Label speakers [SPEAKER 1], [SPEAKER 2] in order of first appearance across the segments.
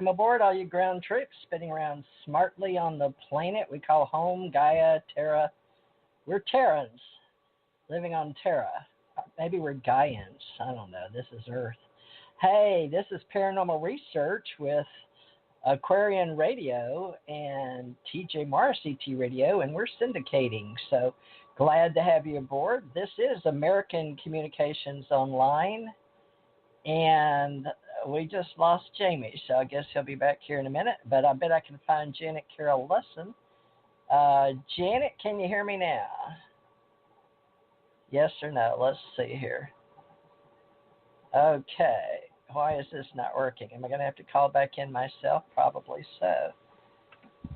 [SPEAKER 1] Welcome aboard, all you ground troops spinning around smartly on the planet we call home, Gaia, Terra. We're Terrans, living on Terra. Maybe we're Gaians. I don't know. This is Earth. Hey, this is Paranormal Research with Aquarian Radio and TJ Morris ET Radio, and we're syndicating. So glad to have you aboard. This is American Communications Online, and we just lost Jaimy, so I guess he'll be back here in a minute, but I bet I can find Janet Carol Lessin. Janet, can you hear me now? Yes or no? Let's see here. Okay. Why is this not working? Am I going to have to call back in myself? Probably so.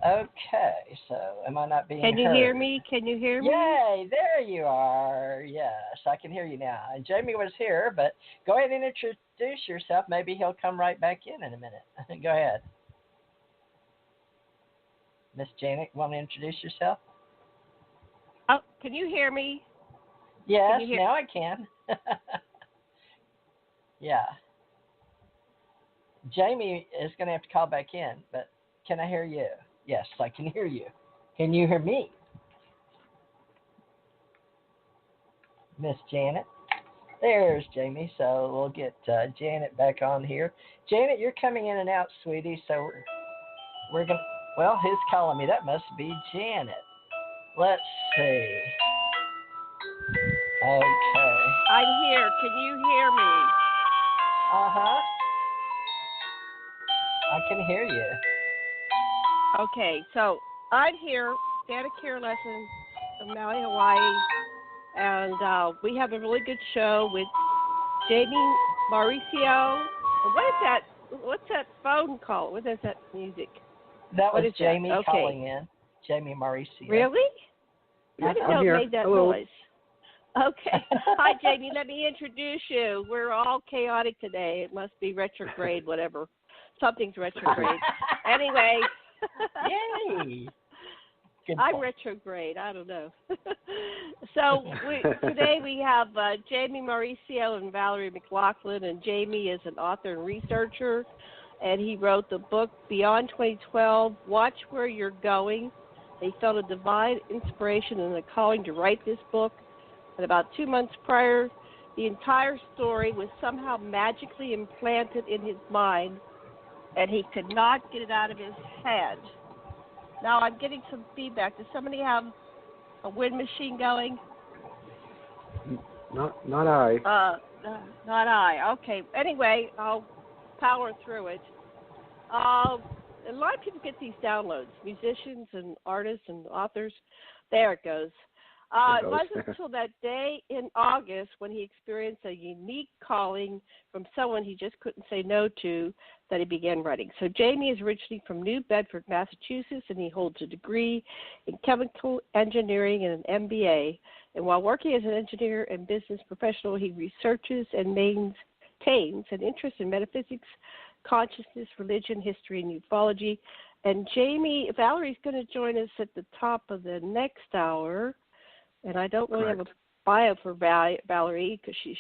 [SPEAKER 1] Okay. So am I not being heard?
[SPEAKER 2] Can you hear me? Can you hear me?
[SPEAKER 1] Yay. There you are. Yes, I can hear you now. And Jaimy was here, but go ahead and introduce yourself. Maybe he'll come right back in a minute. Go ahead. Miss Janet, want to introduce yourself?
[SPEAKER 2] Oh, can you hear me?
[SPEAKER 1] Yes, now I can. Yeah. Jaimy is going to have to call back in, but can I hear you? Yes, I can hear you. Can you hear me? Miss Janet? There's Jaimy, so we'll get Janet back on here. Janet, you're coming in and out, sweetie, so we're going to, well, who's calling me? That must be Janet. Let's see. Okay.
[SPEAKER 2] I'm here. Can you hear me?
[SPEAKER 1] Uh-huh. I can hear you.
[SPEAKER 2] Okay, so I'm here, Santa Care Lesson from Maui, Hawaii, and we have a really good show with Jaimy Mauricio. What is that? What's that phone call? What is that music?
[SPEAKER 1] That was Jaimy
[SPEAKER 2] that? Okay.
[SPEAKER 1] calling in. Jaimy Mauricio.
[SPEAKER 2] Really? I didn't know it made that noise. Okay. Hi, Jaimy. Let me introduce you. We're all chaotic today. It must be retrograde, whatever. Something's retrograde. Anyway.
[SPEAKER 1] Yay.
[SPEAKER 2] I'm retrograde. I don't know. So today we have Jaimy Mauricio and Valerie McLaughlin, and Jaimy is an author and researcher, and he wrote the book Beyond 2012, Watch Where You're Going. He felt a divine inspiration and a calling to write this book. And about 2 months prior, the entire story was somehow magically implanted in his mind, and he could not get it out of his head. Now I'm getting some feedback. Does somebody have a wind machine going?
[SPEAKER 3] Not I.
[SPEAKER 2] Not I. Okay. Anyway, I'll power through it. A lot of people get these downloads, musicians and artists and authors. There it goes. It wasn't until that day in August when he experienced a unique calling from someone he just couldn't say no to that he began writing. So Jaimy is originally from New Bedford, Massachusetts, and he holds a degree in chemical engineering and an MBA. And while working as an engineer and business professional, he researches and maintains an interest in metaphysics, consciousness, religion, history, and ufology. And Valerie's going to join us at the top of the next hour. And I don't really have a bio for Valerie because she's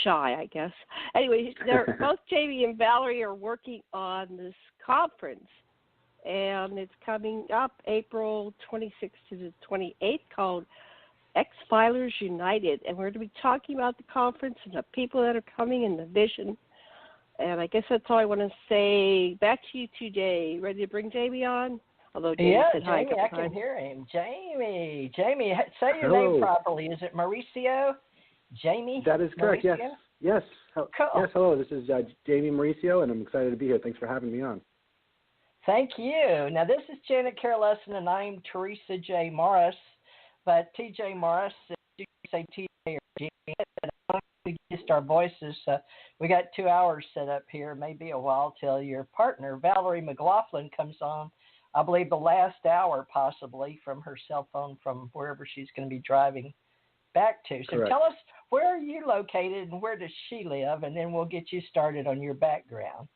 [SPEAKER 2] shy, I guess. Anyway, both Jaimy and Valerie are working on this conference, and it's coming up April 26th to the 28th called X-Filers United. And we're going to be talking about the conference and the people that are coming and the vision. And I guess that's all I want to say. Back to you today. Ready to bring Jaimy on? Although Jaimy said hi
[SPEAKER 1] Jaimy, I can hear him. Jaimy, say your name properly. Is it Mauricio? Jaimy?
[SPEAKER 3] That is correct,
[SPEAKER 1] Mauricio?
[SPEAKER 3] Yes.
[SPEAKER 1] Cool.
[SPEAKER 3] Yes, hello. This is Jaimy Mauricio, and I'm excited to be here. Thanks for having me on.
[SPEAKER 1] Thank you. Now, this is Janet Carol Lessin, and I'm Theresa J. Morris. But TJ Morris, you can say TJ or Janet, we used our voices. We got 2 hours set up here. Maybe a while till your partner, Valerie McLaughlin, comes on. I believe the last hour, possibly, from her cell phone from wherever she's going to be driving back to. So Tell us, where are you located and where does she live? And then we'll get you started on your background.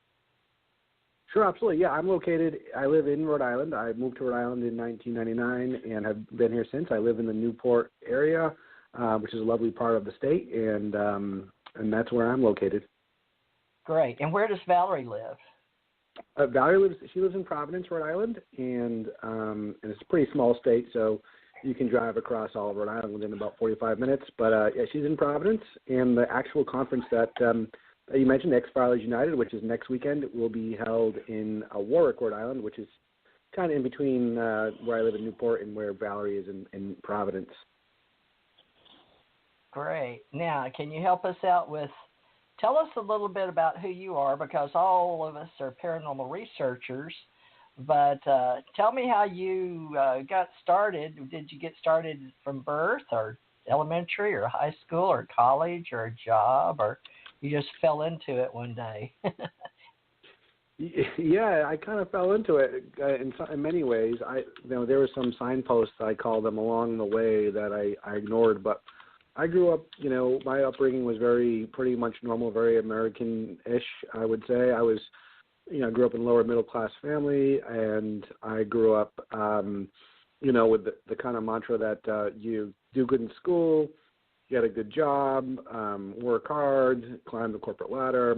[SPEAKER 3] Sure, absolutely. Yeah, I live in Rhode Island. I moved to Rhode Island in 1999 and have been here since. I live in the Newport area, which is a lovely part of the state, and that's where I'm located.
[SPEAKER 1] Great. And where does Valerie live?
[SPEAKER 3] Valerie lives in Providence, Rhode Island, and it's a pretty small state, so you can drive across all of Rhode Island within about 45 minutes. But yeah, she's in Providence, and the actual conference that you mentioned, Ex-Filers United, which is next weekend, will be held in Warwick, Rhode Island, which is kind of in between where I live in Newport and where Valerie is in Providence.
[SPEAKER 1] Great. Now, can you help us out with, tell us a little bit about who you are, because all of us are paranormal researchers, but tell me how you got started. Did you get started from birth, or elementary, or high school, or college, or a job, or you just fell into it one day?
[SPEAKER 3] Yeah, I kind of fell into it in many ways. There were some signposts, I call them, along the way that I ignored, but I grew up, my upbringing was pretty much normal, very American-ish, I would say. I grew up in a lower middle-class family, and I grew up, with the kind of mantra that you do good in school, get a good job, work hard, climb the corporate ladder,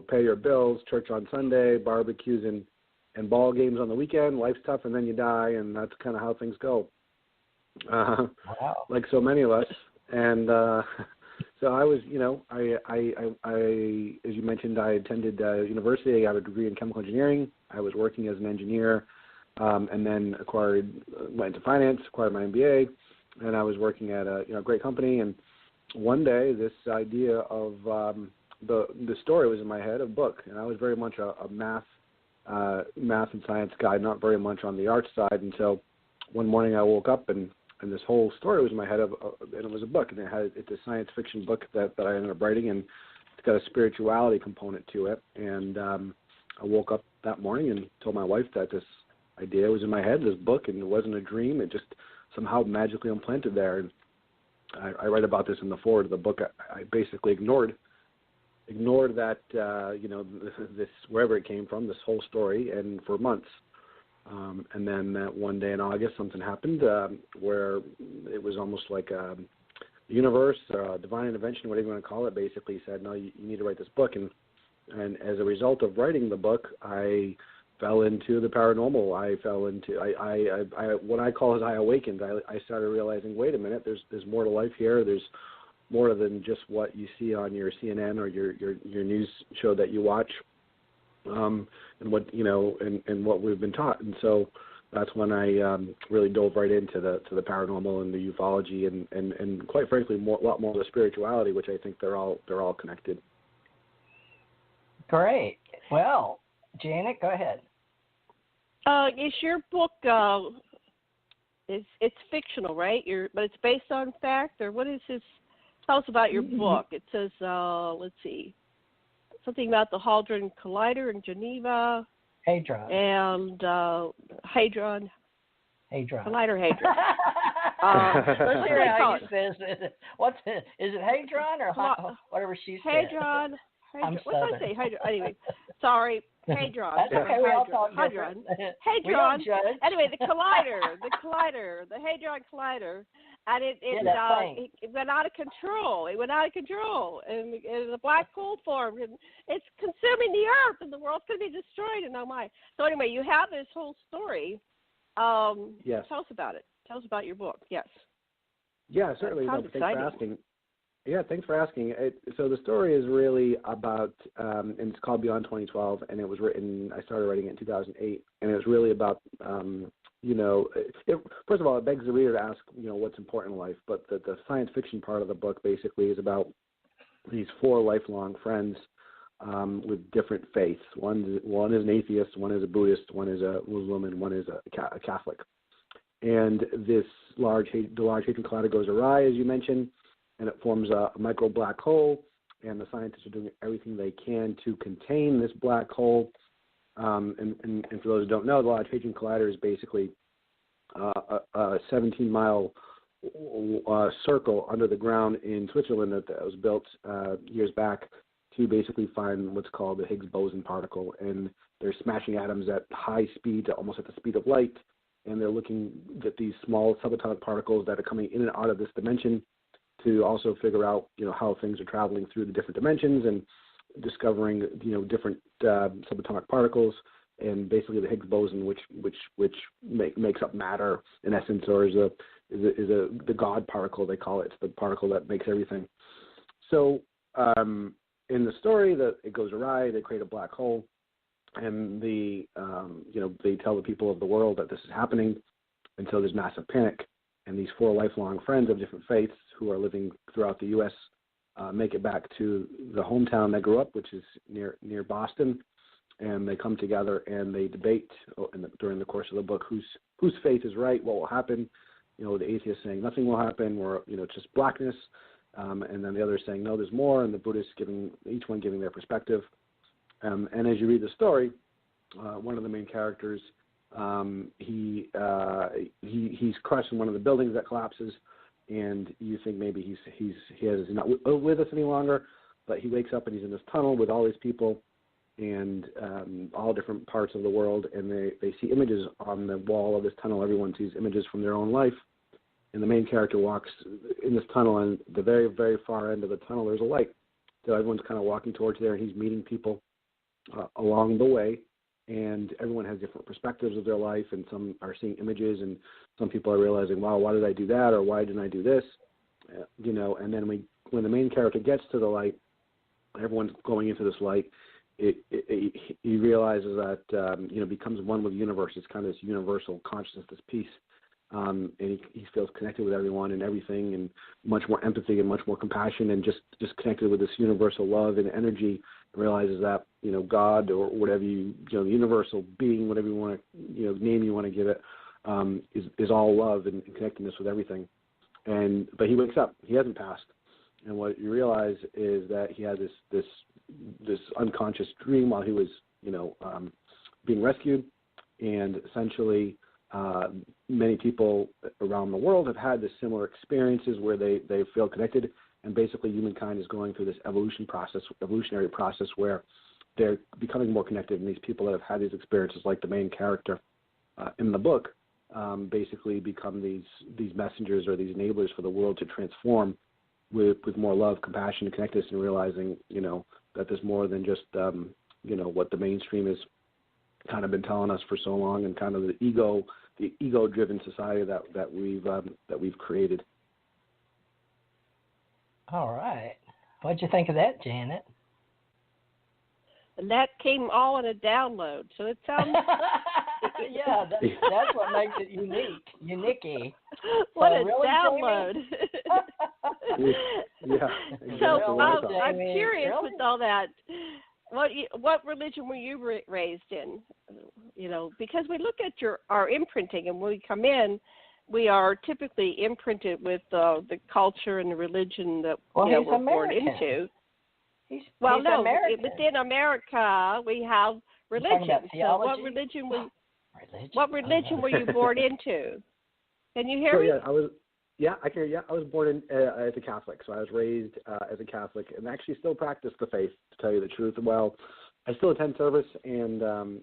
[SPEAKER 3] pay your bills, church on Sunday, barbecues and ball games on the weekend. Life's tough, and then you die, and that's kind of how things go.
[SPEAKER 1] Wow.
[SPEAKER 3] Like so many of us. And so I was, as you mentioned, I attended university. I got a degree in chemical engineering. I was working as an engineer, and then went into finance, acquired my MBA, and I was working at a great company. And one day, this idea of the story was in my head, a book, and I was very much a math and science guy, not very much on the art side. And so one morning I woke up and this whole story was in my head, and it was a book, and it's a science fiction book that I ended up writing, and it's got a spirituality component to it. And I woke up that morning and told my wife that this idea was in my head, this book, and it wasn't a dream. It just somehow magically implanted there. And I write about this in the foreword of the book. I basically ignored that, this wherever it came from, this whole story, and for months. And then one day in August, something happened where it was almost like the universe, divine intervention, whatever you want to call it, basically said, no, you need to write this book. And as a result of writing the book, I fell into the paranormal. I fell into what I call as I awakened. I started realizing, wait a minute, there's more to life here. There's more than just what you see on your CNN or your news show that you watch. And what and what we've been taught, and so that's when I really dove right into the paranormal and the ufology, and quite frankly, a lot more of the spirituality, which I think they're all connected.
[SPEAKER 1] Great. Well, Janet, go ahead.
[SPEAKER 2] Is your book it's fictional, right? But it's based on fact, or what is this? Tell us about your book. It says, let's see. Something about the Hadron Collider in Geneva.
[SPEAKER 1] Hadron.
[SPEAKER 2] And Hadron. Collider Hadron.
[SPEAKER 1] Let's hear how you say it. Is it Hadron or whatever she said?
[SPEAKER 2] Hadron. What did I say? Hadron. Anyway, sorry. Hadron.
[SPEAKER 1] That's okay. We all talk
[SPEAKER 2] Hadron.
[SPEAKER 1] Hadron.
[SPEAKER 2] Anyway, the Hadron Collider. And it went out of control. It went out of control, and the black hole formed, and it's consuming the Earth, and the world's going to be destroyed. And oh my! So anyway, you have this whole story.
[SPEAKER 3] Yes.
[SPEAKER 2] Tell us about it. Tell us about your book. Yes.
[SPEAKER 3] Yeah, certainly. Thanks for asking. Yeah, thanks for asking. So the story is really about, and it's called Beyond 2012, and it was written. I started writing it in 2008, and it was really about. First of all, it begs the reader to ask, what's important in life. But the science fiction part of the book basically is about these 4 lifelong friends with different faiths. One is an atheist, one is a Buddhist, one is a Muslim, and one is a Catholic. And the Large Hadron Collider goes awry, as you mentioned, and it forms a micro black hole. And the scientists are doing everything they can to contain this black hole. And for those who don't know, the Large Hadron Collider is basically a 17-mile circle under the ground in Switzerland that was built years back to basically find what's called the Higgs boson particle. And they're smashing atoms at high speed, almost at the speed of light, and they're looking at these small subatomic particles that are coming in and out of this dimension to also figure out, how things are traveling through the different dimensions. And discovering different subatomic particles, and basically the Higgs boson, which makes up matter in essence, or is the God particle, they call it. It's the particle that makes everything. So in the story, that it goes awry, they create a black hole, and they tell the people of the world that this is happening, and so there's massive panic. And these 4 lifelong friends of different faiths who are living throughout the U.S. Make it back to the hometown they grew up, which is near Boston, and they come together and they debate during the course of the book whose faith is right, what will happen. The atheist saying nothing will happen, or it's just blackness, and then the other saying no, there's more, and the Buddhists each one giving their perspective. And as you read the story, one of the main characters, he's crushed in one of the buildings that collapses, and you think maybe he's not with us any longer, but he wakes up and he's in this tunnel with all these people and all different parts of the world, and they see images on the wall of this tunnel. Everyone sees images from their own life, and the main character walks in this tunnel, and the very, very far end of the tunnel there's a light. So everyone's kind of walking towards there, and he's meeting people along the way, and everyone has different perspectives of their life, and some are seeing images, and some people are realizing, wow, why did I do that, or why didn't I do this, and then when the main character gets to the light, everyone's going into this light, he realizes that, becomes one with the universe. It's kind of this universal consciousness, this peace, and he feels connected with everyone and everything, and much more empathy and much more compassion, and just connected with this universal love and energy. Realizes that God, or whatever the universal being, whatever you want to name you want to give it, is all love and connectedness with everything. But he wakes up. He hasn't passed, and what you realize is that he had this unconscious dream while he was being rescued, and essentially many people around the world have had this similar experiences where they feel connected. And basically, humankind is going through this evolutionary process where they're becoming more connected. And these people that have had these experiences, like the main character in the book, basically become these messengers or these enablers for the world to transform with more love, compassion, and connectedness, and realizing, that there's more than just, what the mainstream has kind of been telling us for so long, and kind of the ego-driven society that we've created.
[SPEAKER 1] All right. What'd you think of that, Janet?
[SPEAKER 2] And that came all in a download, so it sounds...
[SPEAKER 1] Yeah, that's what makes it unique.
[SPEAKER 2] What
[SPEAKER 1] so
[SPEAKER 2] a
[SPEAKER 1] really,
[SPEAKER 2] download.
[SPEAKER 3] Yeah.
[SPEAKER 2] So I'm
[SPEAKER 1] Jamie,
[SPEAKER 2] curious
[SPEAKER 1] really?
[SPEAKER 2] with all that. What religion were you raised in? Because we look at our imprinting, and when we come in, we are typically imprinted with the culture and the religion that we're born into.
[SPEAKER 1] He's
[SPEAKER 2] no,
[SPEAKER 1] American.
[SPEAKER 2] within America we have religion. So what religion were you born into? Can you hear me?
[SPEAKER 3] I can hear you. I was born as a Catholic, so I was raised as a Catholic, and actually still practice the faith, to tell you the truth. Well, I still attend service, and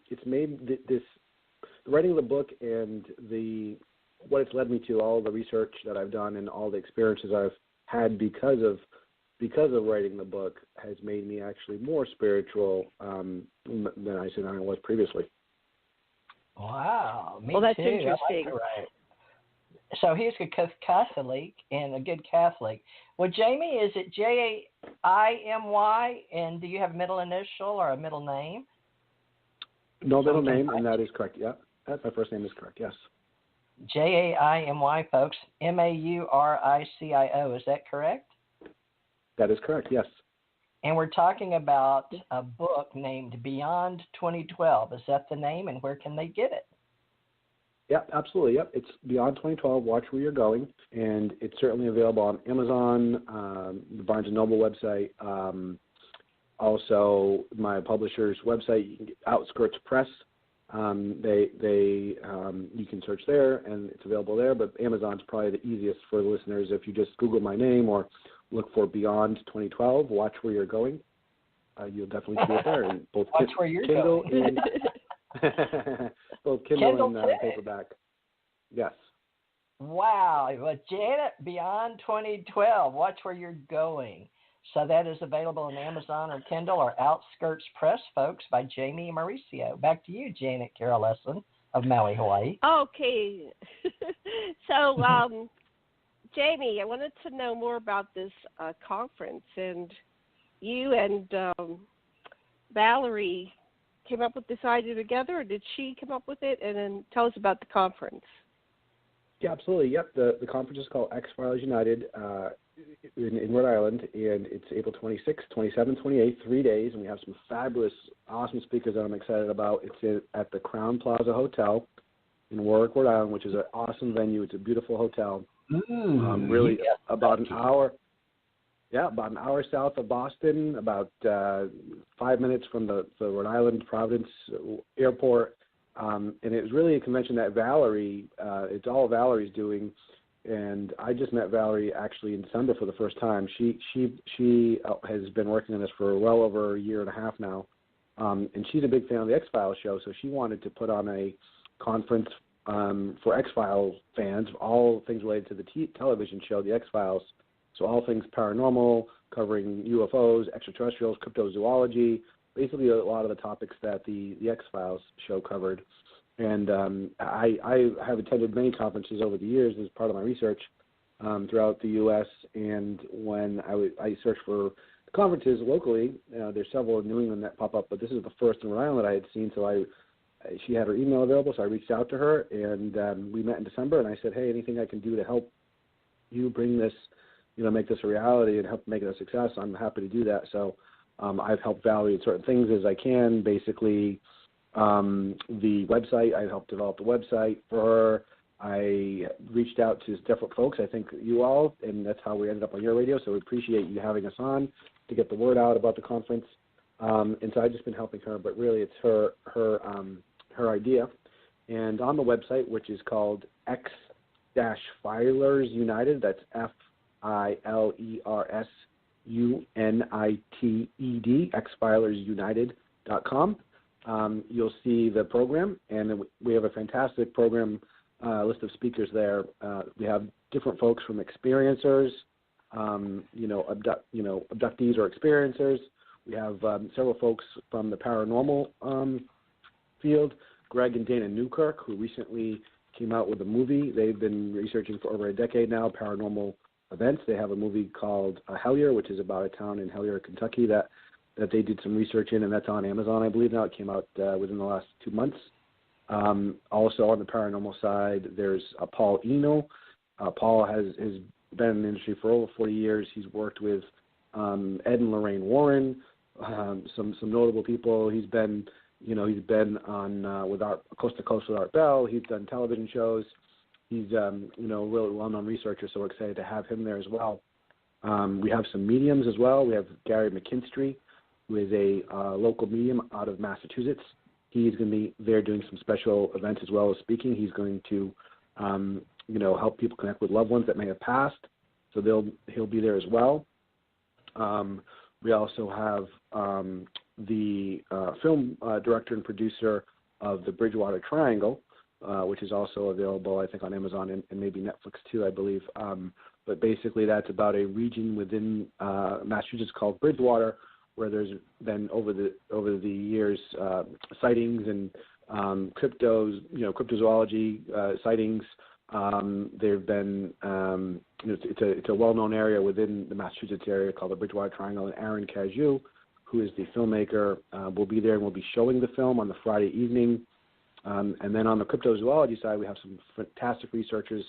[SPEAKER 3] it's made the writing of the book and what it's led me to, all the research that I've done and all the experiences I've had because of writing the book, has made me actually more spiritual than I was previously.
[SPEAKER 1] Wow, me
[SPEAKER 2] that's
[SPEAKER 1] too.
[SPEAKER 2] interesting.
[SPEAKER 1] Right. So he's a Catholic and a good Catholic. Well, Jaimy, is it Jaimy, and do you have a middle initial or a middle name?
[SPEAKER 3] No middle name, and that is correct. Yeah, my first name is correct. Yes.
[SPEAKER 1] Jaimy, folks. Mauricio. Is that correct?
[SPEAKER 3] That is correct. Yes.
[SPEAKER 1] And we're talking about a book named Beyond 2012. Is that the name, and where can they get it?
[SPEAKER 3] Yep, absolutely. Yep, it's Beyond 2012. Watch Where You're Going, and it's certainly available on Amazon, the Barnes and Noble website. Also, my publisher's website, Outskirts Press. You can search there, and it's available there. But Amazon's probably the easiest for the listeners. If you just Google my name or look for Beyond 2012, Watch Where You're Going, you'll definitely see it there. And both
[SPEAKER 1] Watch Where You're
[SPEAKER 3] Kindle
[SPEAKER 1] Going.
[SPEAKER 3] And both Kindle and paperback. Yes.
[SPEAKER 1] Wow. Well, Janet, Beyond 2012, Watch Where You're Going. So that is available on Amazon or Kindle or Outskirts Press, folks, by Jaimy Mauricio. Back to you, Janet Carroll Lessin of Maui, Hawaii.
[SPEAKER 2] Okay. So, Jaimy, I wanted to know more about this conference, and you and Valerie came up with this idea together, or did she come up with it? And then tell us about the conference.
[SPEAKER 3] Yeah, absolutely. Yep, the conference is called X-Files United in Rhode Island, and it's April 26th, 27th, 28th, 3 days, and we have some fabulous, awesome speakers that I'm excited about. It's at the Crown Plaza Hotel in Warwick, Rhode Island, which is an awesome venue. It's a beautiful hotel. Really about an hour. Yeah, about an hour south of Boston, about 5 minutes from the Rhode Island Providence Airport. And it was really a convention that Valerie, it's all Valerie's doing, and I just met Valerie actually in December for the first time. She has been working on this for well over a year and a half now, and she's a big fan of the X-Files show, so she wanted to put on a conference for X-Files fans, all things related to the television show, the X-Files. So all things paranormal, covering UFOs, extraterrestrials, cryptozoology, basically a lot of the topics that the X-Files show covered. And I have attended many conferences over the years as part of my research throughout the U.S. And when I searched for conferences locally, there's several in New England that pop up, but this is the first in Rhode Island that I had seen. So she had her email available, so I reached out to her, and we met in December. And I said, hey, anything I can do to help you bring this, make this a reality and help make it a success, I'm happy to do that. So I've helped Valerie in certain things as I can. Basically, the website, I helped develop the website for her. I reached out to different folks, I think you all, and that's how we ended up on your radio. So we appreciate you having us on to get the word out about the conference. And so I've just been helping her, but really it's her idea. And on the website, which is called X-Filers United, that's FILERS UNITED, xfilersunited.com. You'll see the program, and we have a fantastic program list of speakers there. We have different folks from experiencers, abductees or experiencers. We have several folks from the paranormal field. Greg and Dana Newkirk, who recently came out with a movie. They've been researching for over a decade now, paranormal events. They have a movie called Hellier, which is about a town in Hellier, Kentucky that they did some research in, and that's on Amazon, I believe now. It came out within the last 2 months. Also on the paranormal side, there's Paul Eno. Paul has been in the industry for over 40 years. He's worked with Ed and Lorraine Warren, some notable people. He's been on with Coast to Coast with Art Bell. He's done television shows. He's really well-known researcher, so we're excited to have him there as well. We have some mediums as well. We have Gary McKinstry, who is a local medium out of Massachusetts. He's going to be there doing some special events as well as speaking. He's going to help people connect with loved ones that may have passed, so he'll be there as well. We also have the film director and producer of the Bridgewater Triangle, which is also available, I think, on Amazon and maybe Netflix too, I believe. But basically that's about a region within Massachusetts called Bridgewater, where there's been over the years sightings and cryptozoology sightings. There've been it's a well-known area within the Massachusetts area called the Bridgewater Triangle, and Aaron Cajou, who is the filmmaker, will be there and will be showing the film on the Friday evening. And then on the cryptozoology side, we have some fantastic researchers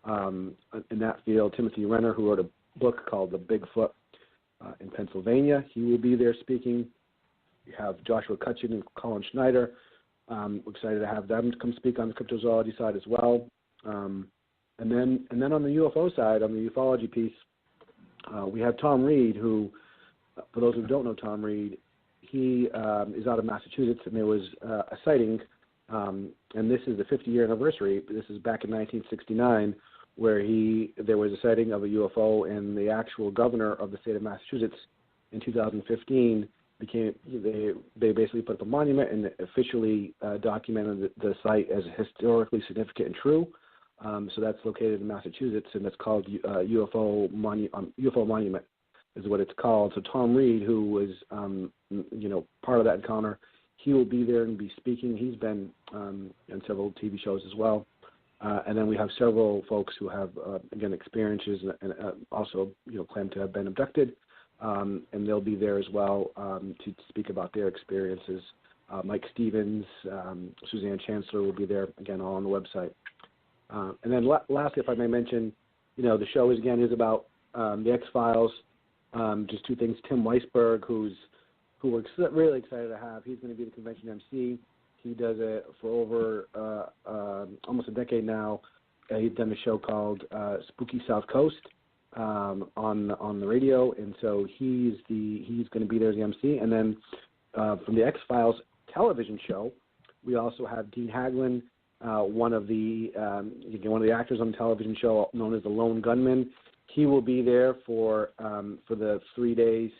[SPEAKER 3] in that field. Timothy Renner, who wrote a book called The Bigfoot in Pennsylvania. He will be there speaking. We have Joshua Cutchin and Colin Schneider. We're excited to have them come speak on the cryptozoology side as well. And then on the UFO side, on the ufology piece, we have Tom Reed, who, for those who don't know Tom Reed, he is out of Massachusetts, and there was a sighting, and this is the 50-year anniversary. This is back in 1969, where there was a sighting of a UFO, and the actual governor of the state of Massachusetts in 2015 they basically put up a monument and officially documented the site as historically significant and true. So that's located in Massachusetts, and it's called UFO Monument. is what it's called. So Tom Reed, who was, part of that encounter, he will be there and be speaking. He's been in several TV shows as well. And then we have several folks who have, again, experiences and also, claim to have been abducted. And they'll be there as well to speak about their experiences. Mike Stevens, Suzanne Chancellor will be there, again, all on the website. And then lastly, if I may mention, the show is about the X-Files. Just two things. Tim Weisberg, who we're really excited to have. He's going to be the convention MC. He does it for over almost a decade now. He's done a show called Spooky South Coast on the radio, and so he's going to be there as the MC. And then from the X-Files television show, we also have Dean Haglund, one of the actors on the television show known as the Lone Gunman. He will be there for the 3 days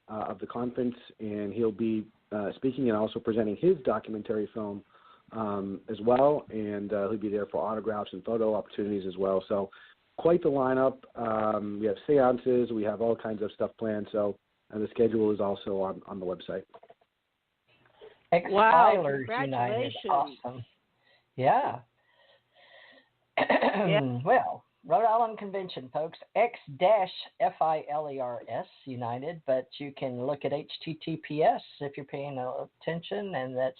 [SPEAKER 3] of the conference, and he'll be speaking and also presenting his documentary film as well, and he'll be there for autographs and photo opportunities as well. So quite the lineup. We have seances. We have all kinds of stuff planned. So and the schedule is also on the website.
[SPEAKER 1] X-Filers United. Awesome. Yeah. Well, Rhode Island Convention, folks, X-Filers United, but you can look at HTTPS if you're paying attention, and that's :/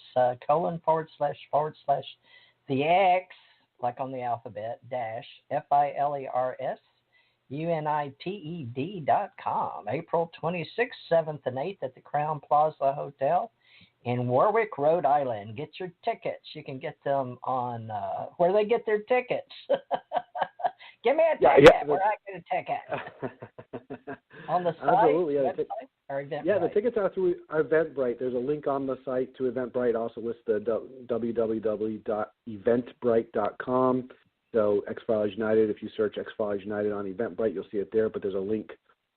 [SPEAKER 1] the X, like on the alphabet, FILERS, UNITED.com, April 26th, 7th, and 8th at the Crown Plaza Hotel in Warwick, Rhode Island. Get your tickets. You can get them on where they get their tickets. Give me a ticket. Where I get a ticket? On the site?
[SPEAKER 3] Absolutely.
[SPEAKER 1] Website, or Eventbrite?
[SPEAKER 3] Yeah, the tickets are through Eventbrite. There's a link on the site to Eventbrite. Also lists the www.eventbrite.com. So X-Files United, if you search X-Files United on Eventbrite, you'll see it there. But there's a link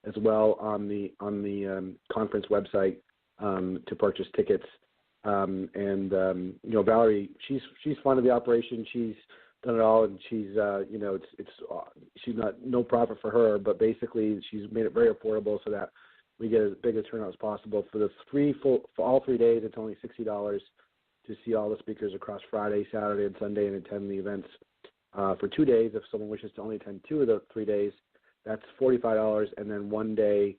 [SPEAKER 3] as well on the conference website to purchase tickets. Valerie, she's fond of the operation. She's done it all, and she's she's no profit for her, but basically she's made it very affordable so that we get as big a turnout as possible. For all 3 days, it's only $60 to see all the speakers across Friday, Saturday, and Sunday, and attend the events. For 2 days, if someone wishes to only attend 2 of the 3 days, that's $45, and then one day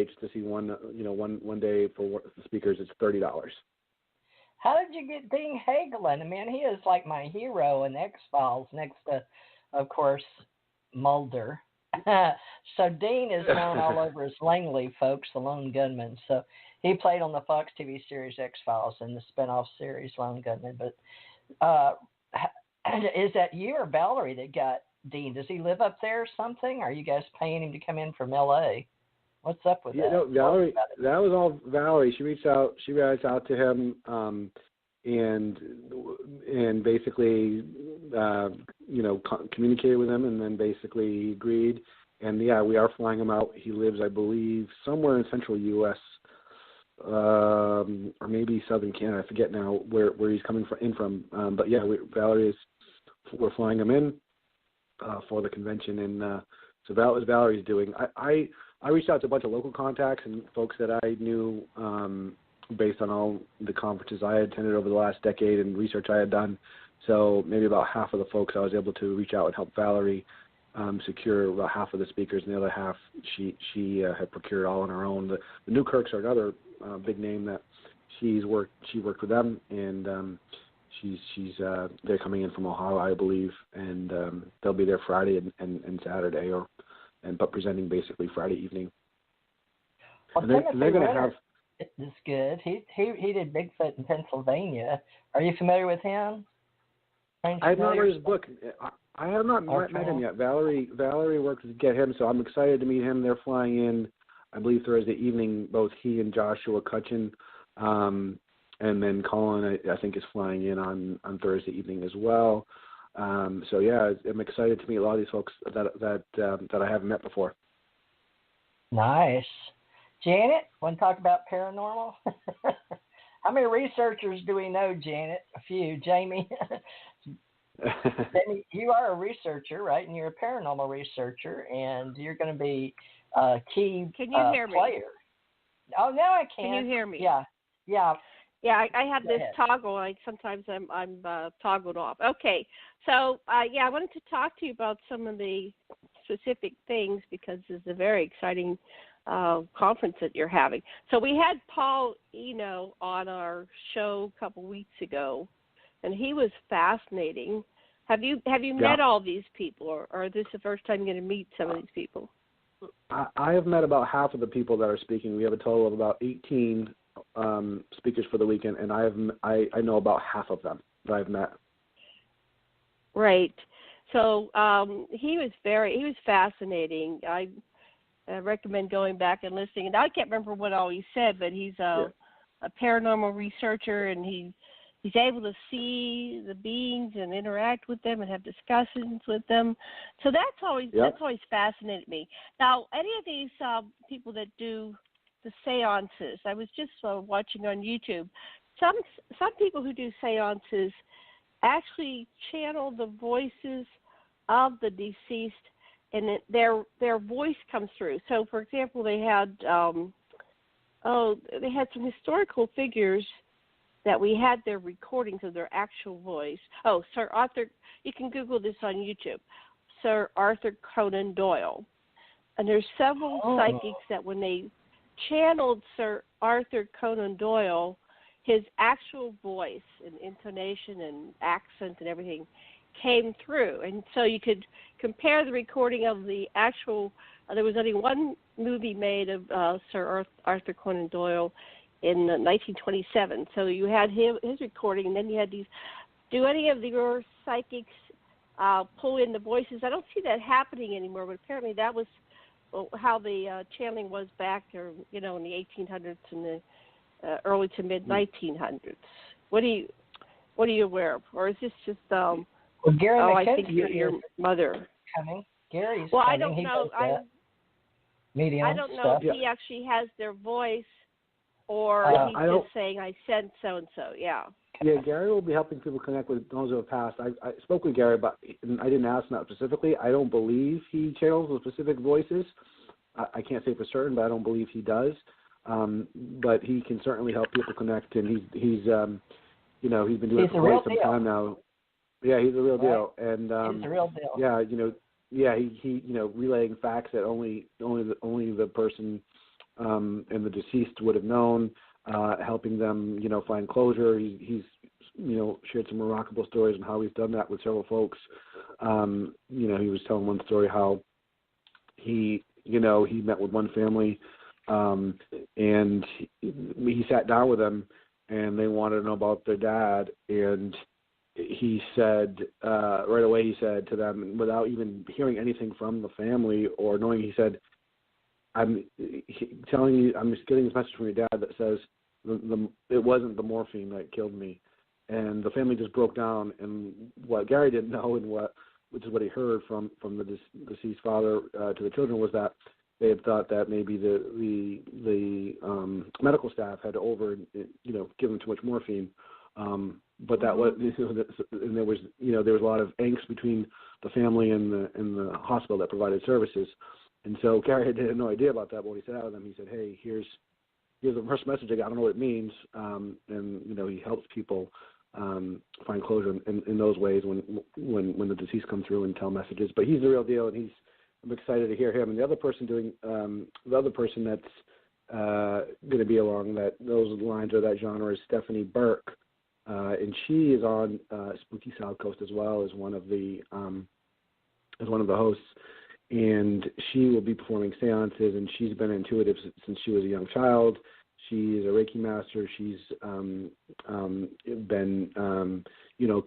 [SPEAKER 3] just to see one day for the speakers, it's $30.
[SPEAKER 1] How did you get Dean Haglund? I mean, he is like my hero in X-Files next to, of course, Mulder. So Dean is known all over as Langley, folks, the Lone Gunman. So he played on the Fox TV series X-Files and the spinoff series Lone Gunman. But is that you or Valerie that got Dean? Does he live up there or something? Or are you guys paying him to come in from L.A.? What's up with that?
[SPEAKER 3] Valerie, that was all Valerie. She reached out to him, and basically, communicated with him, and then basically he agreed. And yeah, we are flying him out. He lives, I believe, somewhere in central U.S. Or maybe southern Canada. I forget now where he's coming from. But yeah, we're flying him in for the convention, and so that was Valerie's doing. I reached out to a bunch of local contacts and folks that I knew based on all the conferences I had attended over the last decade and research I had done. So maybe about half of the folks I was able to reach out and help Valerie secure about half of the speakers, and the other half she had procured all on her own. The Newkirks are another big name that she worked with them, and they're coming in from Ohio, I believe, and they'll be there Friday and Saturday, but presenting basically Friday evening.
[SPEAKER 1] Well, they're going to have. It's good. He did Bigfoot in Pennsylvania. Are you familiar with him?
[SPEAKER 3] I have not read his book. I have not met him yet. Valerie worked to get him, so I'm excited to meet him. They're flying in, I believe, Thursday evening. Both he and Joshua Cutchin, and then Colin, I think, is flying in on Thursday evening as well. So yeah, I'm excited to meet a lot of these folks that I haven't met before.
[SPEAKER 1] Nice. Janet, want to talk about paranormal? How many researchers do we know, Janet? A few. Jaimy? Then you are a researcher, right? And you're a paranormal researcher, and you're going to be a key
[SPEAKER 2] Can you hear
[SPEAKER 1] player.
[SPEAKER 2] me?
[SPEAKER 1] Oh, now I can.
[SPEAKER 2] Can you hear me?
[SPEAKER 1] Yeah.
[SPEAKER 2] Yeah, I have this
[SPEAKER 1] ahead.
[SPEAKER 2] toggle. Sometimes I'm toggled off. Okay, so I wanted to talk to you about some of the specific things because this is a very exciting conference that you're having. So we had Paul Eno on our show a couple weeks ago, and he was fascinating. Have you met all these people, or is this the first time you're going to meet some of these people?
[SPEAKER 3] I have met about half of the people that are speaking. We have a total of about 18 speakers for the weekend, and I know about half of them that I've met.
[SPEAKER 2] Right. So he was fascinating. I recommend going back and listening. And I can't remember what all he said, but he's a paranormal researcher, and he's able to see the beings and interact with them and have discussions with them. So that's always fascinated me. Now, any of these people that do the seances, I was just watching on YouTube. Some people who do seances actually channel the voices of the deceased, and their voice comes through. So, for example, they had some historical figures that we had their recordings of their actual voice. Oh, Sir Arthur, you can Google this on YouTube, Sir Arthur Conan Doyle. And there's several psychics that when they channeled Sir Arthur Conan Doyle, his actual voice and intonation and accent and everything came through. And so you could compare the recording of the actual, there was only one movie made of Sir Arthur Conan Doyle in 1927. So you had his recording, and then you had these. Do any of your psychics pull in the voices? I don't see that happening anymore, but apparently that was how the channeling was back, in the 1800s and the early to mid 1900s. What are you aware of, or is this just?
[SPEAKER 1] Well, Gary
[SPEAKER 2] I think your mother.
[SPEAKER 1] Coming. Gary's
[SPEAKER 2] well,
[SPEAKER 1] coming.
[SPEAKER 2] I don't know. I don't know if he actually has their voice, or he's just saying, I sent so-and-so, yeah.
[SPEAKER 3] Yeah, Gary will be helping people connect with those who have passed. I spoke with Gary, but I didn't ask him that specifically. I don't believe he channels the specific voices. I can't say for certain, but I don't believe he does. But he can certainly help people connect, and he's been doing it for quite some time now. Yeah, he's a real deal, and
[SPEAKER 1] he's a real deal.
[SPEAKER 3] Yeah, he relaying facts that only the person and the deceased would have known, helping them find closure. He's shared some remarkable stories on how he's done that with several folks. He was telling one story how he met with one family, and he sat down with them, and they wanted to know about their dad, and he said right away, he said to them, without even hearing anything from the family or knowing, he said, I'm telling you, I'm just getting this message from your dad that says it wasn't the morphine that killed me. And the family just broke down, and what Gary didn't know, and which is what he heard from the deceased father to the children, was that they had thought that maybe the medical staff had given too much morphine. But that was, and there was a lot of angst between the family and the hospital that provided services. And so Gary had no idea about that. But when he sat out with them, he said, "Hey, here's the first message I got. I don't know what it means." And he helps people find closure in those ways when the deceased come through and tell messages. But he's the real deal, and I'm excited to hear him. And the other person that's going to be along those lines or that genre is Stephanie Burke, and she is on Spooky South Coast as well as one of the hosts. And she will be performing seances, and she's been intuitive since she was a young child. She is a Reiki master. She's been,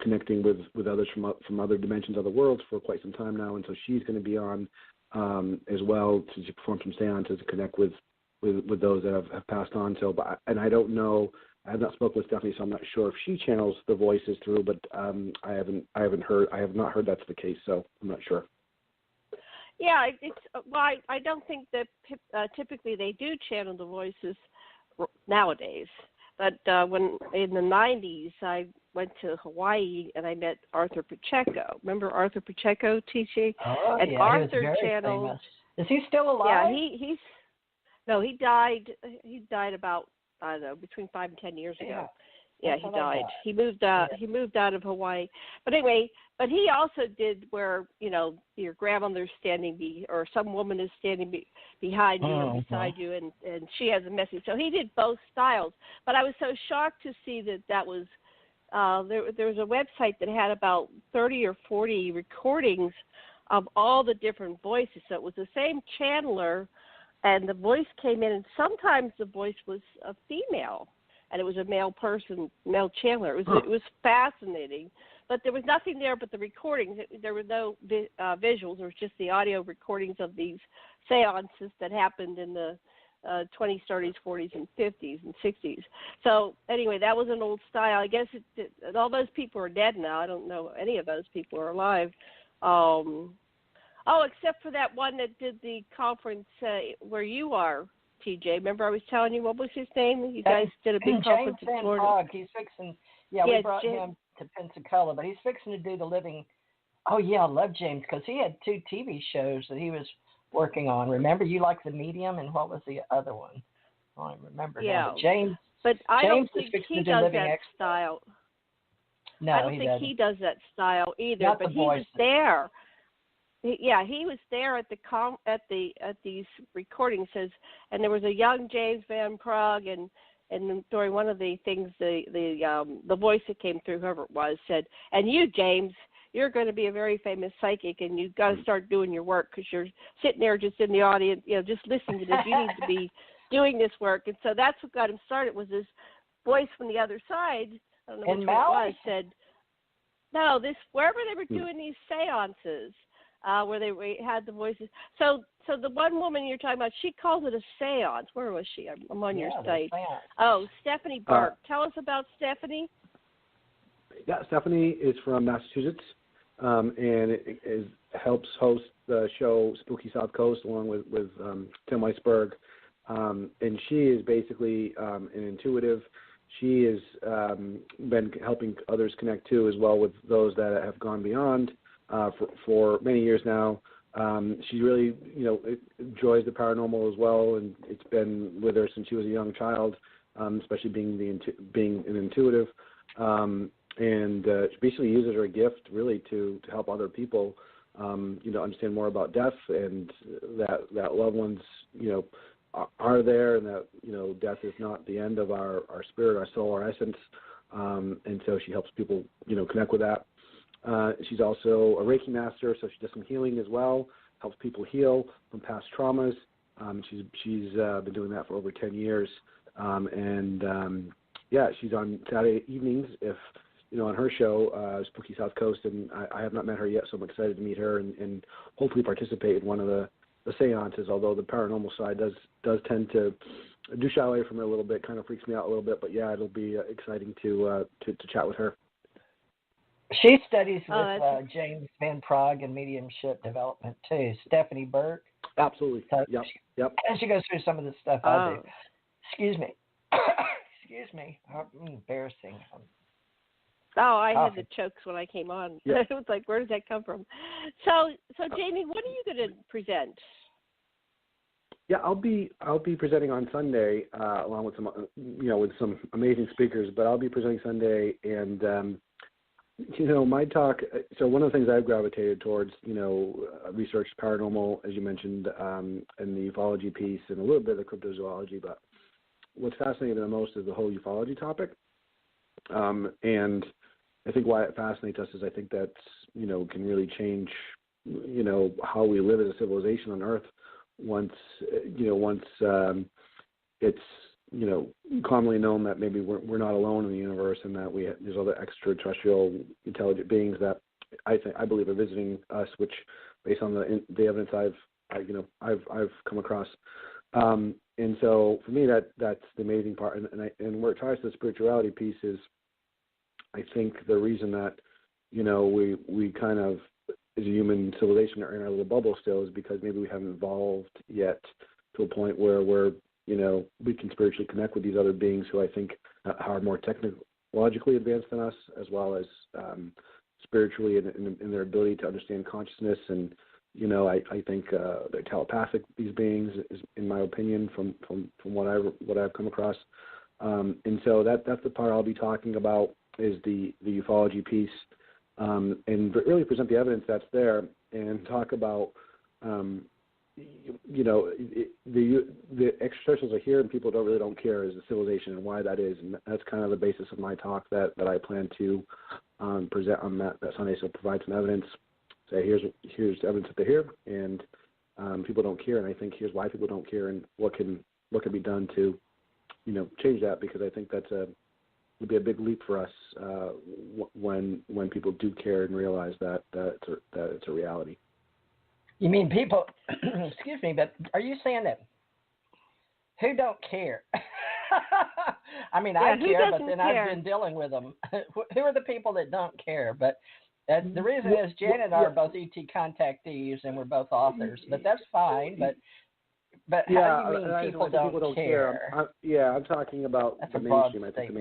[SPEAKER 3] connecting with others from other dimensions, other worlds for quite some time now. And so she's going to be on as well to perform some seances to connect with those that have passed on. So, and I don't know. I have not spoken with Stephanie, so I'm not sure if she channels the voices through. But I have not heard that's the case. So I'm not sure.
[SPEAKER 2] Yeah, I don't think that typically they do channel the voices nowadays. But when in the 90s, I went to Hawaii and I met Arthur Pacheco. Remember Arthur Pacheco, TJ?
[SPEAKER 1] Oh,
[SPEAKER 2] and
[SPEAKER 1] yeah,
[SPEAKER 2] Arthur
[SPEAKER 1] he was very
[SPEAKER 2] channeled.
[SPEAKER 1] famous. Is he still
[SPEAKER 2] Yeah,
[SPEAKER 1] alive?
[SPEAKER 2] he died. He died about, I don't know, between 5 and 10 years ago. Yeah, he died. He moved out. Yeah. He moved out of Hawaii. But anyway, but he also did where your grandmother's standing or some woman is standing behind you or beside you, and she has a message. So he did both styles. But I was so shocked to see that was there was a website that had about 30 or 40 recordings of all the different voices. So it was the same channeler, and the voice came in, and sometimes the voice was a female. And it was a male channeler. It was fascinating, but there was nothing there but the recordings. There were no visuals. There was just the audio recordings of these seances that happened in the 20s, 30s, 40s, and 50s and 60s. So anyway, that was an old style. I guess all those people are dead now. I don't know any of those people are alive. Except for that one that did the conference where you are. TJ, remember I was telling you, what was his name? You guys did a big conference in Florida.
[SPEAKER 1] He's fixing, we brought him to Pensacola, but he's fixing to do the living. Oh, yeah, I love James because he had 2 TV shows that he was working on. Remember, you like The Medium, and what was the other one? I don't remember now. But James,
[SPEAKER 2] I
[SPEAKER 1] James
[SPEAKER 2] don't think
[SPEAKER 1] he
[SPEAKER 2] does that style.
[SPEAKER 1] No,
[SPEAKER 2] I don't think he does that style either.
[SPEAKER 1] Not
[SPEAKER 2] but
[SPEAKER 1] the
[SPEAKER 2] he was there. Yeah, he was there at these recordings, and there was a young James Van Praagh, and during one of the things, the voice that came through, whoever it was, said, "And you, James, you're going to be a very famous psychic, and you've got to start doing your work because you're sitting there just in the audience, just listening to this. You need to be doing this work." And so that's what got him started. Was this voice from the other side? I don't know which one it was. Said, "No, wherever they were doing these seances." Where they had the voices. So the one woman you're talking about, she called it a seance. Where was she? I'm on your site. Oh, Stephanie Burke. Tell us about Stephanie.
[SPEAKER 3] Yeah, Stephanie is from Massachusetts, and helps host the show Spooky South Coast along with Tim Weisberg. And she is basically an intuitive. She has been helping others connect too, as well with those that have gone beyond. For many years now. She really, enjoys the paranormal as well, and it's been with her since she was a young child, especially being an intuitive. And she basically uses her gift really to help other people, understand more about death and that loved ones, are there, and that, death is not the end of our spirit, our soul, our essence. And so she helps people, connect with that. She's also a Reiki master, so she does some healing as well, helps people heal from past traumas. She's been doing that for over 10 years. She's on Saturday evenings on her show, Spooky South Coast, and I have not met her yet, so I'm excited to meet her and hopefully participate in one of the seances, although the paranormal side does tend to do shy away from it a little bit, kind of freaks me out a little bit, but yeah, it'll be exciting to chat with her.
[SPEAKER 1] She studies with James Van Praagh and mediumship development too. Stephanie Burke.
[SPEAKER 3] Absolutely.
[SPEAKER 1] So
[SPEAKER 3] yep.
[SPEAKER 1] And she goes through some of the stuff I do. Excuse me. Embarrassing.
[SPEAKER 2] I had the chokes when I came on. Yep. It was like, where does that come from? So Jaimy, what are you going to present?
[SPEAKER 3] Yeah, I'll be presenting on Sunday along with some amazing speakers. But I'll be presenting Sunday, and my talk. So one of the things I've gravitated towards, research paranormal, as you mentioned, and the ufology piece, and a little bit of the cryptozoology. But what's fascinating the most is the whole ufology topic. And I think why it fascinates us is I think that's can really change how we live as a civilization on Earth once it's commonly known that maybe we're not alone in the universe, and that there's other extraterrestrial intelligent beings that I believe are visiting us, which based on the evidence I've come across. And so for me that's the amazing part, and where it ties to the spirituality piece is I think the reason that we kind of as a human civilization are in our little bubble still is because maybe we haven't evolved yet to a point where we're we can spiritually connect with these other beings who I think are more technologically advanced than us, as well as spiritually in their ability to understand consciousness. And I think they're telepathic. These beings, is, in my opinion, from what I've come across. And so that's the part I'll be talking about, is the ufology piece, and really present the evidence that's there, and talk about the extraterrestrials are here and people really don't care is the civilization, and why that is. And that's kind of the basis of my talk that I plan to present on that Sunday. So provide some evidence, say here's evidence that they're here, and people don't care, and I think here's why people don't care, and what can be done to change that, because I think would be a big leap for us when people do care and realize that it's a reality.
[SPEAKER 1] You mean people, excuse me, but are you saying that who don't care? I mean, I care, but then I've been dealing with them. Who are the people that don't care? But the reason is Jan and I are both ET contactees, and we're both authors, but that's fine. But how do you mean people don't care?
[SPEAKER 3] I'm talking about the mainstream. I think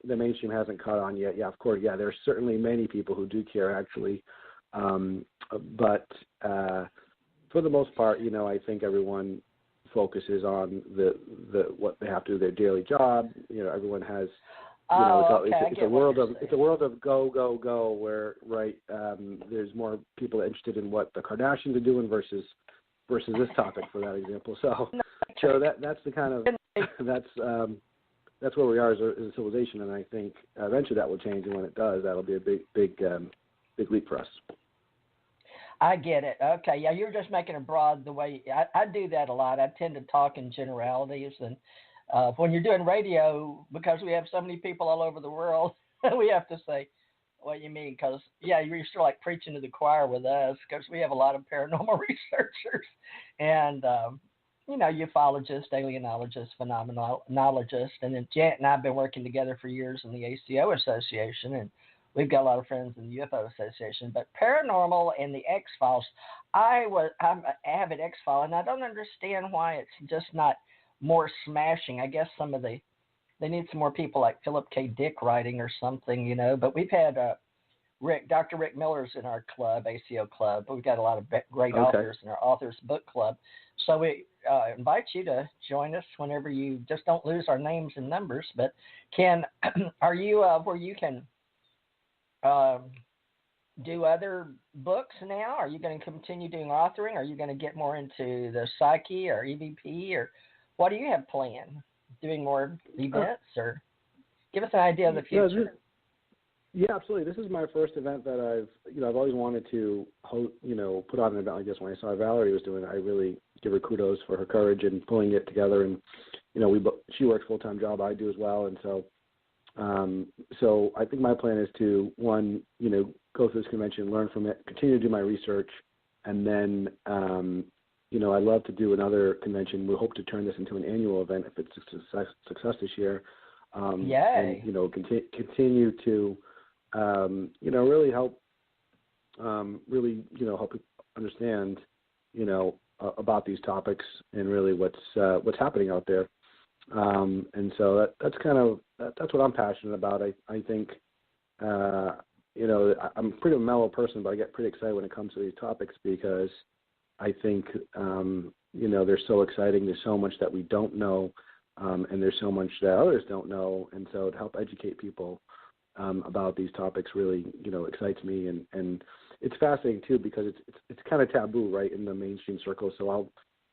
[SPEAKER 3] the mainstream hasn't caught on yet. Yeah, of course. Yeah, there's certainly many people who do care, actually. But for the most part, I think everyone focuses on the what they have to do, their daily job. Everyone has. It's a world of go, where there's more people interested in what the Kardashians are doing versus this topic, for that example. So that's the kind of that's where we are as a civilization, and I think eventually that will change, and when it does, that'll be a big leap for us.
[SPEAKER 1] I get it. Okay, yeah, you're just making it broad the way I do that a lot. I tend to talk in generalities, and when you're doing radio, because we have so many people all over the world, we have to say what you mean, because, you're sort of like preaching to the choir with us, because we have a lot of paranormal researchers and, ufologists, alienologists, phenomenologists, and then Jan and I have been working together for years in the ACO Association, and we've got a lot of friends in the UFO Association. But paranormal and the X-Files, I'm an avid X-File, and I don't understand why it's just not more smashing. I guess they need some more people like Philip K. Dick writing or something, But we've had Dr. Rick Miller's in our club, ACO Club. We've got a lot of great authors in our Authors Book Club. So we invite you to join us whenever you just don't lose our names and numbers. But are you where you can do other books now? Are you going to continue doing authoring? Are you going to get more into the psyche or EVP, or what do you have planned? Doing more events, or give us an idea of the future?
[SPEAKER 3] Yeah, absolutely. This is my first event that I've always wanted to put on an event like this. When I saw Valerie was doing it, I really give her kudos for her courage in pulling it together. And she works full-time job, I do as well, and so I think my plan is to go through this convention, learn from it, continue to do my research, and then I'd love to do another convention. We hope to turn this into an annual event if it's a success this year.
[SPEAKER 1] Yay!
[SPEAKER 3] And continue to really help help understand about these topics and really what's happening out there. And so that's what I'm passionate about. I think I'm a pretty mellow person, but I get pretty excited when it comes to these topics, because I think they're so exciting. There's so much that we don't know, and there's so much that others don't know, and so to help educate people about these topics really excites me, and it's fascinating too, because it's kind of taboo, right, in the mainstream circle. So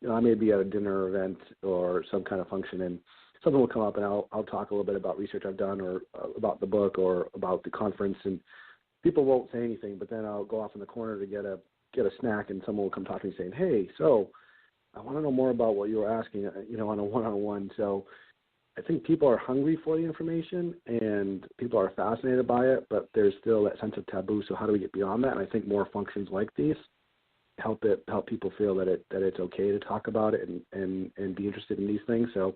[SPEAKER 3] I may be at a dinner event or some kind of function, and something will come up, and I'll talk a little bit about research I've done, or about the book, or about the conference, and people won't say anything, but then I'll go off in the corner to get a snack, and someone will come talk to me saying, "Hey, so I want to know more about what you were asking, on a one-on-one." So I think people are hungry for the information, and people are fascinated by it, but there's still that sense of taboo. So how do we get beyond that? And I think more functions like these help people feel that it's okay to talk about it and be interested in these things. So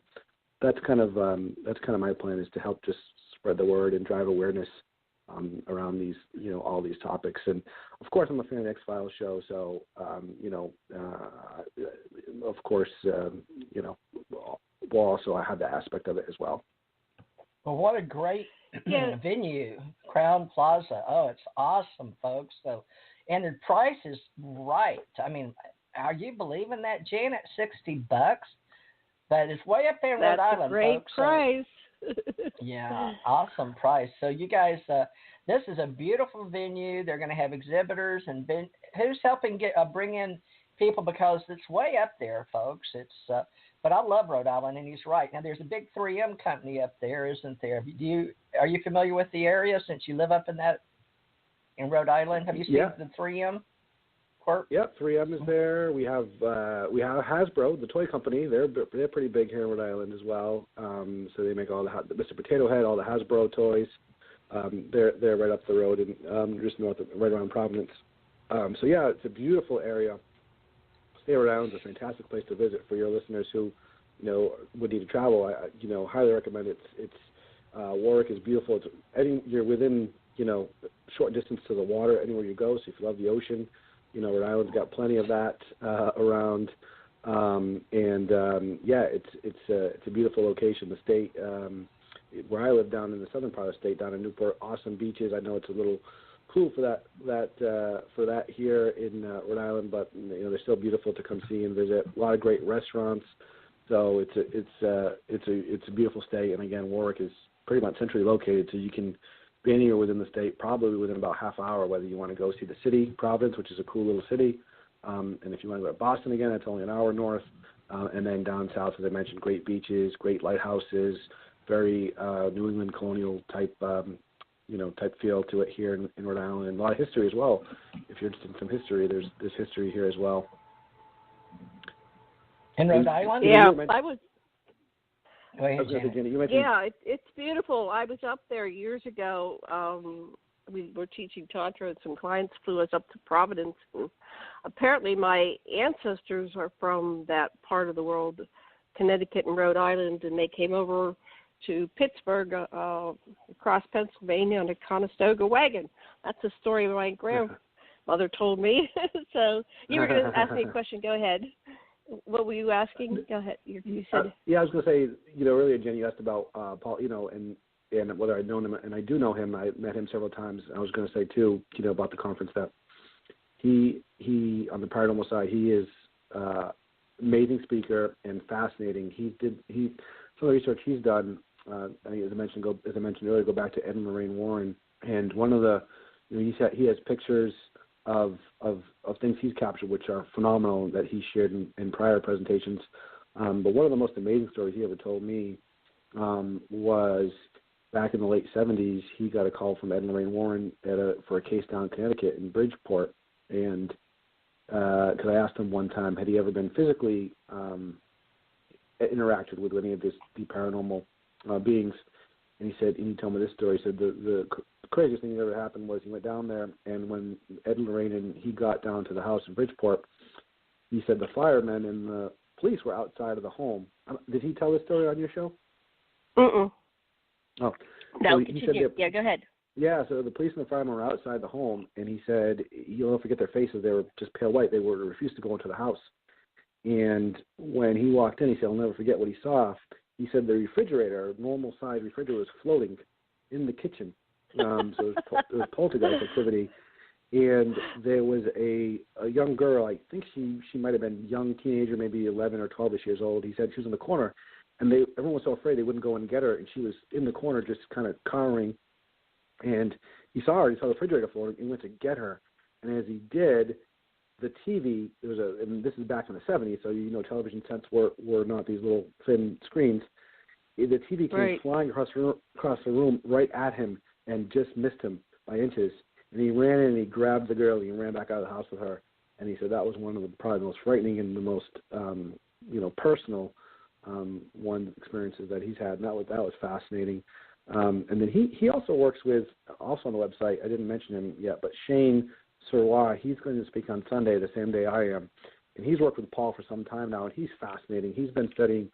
[SPEAKER 3] that's kind of my plan, is to help just spread the word and drive awareness around these, all these topics. And of course, I'm a fan of the X-Files show, so of course, football, so I have that aspect of it as well.
[SPEAKER 1] Well, what a great venue, Crown Plaza. Oh, it's awesome, folks. So, and the price is right. I mean, are you believing that, Janet? $60, but it's way up there in Rhode Island,
[SPEAKER 2] That's a great
[SPEAKER 1] folks.
[SPEAKER 2] price.
[SPEAKER 1] So, yeah, awesome price. So you guys, this is a beautiful venue. They're going to have exhibitors and who's helping bring in people, because it's way up there, folks. It's but I love Rhode Island, and he's right. Now there's a big 3M company up there, isn't there? Are you familiar with the area since you live up in Rhode Island? Have you seen the 3M? Corp?
[SPEAKER 3] Yep, 3M is there. We have Hasbro, the toy company. They're pretty big here in Rhode Island as well. So they make all the Mr. Potato Head, all the Hasbro toys. They're right up the road and just right around Providence. So yeah, it's a beautiful area. Stay around. It's a fantastic place to visit for your listeners who, would need to travel. I highly recommend it. It's Warwick is beautiful. You're within short distance to the water anywhere you go. So if you love the ocean, Rhode Island's got plenty of that around. It's a beautiful location. The state where I live down in the southern part of the state, down in Newport, awesome beaches. I know it's a little cool for that here in Rhode Island, but they're still beautiful to come see and visit. A lot of great restaurants, so it's a beautiful state. And again, Warwick is pretty much centrally located, so you can be anywhere within the state, probably within about half an hour. Whether you want to go see the city, Providence, which is a cool little city, and if you want to go to Boston again, it's only an hour north, and then down south, as I mentioned, great beaches, great lighthouses, very New England colonial type. Type feel to it here in Rhode Island, and a lot of history as well. If you're interested in some history, there's history here as well.
[SPEAKER 1] In Rhode Island?
[SPEAKER 2] Yeah, I was.
[SPEAKER 1] Go ahead, Janet.
[SPEAKER 2] Yeah, it's beautiful. I was up there years ago. We were teaching Tantra, and some clients flew us up to Providence. And apparently, my ancestors are from that part of the world, Connecticut and Rhode Island, and they came over to Pittsburgh, across Pennsylvania on a Conestoga wagon. That's the story my grandmother told me. So you were going to ask me a question. Go ahead. What were you asking? Go ahead. You said.
[SPEAKER 3] I was going to say, earlier, Jen, you asked about Paul, and whether I'd known him, and I do know him. I met him several times. I was going to say too, about the conference that he on the paranormal side, he is amazing speaker and fascinating. Some of the research he's done. As I mentioned earlier, go back to Ed and Lorraine Warren, and one of the, he has pictures of things he's captured, which are phenomenal, that he shared in prior presentations. But one of the most amazing stories he ever told me was back in the late 70s. He got a call from Ed and Lorraine Warren for a case down in Connecticut in Bridgeport, and because I asked him one time, had he ever been physically interacted with any of the paranormal beings, and he told me this story. He said the craziest thing that ever happened was he went down there, and when Ed and Lorraine and he got down to the house in Bridgeport, he said the firemen and the police were outside of the home. Did he tell this story on your show?
[SPEAKER 2] Mm-mm.
[SPEAKER 3] Oh.
[SPEAKER 2] No,
[SPEAKER 3] so
[SPEAKER 2] continue. Yeah, go ahead.
[SPEAKER 3] Yeah, so the police and the firemen were outside the home, and he said, you'll never forget their faces. They were just pale white. They refused to go into the house. And when he walked in, he said, I'll never forget what he saw. He said the refrigerator, normal-sized refrigerator, was floating in the kitchen. So it was poltergeist activity. And there was a young girl, I think she might have been a young teenager, maybe 11 or 12-ish years old. He said she was in the corner, and everyone was so afraid they wouldn't go and get her, and she was in the corner just kind of cowering. And he saw the refrigerator floating, and he went to get her. And as he did, the TV, and this is back in the 70s, so television sets were not these little thin screens. The TV came flying across the room right at him and just missed him by inches. And he ran in and he grabbed the girl and he ran back out of the house with her. And he said that was one of probably the most frightening and the most personal experiences that he's had. And that was fascinating. And then he also works with, also on the website, I didn't mention him yet, but Shane Sirwa, he's going to speak on Sunday, the same day I am. And he's worked with Paul for some time now, and he's fascinating. He's been studying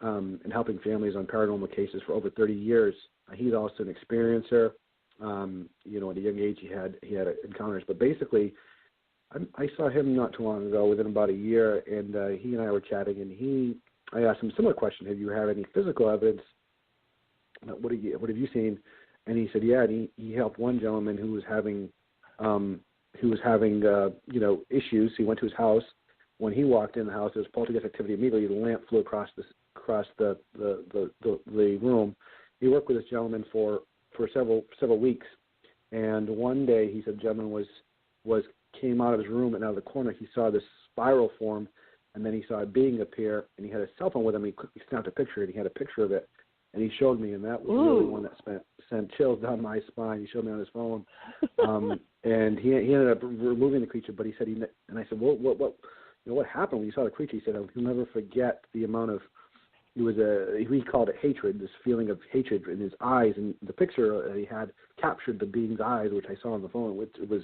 [SPEAKER 3] and helping families on paranormal cases for over 30 years. He's also an experiencer. At a young age he had encounters. But basically, I saw him not too long ago, within about a year, and he and I were chatting, and he I asked him a similar question. Have you had any physical evidence? What have you seen? And he said, yeah. And he helped one gentleman who was having issues. He went to his house. When he walked in the house, there was poltergeist activity immediately. The lamp flew across the room. He worked with this gentleman for several weeks, and one day he said the gentleman came out of his room, and out of the corner he saw this spiral form, and then he saw a being appear, and he had a cell phone with him. He quickly snapped a picture, and he had a picture of it, and he showed me, and that was really one that sent chills down my spine. He showed me on his phone, and he ended up removing the creature. But he said, and I said, what happened when you saw the creature? He said, he'll never forget the amount of, he called it hatred, this feeling of hatred in his eyes, and the picture he had captured the being's eyes, which I saw on the phone. It was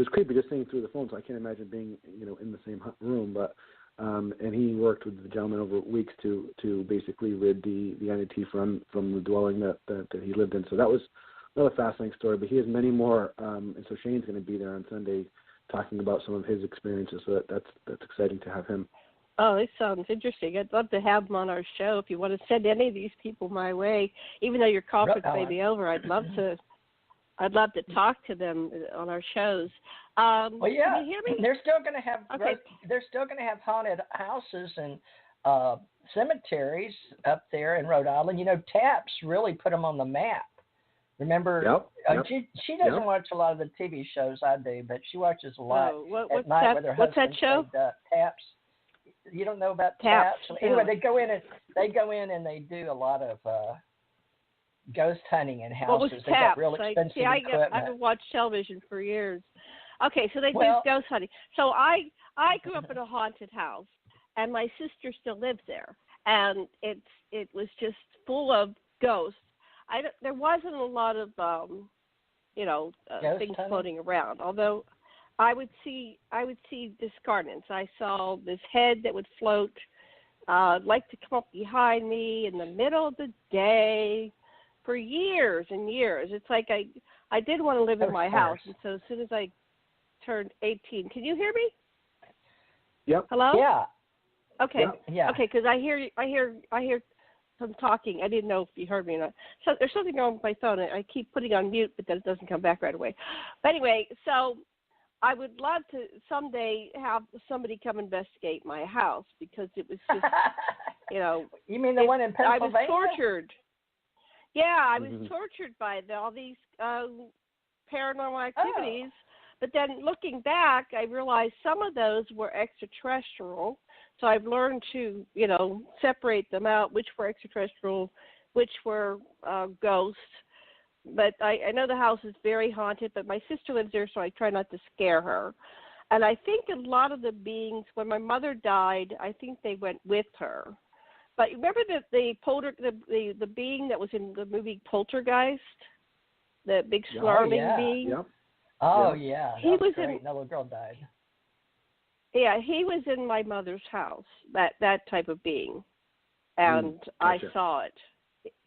[SPEAKER 3] creepy just seeing through the phone, so I can't imagine being in the same room. But and he worked with the gentleman over weeks to basically rid the entity from the dwelling that he lived in. So that was another fascinating story. But he has many more, and so Shane's going to be there on Sunday talking about some of his experiences. So that's exciting to have him.
[SPEAKER 2] Oh, this sounds interesting. I'd love to have them on our show. If you want to send any of these people my way, even though your conference may be over, I'd love to talk to them on our shows.
[SPEAKER 1] Well, yeah,
[SPEAKER 2] can you hear me?
[SPEAKER 1] They're still going to have
[SPEAKER 2] okay.
[SPEAKER 1] They're still going to have haunted houses and cemeteries up there in Rhode Island. TAPS really put them on the map. Remember,
[SPEAKER 3] Yep.
[SPEAKER 1] She doesn't watch a lot of the TV shows I do, but she watches a lot at night with her husband.
[SPEAKER 2] What's that show?
[SPEAKER 1] TAPS. You don't know about
[SPEAKER 2] TAPS?
[SPEAKER 1] Anyway, they go in and they do a lot of ghost hunting in houses.
[SPEAKER 2] What was
[SPEAKER 1] They got real expensive equipment.
[SPEAKER 2] I haven't watched television for years. Okay, so they do ghost hunting. So I grew up in a haunted house, and my sister still lives there, and it was just full of ghosts. There wasn't a lot of things floating around, although I would see discarnates. I saw this head that would float, like to come up behind me in the middle of the day for years and years. It's like I did want to live in my house, and so as soon as I turned 18, can you hear me?
[SPEAKER 3] Yep.
[SPEAKER 2] Hello?
[SPEAKER 1] Yeah.
[SPEAKER 2] Okay.
[SPEAKER 1] Yeah.
[SPEAKER 2] Okay, because I hear some talking. I didn't know if you heard me or not. So there's something wrong with my phone. I keep putting on mute, but then it doesn't come back right away. But anyway, so I would love to someday have somebody come investigate my house, because it was just,
[SPEAKER 1] You mean the one in Pennsylvania?
[SPEAKER 2] I was tortured. Yeah, I was tortured by all these paranormal activities. But then looking back, I realized some of those were extraterrestrial. So I've learned to, separate them out, which were extraterrestrial, which were ghosts. But I know the house is very haunted, but my sister lives there, so I try not to scare her. And I think a lot of the beings, when my mother died, I think they went with her. But remember the being that was in the movie Poltergeist, the big snarling being?
[SPEAKER 3] Yep.
[SPEAKER 1] Oh yeah,
[SPEAKER 2] he was
[SPEAKER 1] great. That little girl died.
[SPEAKER 2] Yeah, he was in my mother's house. That type of being, and
[SPEAKER 3] Gotcha.
[SPEAKER 2] I saw it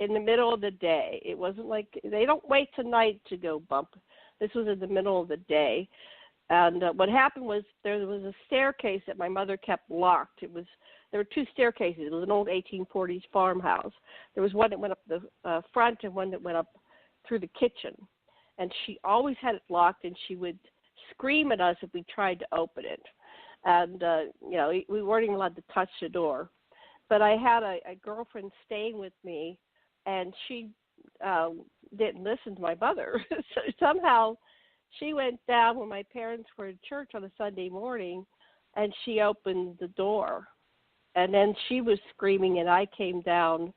[SPEAKER 2] in the middle of the day. It wasn't like they don't wait tonight to go bump. This was in the middle of the day, and what happened was there was a staircase that my mother kept locked. There were two staircases. It was an old 1840s farmhouse. There was one that went up the front and one that went up through the kitchen. And she always had it locked, and she would scream at us if we tried to open it. And, we weren't even allowed to touch the door. But I had a girlfriend staying with me, and she didn't listen to my mother. So somehow she went down when my parents were in church on a Sunday morning, and she opened the door. And then she was screaming, and I came down,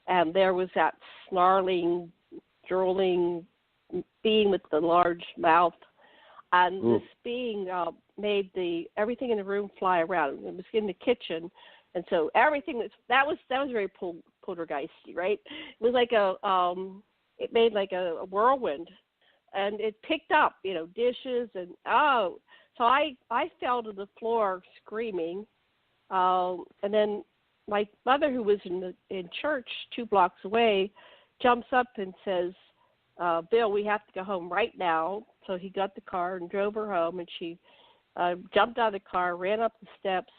[SPEAKER 2] and there was that snarling, drooling being with the large mouth, and this being made everything in the room fly around. It was in the kitchen, and so everything that was very poltergeisty, right? It was like it made like a whirlwind, and it picked up dishes and so I fell to the floor screaming, and then my mother, who was in church 2 blocks away, jumps up and says, Bill, we have to go home right now. So he got the car and drove her home, and she jumped out of the car, ran up the steps,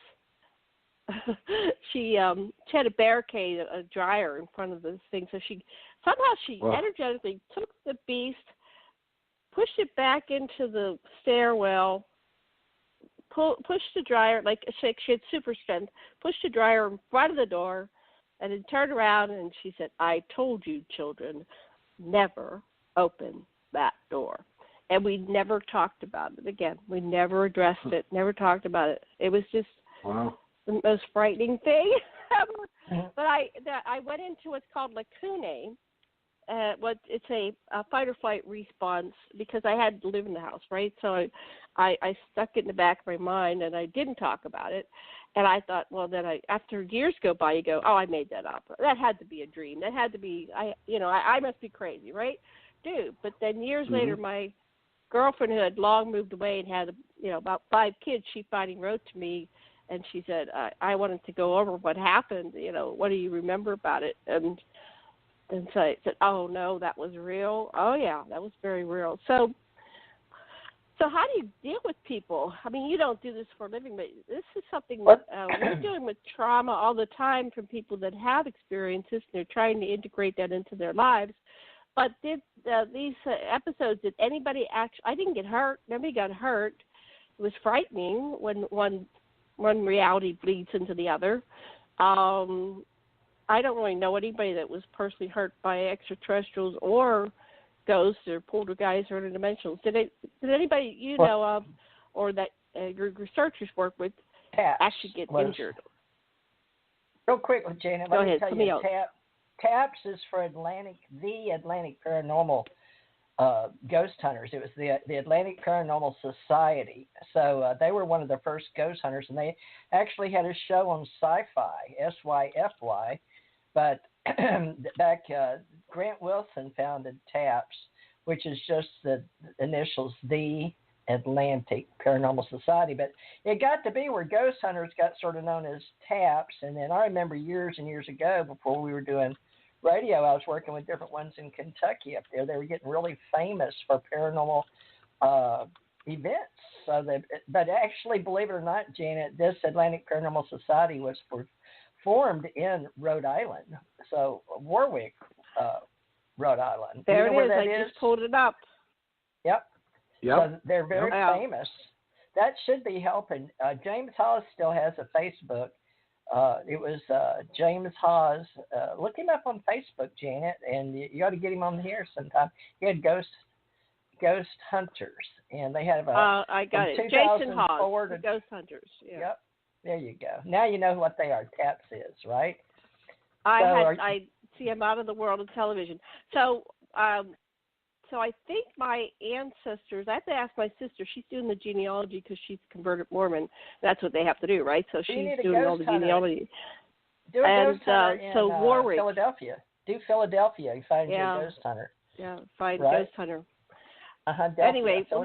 [SPEAKER 2] she had a barricade, a dryer in front of the thing. So she energetically took the beast, pushed it back into the stairwell, pushed the dryer, like she had super strength, pushed the dryer in front of the door, and then turned around and she said, "I told you, children, never open that door." And we never talked about it again. We never addressed it, never talked about it. It was just the most frightening thing ever. But I went into what's called lacunae. It's a fight or flight response because I had to live in the house, right? So I stuck it in the back of my mind and I didn't talk about it. And I thought, well, then after years go by, you go, oh, I made that up. That had to be a dream. That had to be, I must be crazy, right? Dude. But then years later, my girlfriend who had long moved away and had, about 5 kids, she finally wrote to me and she said, I wanted to go over what happened. What do you remember about it? And so I said, oh, no, that was real. Oh, yeah, that was very real. So how do you deal with people? I mean, you don't do this for a living, but this is something we're dealing with trauma all the time from people that have experiences, and they're trying to integrate that into their lives. But did these episodes, did anybody actually, I didn't get hurt. Nobody got hurt. It was frightening when one reality bleeds into the other. I don't really know anybody that was personally hurt by extraterrestrials or ghosts or poltergeists or interdimensionals. Did anybody you know of or that your researchers work with actually get injured?
[SPEAKER 1] Real quick, Janet,
[SPEAKER 2] Go
[SPEAKER 1] let me
[SPEAKER 2] ahead,
[SPEAKER 1] tell you, TAPS is for the Atlantic Paranormal Ghost Hunters. It was the Atlantic Paranormal Society. So they were one of the first ghost hunters, and they actually had a show on Sci-Fi, SYFY. But back, Grant Wilson founded TAPS, which is just the initials, the Atlantic Paranormal Society. But it got to be where ghost hunters got sort of known as TAPS. And then I remember years and years ago, before we were doing radio, I was working with different ones in Kentucky up there. They were getting really famous for paranormal events. So but actually, believe it or not, Janet, this Atlantic Paranormal Society was formed in Rhode Island. So Warwick, Rhode Island.
[SPEAKER 2] There
[SPEAKER 1] you know
[SPEAKER 2] it is. I just pulled it up.
[SPEAKER 1] Yep. So they're very famous. That should be helping. James Hawes still has a Facebook. It was James Hawes. Look him up on Facebook, Janet, and you ought to get him on here sometime. He had Ghost Hunters, and they had
[SPEAKER 2] I got it. Jason Hawes, the Ghost Hunters. Yeah.
[SPEAKER 1] Yep. There you go. Now you know what they are. TAPS is, right?
[SPEAKER 2] I see I'm out of the world of television. So I think my ancestors, I have to ask my sister, she's doing the genealogy because she's converted Mormon. That's what they have to do, right? So she's doing all the genealogy.
[SPEAKER 1] Do a ghost hunter in
[SPEAKER 2] Warwick.
[SPEAKER 1] Philadelphia. Do Philadelphia. You find your ghost hunter.
[SPEAKER 2] Yeah, find ghost hunter. Anyway, well,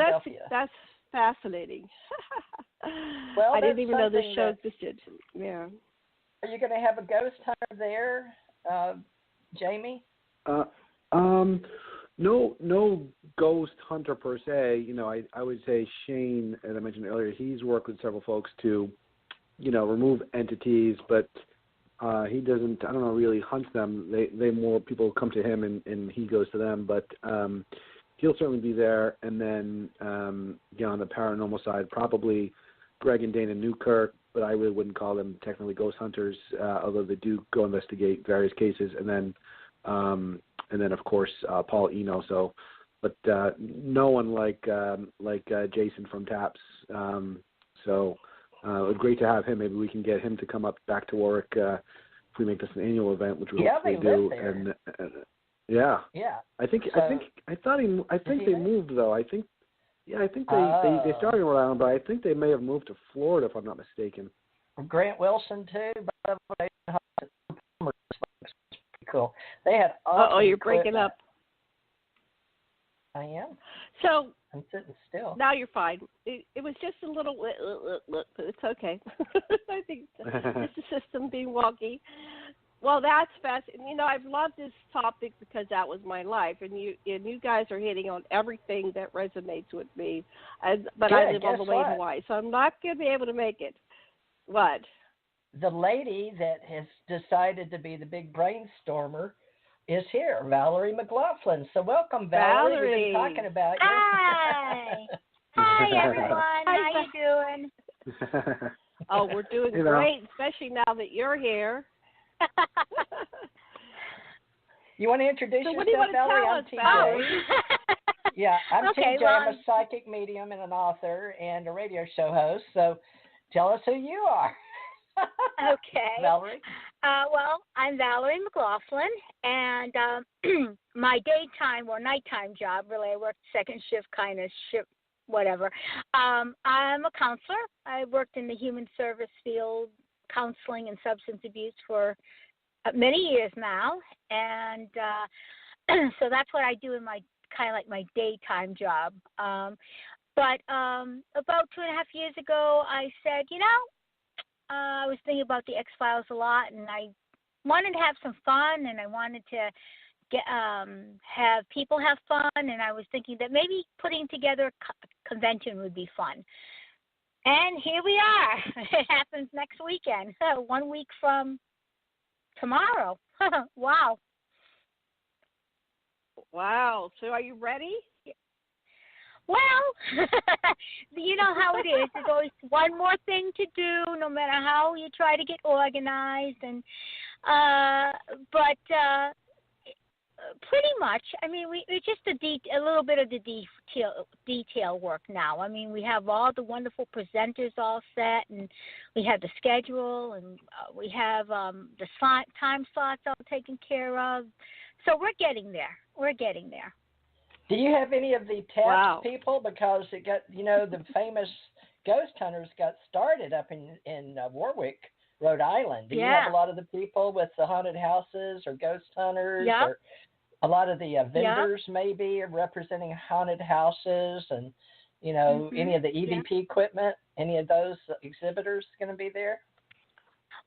[SPEAKER 2] that's fascinating.
[SPEAKER 1] Well,
[SPEAKER 2] I didn't even know this show existed. Yeah.
[SPEAKER 1] Are you going to have a ghost hunter there, Jaimy?
[SPEAKER 3] No ghost hunter per se. I would say Shane, as I mentioned earlier, he's worked with several folks to, remove entities, but he doesn't, really hunt them. They more people come to him and he goes to them, but he'll certainly be there. And then, on the paranormal side, probably Greg and Dana Newkirk, but I really wouldn't call them technically ghost hunters, although they do go investigate various cases. And then of course, Paul Eno. So, but no one like Jason from TAPS. Great to have him. Maybe we can get him to come up back to Warwick if we make this an annual event, which we hopefully do. And yeah. I think they moved though. I think they started in Rhode Island, but I think they may have moved to Florida if I'm not mistaken.
[SPEAKER 1] Grant Wilson too. By the way, cool. They had.
[SPEAKER 2] Awesome you're breaking up.
[SPEAKER 1] I am.
[SPEAKER 2] So
[SPEAKER 1] I'm sitting still.
[SPEAKER 2] Now you're fine. It was just a little, but it's okay. I think it's the system being wonky. Well, that's fascinating. I've loved this topic because that was my life, and you guys are hitting on everything that resonates with me. But I live all the way in Hawaii, so I'm not going to be able to make it. What?
[SPEAKER 1] the lady that has decided to be the big brainstormer is here, Valerie McLaughlin. So welcome, Valerie.
[SPEAKER 2] Valerie.
[SPEAKER 1] We've been talking about you.
[SPEAKER 4] Hi. Hi, everyone. How you doing?
[SPEAKER 2] Oh, we're doing great, especially now that you're here.
[SPEAKER 1] You want to introduce
[SPEAKER 2] So
[SPEAKER 1] yourself,
[SPEAKER 2] what do you want to
[SPEAKER 1] Valerie?
[SPEAKER 2] tell
[SPEAKER 1] I'm
[SPEAKER 2] us,
[SPEAKER 1] TJ.
[SPEAKER 2] Valerie?
[SPEAKER 1] Yeah, I'm
[SPEAKER 4] Okay,
[SPEAKER 1] TJ.
[SPEAKER 4] well,
[SPEAKER 1] I'm a psychic medium and an author and a radio show host. So tell us who you are.
[SPEAKER 4] Okay.
[SPEAKER 1] Valerie?
[SPEAKER 4] Well, I'm Valerie McLaughlin, and my daytime or nighttime job, really, I work second shift, kind of shift, whatever. I'm a counselor. I worked in the human service field, counseling and substance abuse for many years now, and so that's what I do in my kind of like my daytime job. But about 2.5 years ago, I said, I was thinking about the X-Files a lot, and I wanted to have some fun, and I wanted to get have people have fun, and I was thinking that maybe putting together a convention would be fun. And here we are. It happens next weekend, 1 week from tomorrow. Wow.
[SPEAKER 2] Wow. So are you ready?
[SPEAKER 4] Well, you know how it is. There's always one more thing to do, no matter how you try to get organized. And but pretty much, I mean, it's just a little bit of the detail work now. I mean, we have all the wonderful presenters all set, and we have the schedule, and we have the time slots all taken care of. So we're getting there. We're getting there.
[SPEAKER 1] Do you have any of the TAPS people? Because it got, the famous ghost hunters got started up in Warwick, Rhode Island. Do you have a lot of the people with the haunted houses or ghost hunters?
[SPEAKER 4] Yeah.
[SPEAKER 1] Or a lot of the vendors maybe representing haunted houses and, any of the EVP equipment? Any of those exhibitors going to be there?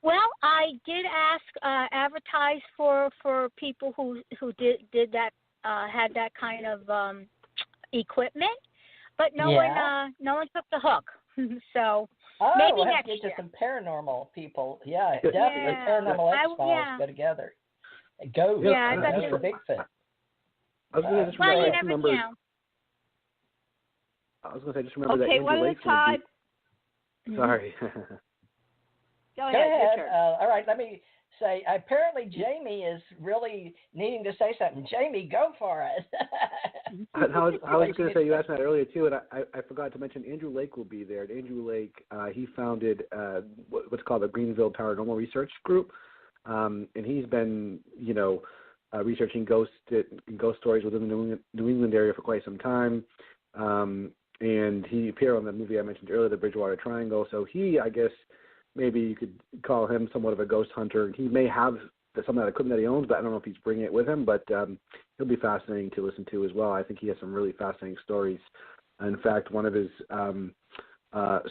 [SPEAKER 4] Well, I did ask, advertise for people who did that. Had that kind of equipment, but no one took the hook. So maybe
[SPEAKER 1] we'll have
[SPEAKER 4] next
[SPEAKER 1] to get
[SPEAKER 4] year.
[SPEAKER 1] To some paranormal people. Yeah, definitely paranormal X-Files go together. Ghost, Ghost or Bigfoot.
[SPEAKER 3] I was going to just
[SPEAKER 4] well,
[SPEAKER 3] remember.
[SPEAKER 4] you never know.
[SPEAKER 3] I was going to say, just remember that
[SPEAKER 2] Okay,
[SPEAKER 3] Andrew
[SPEAKER 2] one at
[SPEAKER 3] Lake's
[SPEAKER 2] a time.
[SPEAKER 3] Sorry.
[SPEAKER 2] Go ahead. Your turn.
[SPEAKER 1] All right, let me say, apparently Jaimy is really needing to say something. Jaimy, go for it.
[SPEAKER 3] I was going to say, you asked me that earlier too, and I forgot to mention Andrew Lake will be there. And Andrew Lake, he founded what's called the Greenville Paranormal Research Group, and he's been, researching ghost stories within the New England area for quite some time. And he appeared on the movie I mentioned earlier, The Bridgewater Triangle. So he, I guess, maybe you could call him somewhat of a ghost hunter. He may have some of that equipment that he owns, but I don't know if he's bringing it with him. But he'll be fascinating to listen to as well. I think he has some really fascinating stories. In fact, one of his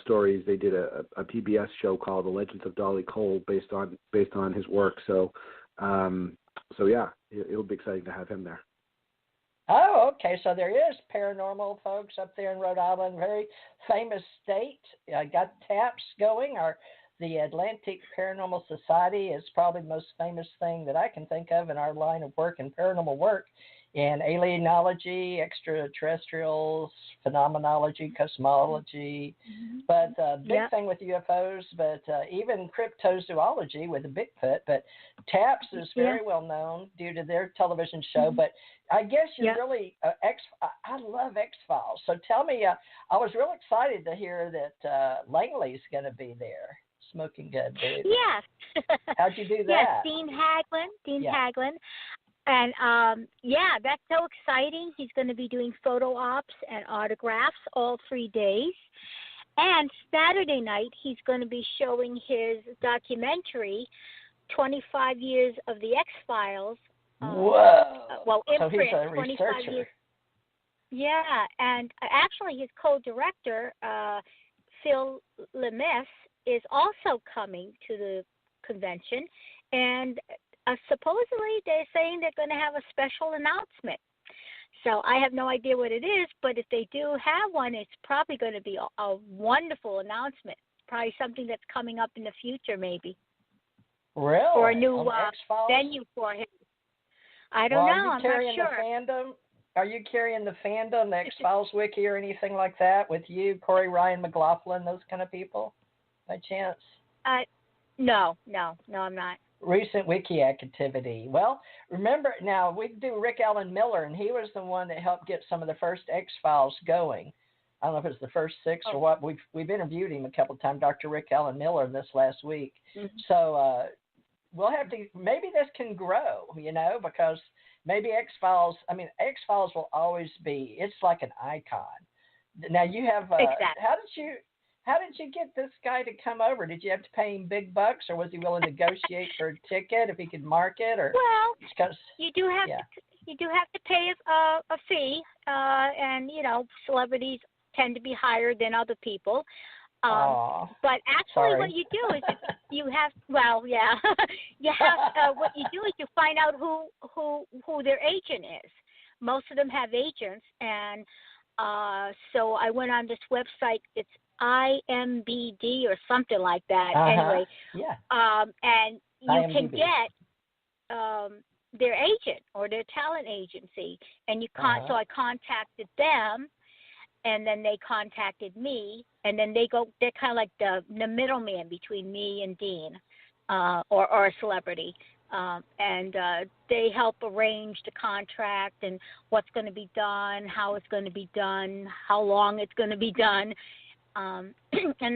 [SPEAKER 3] stories, they did a PBS show called The Legends of Dolly Cole based on his work. So yeah, it'll be exciting to have him there.
[SPEAKER 1] Oh, okay. So there is paranormal folks up there in Rhode Island, very famous state. Got TAPS going. The Atlantic Paranormal Society is probably the most famous thing that I can think of in our line of work in paranormal work, in alienology, extraterrestrials, phenomenology, cosmology. But big thing with UFOs, but even cryptozoology with the Bigfoot. But TAPS is very well known due to their television show. But I guess you're really I love X-Files. So tell me, I was real excited to hear that Langley's going to be there. Smoking good, dude.
[SPEAKER 4] Yes.
[SPEAKER 1] How'd you do that?
[SPEAKER 4] Yes, Dean Haglin. And, that's so exciting. He's going to be doing photo ops and autographs all 3 days. And Saturday night, he's going to be showing his documentary, 25 Years of the X-Files.
[SPEAKER 1] Whoa. So he's a
[SPEAKER 4] 25
[SPEAKER 1] researcher.
[SPEAKER 4] Years. Yeah, and actually his co-director, Phil Lemes, is also coming to the convention, and supposedly they're saying they're going to have a special announcement. So I have no idea what it is, but if they do have one, it's probably going to be a wonderful announcement, probably something that's coming up in the future maybe.
[SPEAKER 1] Really?
[SPEAKER 4] or a new
[SPEAKER 1] X-Files?
[SPEAKER 4] venue for him. I don't know. I'm not sure.
[SPEAKER 1] Are you carrying the fandom, the X-Files wiki or anything like that with you, Corey, Ryan, McLaughlin, those kind of people, by chance?
[SPEAKER 4] No, I'm not.
[SPEAKER 1] Recent wiki activity. Well, remember, now we do Rick Allen Miller, and he was the one that helped get some of the first X-Files going. I don't know if it's the first 6 or what. We've interviewed him a couple of times, Dr. Rick Allen Miller, this last week. Mm-hmm. So we'll have to, maybe this can grow, because maybe X-Files will always be, it's like an icon. Now you have,
[SPEAKER 4] exactly.
[SPEAKER 1] How did you get this guy to come over? Did you have to pay him big bucks, or was he willing to negotiate for a ticket if he could market? Or
[SPEAKER 4] you do have to pay a fee, and celebrities tend to be higher than other people. But actually, what you do is you have what you do is you find out who their agent is. Most of them have agents, and so I went on this website. It's IMBD or something like that. Anyway, and you IMDb. Can get their agent or their talent agency, and so I contacted them, and then they contacted me, and then they're kind of like the middleman between me and Dean, or a celebrity. And they help arrange the contract and what's going to be done, how it's going to be done, how long it's going to be done. And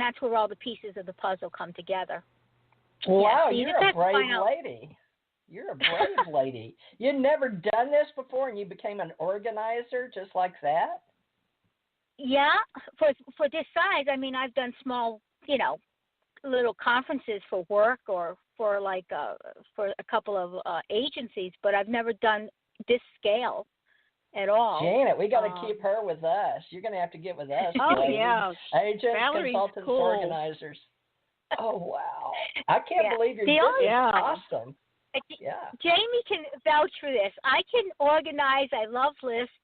[SPEAKER 4] that's where all the pieces of the puzzle come together.
[SPEAKER 1] Wow, you're a brave lady. You're a brave lady. You'd never done this before, and you became an organizer just like that?
[SPEAKER 4] Yeah, for this size, I've done small, little conferences for work or for for a couple of agencies, but I've never done this scale at all.
[SPEAKER 1] Janet, we got to keep her with us. You're going to have to get with us.
[SPEAKER 2] Oh, yeah.
[SPEAKER 1] Agents,
[SPEAKER 2] Valerie's
[SPEAKER 1] consultants,
[SPEAKER 2] cool.
[SPEAKER 1] Organizers. Oh, wow. I can't believe you're doing this. Awesome. Yeah.
[SPEAKER 4] Jaimy can vouch for this. I can organize. I love lists.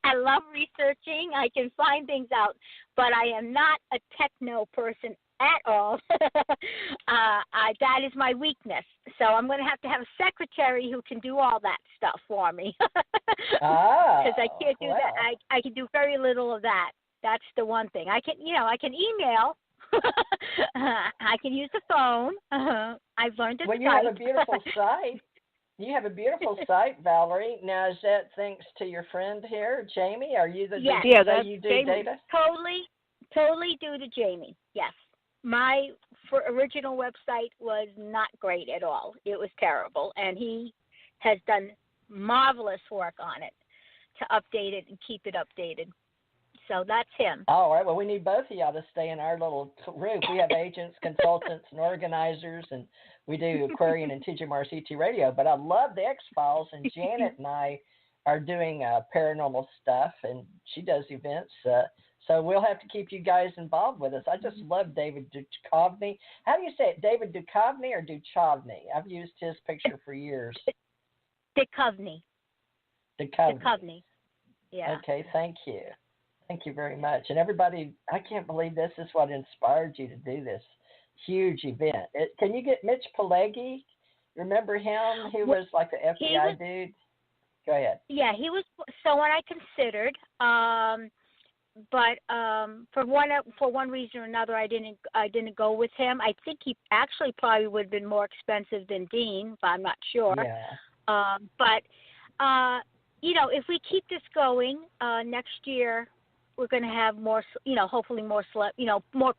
[SPEAKER 4] I love researching. I can find things out, but I am not a techno person at all. That is my weakness. So I'm going to have a secretary who can do all that stuff for me. Because I can't do that. I can do very little of that. That's the one thing. I can email. I can use the phone. I've learned to
[SPEAKER 1] Well, you have a beautiful site. You have a beautiful site, Valerie. Now, is that thanks to your friend here, Jaimy? Are you
[SPEAKER 4] yes.
[SPEAKER 1] You do data?
[SPEAKER 4] Totally due to Jaimy, yes. My original website was not great at all. It was terrible, and he has done marvelous work on it to update it and keep it updated. So that's him.
[SPEAKER 1] All right. Well, we need both of y'all to stay in our little group. We have agents, consultants, and organizers, and we do Aquarian and TJ Mauricio Radio. But I love the X-Files, and Janet and I are doing paranormal stuff, and she does events. So we'll have to keep you guys involved with us. I just love David Duchovny. How do you say it, David Duchovny or Duchovny? I've used his picture for years.
[SPEAKER 4] Duchovny. Yeah.
[SPEAKER 1] Okay, thank you. Thank you very much. And everybody, I can't believe this is what inspired you to do this huge event. Can you get Mitch Pileggi? Remember him? He was like the FBI dude. Go ahead.
[SPEAKER 4] Yeah, he was someone I considered. But for one reason or another, I didn't go with him. I think he actually probably would have been more expensive than Dean, but I'm not sure.
[SPEAKER 1] Yeah.
[SPEAKER 4] But if we keep this going next year, we're going to have more, hopefully more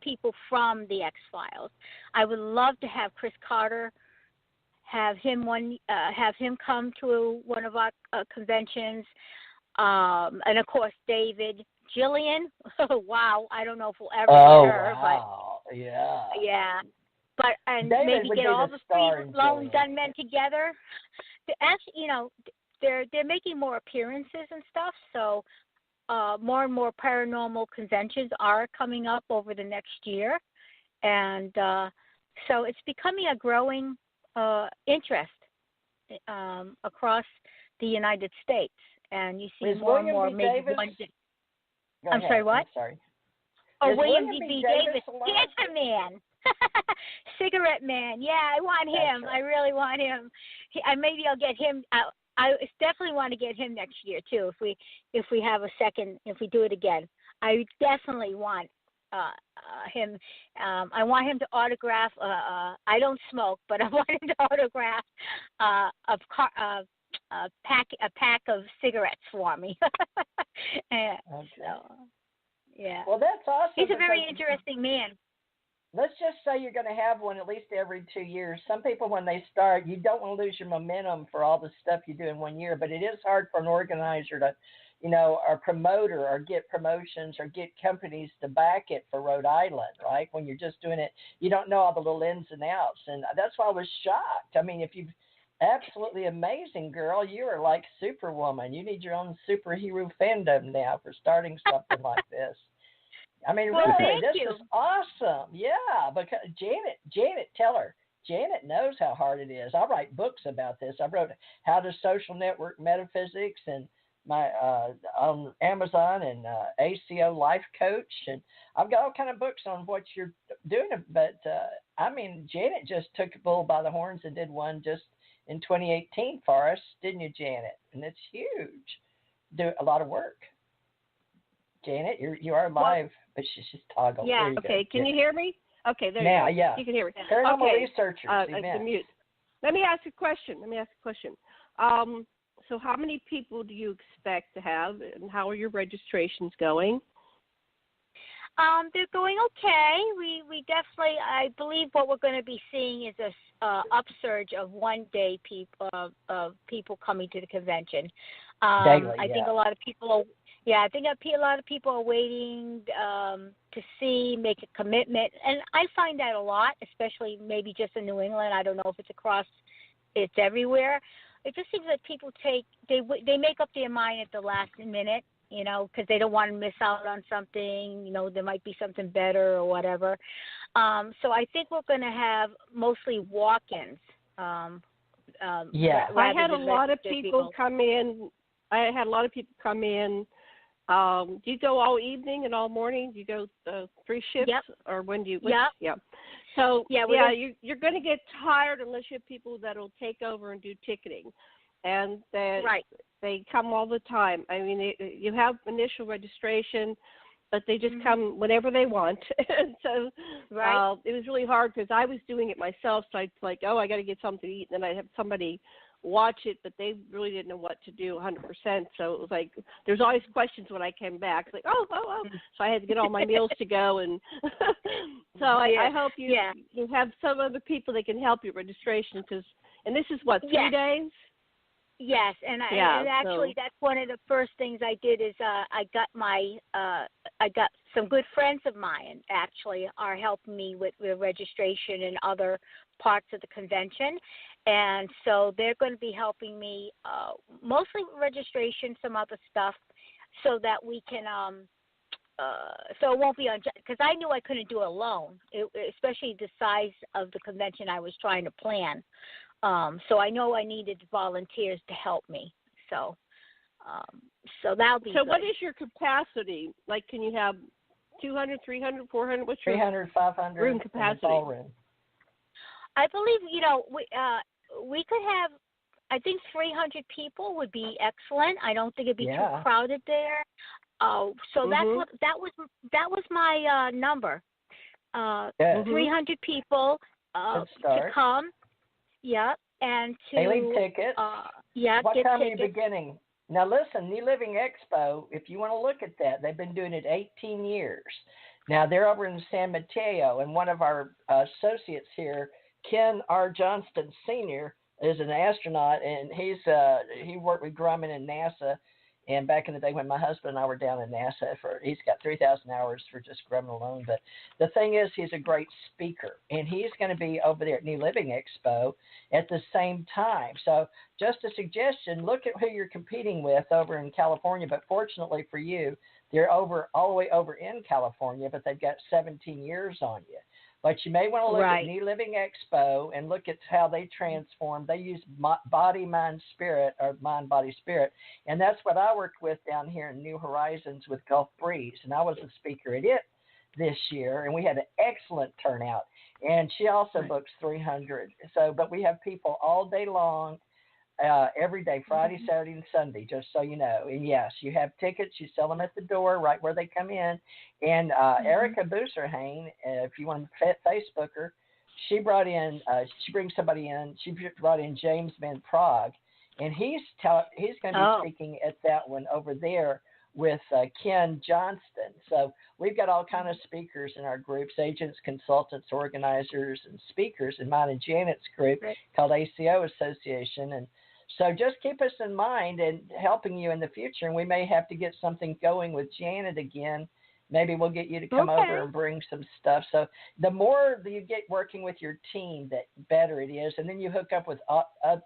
[SPEAKER 4] people from the X-Files. I would love to have Chris Carter, have him come to one of our conventions, and of course David. Jillian, wow, I don't know if we'll ever get her.
[SPEAKER 1] Wow.
[SPEAKER 4] But
[SPEAKER 1] yeah.
[SPEAKER 4] But and
[SPEAKER 1] David
[SPEAKER 4] maybe get all the free lone gunmen together. Actually, they're making more appearances and stuff, so more and more paranormal conventions are coming up over the next year, and so it's becoming a growing interest across the United States, and you see more and more.
[SPEAKER 1] I'm sorry, what?
[SPEAKER 4] Or
[SPEAKER 1] Is
[SPEAKER 4] William
[SPEAKER 1] William
[SPEAKER 4] D.
[SPEAKER 1] B.
[SPEAKER 4] Davis,
[SPEAKER 1] alive?
[SPEAKER 4] Cancer Man. Cigarette Man. Yeah, I want him.
[SPEAKER 1] Right.
[SPEAKER 4] I really want him. Maybe I'll get him. I definitely want to get him next year too. If we have a second, if we do it again, I definitely want him. I want him to autograph. I don't smoke, but I want him to autograph a pack of cigarettes for me.
[SPEAKER 1] Okay.
[SPEAKER 4] So, yeah.
[SPEAKER 1] Well, that's awesome.
[SPEAKER 4] He's a very interesting man.
[SPEAKER 1] Let's just say you're going to have one at least every 2 years. Some people, when they start, you don't want to lose your momentum for all the stuff you do in 1 year, but it is hard for an organizer to, or promoter or get promotions or get companies to back it for Rhode Island, right? When you're just doing it, you don't know all the little ins and outs. And that's why I was shocked. I mean, if you've absolutely amazing, girl, you are like Superwoman. You need your own superhero fandom now for starting something like this. I mean,
[SPEAKER 4] well,
[SPEAKER 1] really, this
[SPEAKER 4] you.
[SPEAKER 1] is awesome. Yeah, because Janet, tell her. Janet knows how hard it is. I write books about this. I wrote How to Social Network Metaphysics and my on Amazon and ACO Life Coach, and I've got all kind of books on what you're doing. But I mean, Janet just took a bull by the horns and did one just in 2018 for us, didn't you, Janet? And it's huge. Do a lot of work. Janet, you are live, but she's just toggled.
[SPEAKER 2] Yeah. Okay. Can you hear me? Okay. There
[SPEAKER 1] now,
[SPEAKER 2] you go.
[SPEAKER 1] yeah.
[SPEAKER 2] You can hear me.
[SPEAKER 1] Paranormal
[SPEAKER 2] okay.
[SPEAKER 1] researchers.
[SPEAKER 2] It's a mute. Let me ask a question. So how many people do you expect to have, and how are your registrations going?
[SPEAKER 4] They're going okay. We definitely, I believe what we're going to be seeing is a upsurge of 1 day people coming to the convention.
[SPEAKER 1] Daily,
[SPEAKER 4] I think a lot of people are waiting to see, make a commitment, and I find that a lot, especially maybe just in New England. I don't know if it's everywhere. It just seems that people they make up their mind at the last minute, because they don't want to miss out on something. There might be something better or whatever. So I think we're going to have mostly walk-ins.
[SPEAKER 2] I had a lot of people come in. Do you go all evening and all morning? Do you go 3 shifts?
[SPEAKER 4] Yep.
[SPEAKER 2] Or when do you?
[SPEAKER 4] Yep.
[SPEAKER 2] So you're going to get tired unless you have people that will take over and do ticketing, and they come all the time. I mean, you have initial registration, but they just come whenever they want. And so it was really hard because I was doing it myself. So I'd like, I got to get something to eat, and then I'd have somebody watch it, but they really didn't know what to do 100%. So it was like there's always questions when I came back. It's like, so I had to get all my meals to go, and so I hope you have some other people that can help you registration and this is what 3 days.
[SPEAKER 4] Yes, and actually that's one of the first things I did is I got some good friends of mine actually are helping me with registration and other parts of the convention, and so they're going to be helping me mostly with registration, some other stuff, so that we can so it won't be because I knew I couldn't do it alone, especially the size of the convention I was trying to plan. So I know I needed volunteers to help me. So that'll be
[SPEAKER 2] So
[SPEAKER 4] good.
[SPEAKER 2] what is your capacity? Like, can you have 200, 300, 400? What's your
[SPEAKER 1] 300, 500
[SPEAKER 2] room capacity?
[SPEAKER 1] Ballroom.
[SPEAKER 4] I believe, we could have, I think 300 people would be excellent. I don't think it'd be too crowded there. So that was my number. 300 people to come. Yeah, and to
[SPEAKER 1] daily tickets. What
[SPEAKER 4] get
[SPEAKER 1] time
[SPEAKER 4] tickets.
[SPEAKER 1] are you beginning? Now listen, New Living Expo, if you want to look at that, they've been doing it 18 years. Now they're over in San Mateo, and one of our associates here, Ken R. Johnston Sr., is an astronaut, and he worked with Grumman and NASA. And back in the day when my husband and I were down in NASA, he's got 3,000 hours for just Grumman alone. But the thing is, he's a great speaker, and he's going to be over there at New Living Expo at the same time. So just a suggestion, look at who you're competing with over in California. But fortunately for you, they're all the way over in California, but they've got 17 years on you. But you may want to look at New Living Expo and look at how they transform. They use body, mind, spirit, or mind, body, spirit. And that's what I worked with down here in New Horizons with Gulf Breeze. And I was a speaker at it this year, and we had an excellent turnout. And she also books 300. So, but we have people all day long, every day, Friday, Saturday, and Sunday, just so you know. And yes, you have tickets. You sell them at the door right where they come in. And Erica Booserhain, if you want to Facebook her, she brings somebody in. She brought in James Van Prague, and he's going to be speaking at that one over there with Ken Johnston. So we've got all kind of speakers in our groups, agents, consultants, organizers, and speakers in mine and Janet's group called ACO Association. And so just keep us in mind and helping you in the future. And we may have to get something going with Janet again. Maybe we'll get you to come over and bring some stuff. So the more that you get working with your team, the better it is. And then you hook up with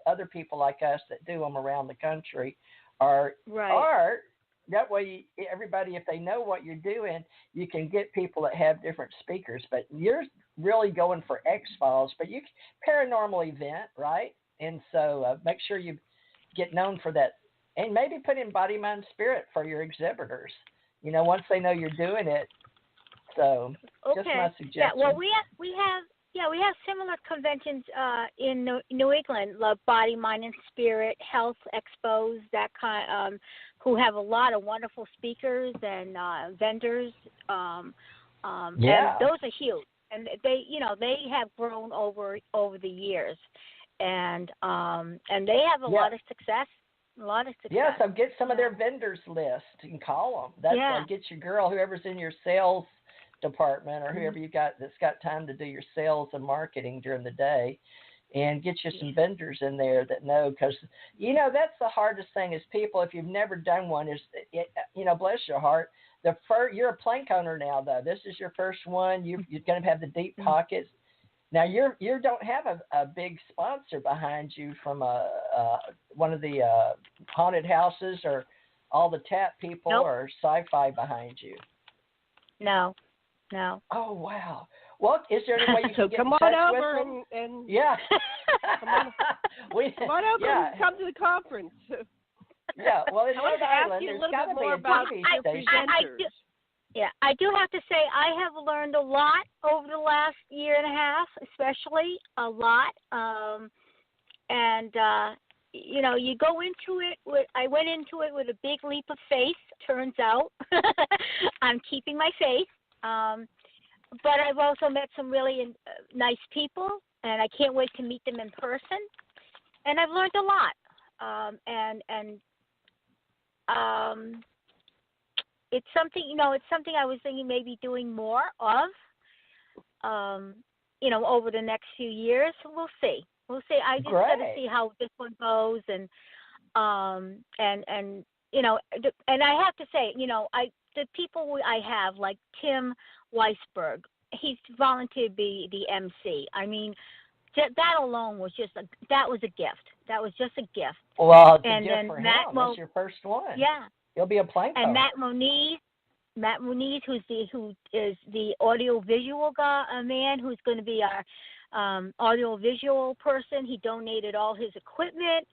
[SPEAKER 1] other people like us that do them around the country. Or that way, everybody, if they know what you're doing, you can get people that have different speakers. But you're really going for X-Files, but you paranormal event, right? And so make sure you get known for that. And maybe put in body, mind, spirit for your exhibitors. You know, once they know you're doing it. So just my suggestion.
[SPEAKER 4] Yeah, well, we have similar conventions in New England, like Body, Mind, and Spirit, Health Expos, that kind, who have a lot of wonderful speakers and vendors. And those are huge, and they have grown over the years, and they have a lot of success. Yeah,
[SPEAKER 1] so get some of their vendors list and call them. Get your girl, whoever's in your sales department or whoever you got that's got time to do your sales and marketing during the day, and get you some vendors in there that know, because that's the hardest thing is people, if you've never done one, is bless your heart, you're a plank owner now though. This is your first one. You're going to have the deep pockets. Now you don't have a big sponsor behind you from one of the haunted houses or all the tap people or sci-fi behind you.
[SPEAKER 4] No.
[SPEAKER 1] Oh wow. Well, is there any way you can get
[SPEAKER 2] come
[SPEAKER 1] in
[SPEAKER 2] on
[SPEAKER 1] touch
[SPEAKER 2] over
[SPEAKER 1] with them?
[SPEAKER 2] and
[SPEAKER 1] come
[SPEAKER 2] on over and come to the conference.
[SPEAKER 1] Yeah, well, in Rhode Island,
[SPEAKER 2] there's
[SPEAKER 1] got to be a
[SPEAKER 2] about
[SPEAKER 1] TV
[SPEAKER 2] your
[SPEAKER 1] station.
[SPEAKER 4] I do have to say I have learned a lot over the last year and a half, especially a lot. You go into it I went into it with a big leap of faith. Turns out I'm keeping my faith. But I've also met some really nice people, and I can't wait to meet them in person. And I've learned a lot. It's something, I was thinking maybe doing more of, over the next few years. We'll see. I just got to see how this one goes, and I have to say, the people I have, like Tim Weisberg, he's volunteered to be the MC. I mean, that alone was just a gift. That was just a gift.
[SPEAKER 1] Well, it's a gift for him. That's your first one.
[SPEAKER 4] Yeah.
[SPEAKER 1] He'll be a plank owner.
[SPEAKER 4] And Matt Moniz, who is the audio-visual man, who's going to be our audio-visual person. He donated all his equipment.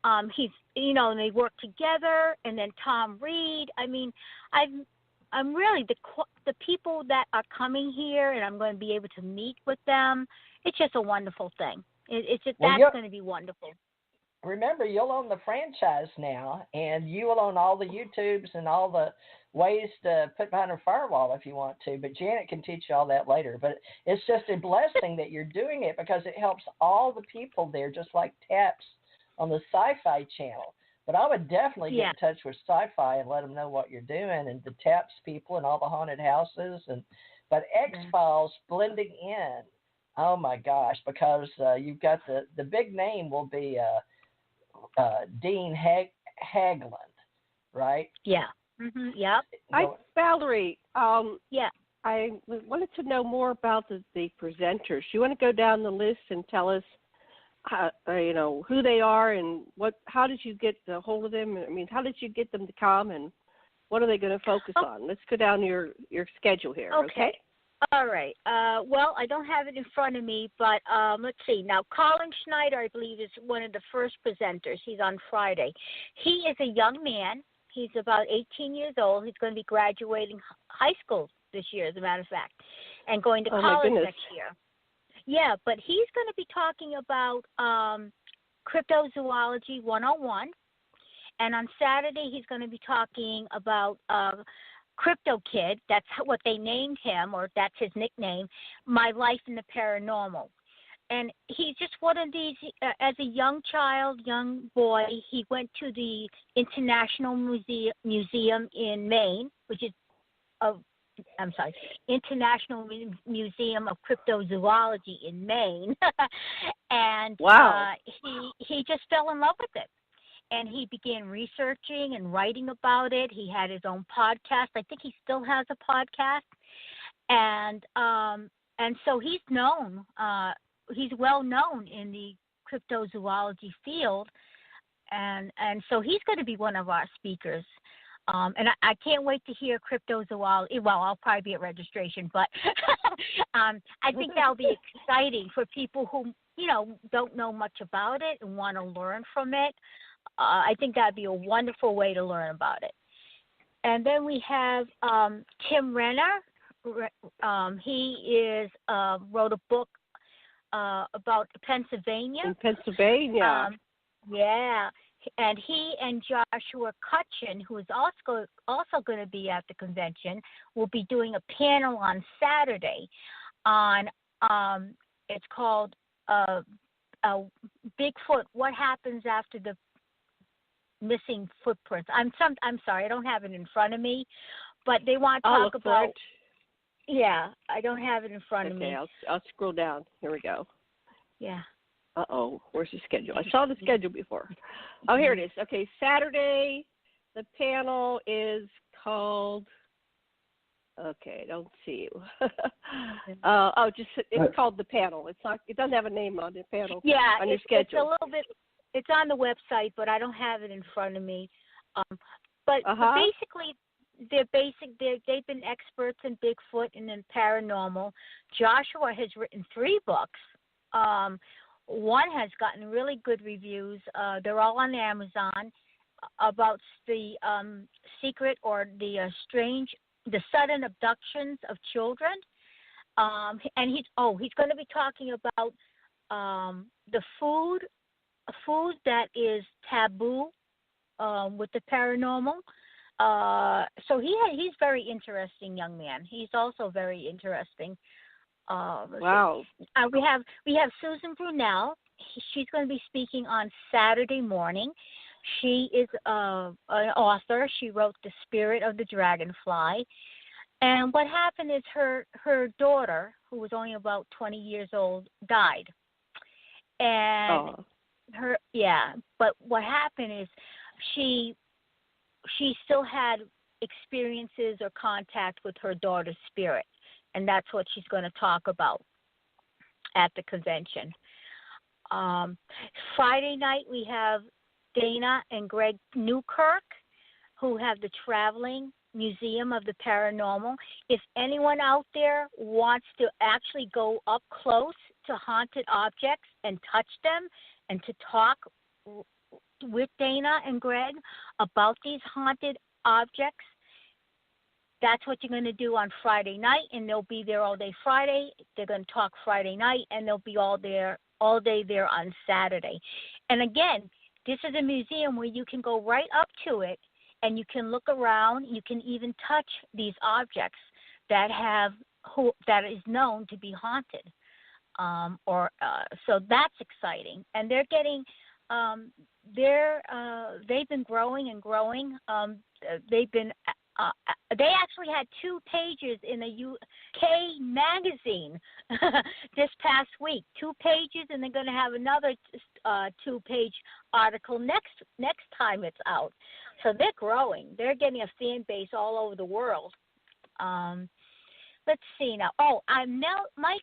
[SPEAKER 4] And they work together. And then Tom Reed. I mean, I'm really the people that are coming here, and I'm going to be able to meet with them. It's just a wonderful thing. That's going to be wonderful.
[SPEAKER 1] Remember, you'll own the franchise now, and you will own all the YouTubes and all the ways to put behind a firewall if you want to. But Janet can teach you all that later. But it's just a blessing that you're doing it, because it helps all the people there, just like TAPS on the Sci-Fi channel. But I would definitely get in touch with Sci-Fi and let them know what you're doing, and the TAPS people and all the haunted houses. But X-Files blending in, oh my gosh, because you've got the big name will be Dean Haglund, right?
[SPEAKER 4] Yeah. Mm-hmm. Yep.
[SPEAKER 2] Valerie. I wanted to know more about the presenters. You want to go down the list and tell us, who they are and how did you get a hold of them? I mean, how did you get them to come, and what are they going to focus on? Let's go down your schedule here. Okay.
[SPEAKER 4] All right. Well, I don't have it in front of me, but let's see. Now, Colin Schneider, I believe, is one of the first presenters. He's on Friday. He is a young man. He's about 18 years old. He's going to be graduating high school this year, as a matter of fact, and going to
[SPEAKER 2] my
[SPEAKER 4] college
[SPEAKER 2] goodness.
[SPEAKER 4] next year. Yeah, but he's going to be talking about cryptozoology 101, and on Saturday he's going to be talking about Crypto Kid. That's what they named him, or that's his nickname. My life in the paranormal. And he's just one of these, as a young boy, he went to the International Museum in Maine, which is International Museum of Cryptozoology in Maine. And
[SPEAKER 2] wow.
[SPEAKER 4] He just fell in love with it. And he began researching and writing about it. He had his own podcast. I think he still has a podcast. And so he's known. He's well known in the cryptozoology field, and so he's going to be one of our speakers. And I can't wait to hear cryptozoology. Well, I'll probably be at registration, but I think that'll be exciting for people who don't know much about it and want to learn from it. I think that'd be a wonderful way to learn about it. And then we have Tim Renner. He wrote a book about Pennsylvania.
[SPEAKER 2] In Pennsylvania.
[SPEAKER 4] Yeah. And he and Joshua Cutchin, who is also going to be at the convention, will be doing a panel on Saturday on it's called Bigfoot, What Happens After the Missing Footprints. I'm sorry, I don't have it in front of me, but they want to talk about. Yeah, I don't have it in front of me.
[SPEAKER 2] Okay, I'll scroll down. Here we go.
[SPEAKER 4] Yeah.
[SPEAKER 2] Uh-oh, where's the schedule? I saw the schedule before. Oh, here it is. Okay, Saturday, the panel is called, okay, I don't see you. It's called The Panel. It doesn't have a name on the panel.
[SPEAKER 4] Yeah,
[SPEAKER 2] on your schedule.
[SPEAKER 4] It's a little bit, it's on the website, but I don't have it in front of me. But basically, they've been experts in Bigfoot and in paranormal. Joshua has written 3 books. One has gotten really good reviews. They're all on Amazon about the secret or the sudden abductions of children. And he's going to be talking about the food that is taboo with the paranormal. So he's very interesting young man. He's also very interesting.
[SPEAKER 2] Wow.
[SPEAKER 4] We have Susan Brunel. She's going to be speaking on Saturday morning. She is an author. She wrote The Spirit of the Dragonfly. And what happened is her daughter, who was only about 20 years old, died. And but what happened is she still had experiences or contact with her daughter's spirit. And that's what she's going to talk about at the convention. Friday night, we have Dana and Greg Newkirk, who have the Traveling Museum of the Paranormal. If anyone out there wants to actually go up close to haunted objects and touch them and to talk with Dana and Greg about these haunted objects, that's what you're going to do on Friday night, and they'll be there all day Friday. They're going to talk Friday night, and they'll be all day there on Saturday. And again, this is a museum where you can go right up to it, and you can look around. You can even touch these objects that is known to be haunted. So that's exciting, and they're getting. They've been growing and growing. They actually had 2 pages in a UK magazine this past week. 2 pages, and they're going to have another 2-page article next time it's out. So they're growing. They're getting a fan base all over the world. Let's see now. Oh, I'm now Mike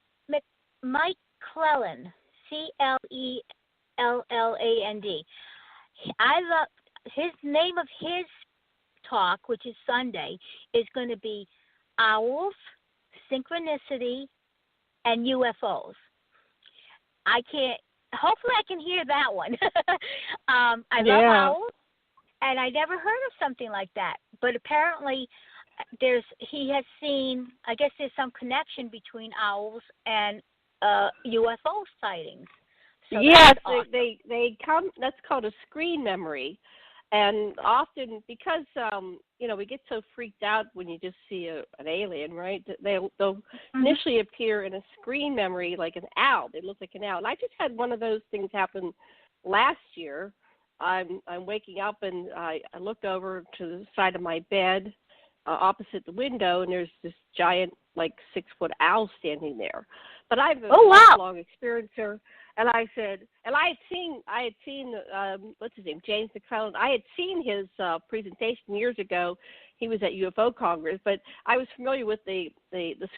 [SPEAKER 4] McLaughlin, CLELLAND. I love his name of his talk, which is Sunday, is going to be owls, synchronicity, and UFOs. Hopefully I can hear that one. I love owls, and I never heard of something like that. But apparently he has seen. I guess there's some connection between owls and UFO sightings. So
[SPEAKER 2] yes,
[SPEAKER 4] awesome.
[SPEAKER 2] they come. That's called a screen memory, and often because we get so freaked out when you just see an alien, right? They'll initially appear in a screen memory like an owl. They look like an owl. And I just had one of those things happen last year. I'm waking up and I look over to the side of my bed opposite the window, and there's this giant, like 6-foot owl standing there. But I've a long experiencer, and I said, and I had seen what's his name, James McLaughlin. I had seen his presentation years ago. He was at UFO Congress, but I was familiar with the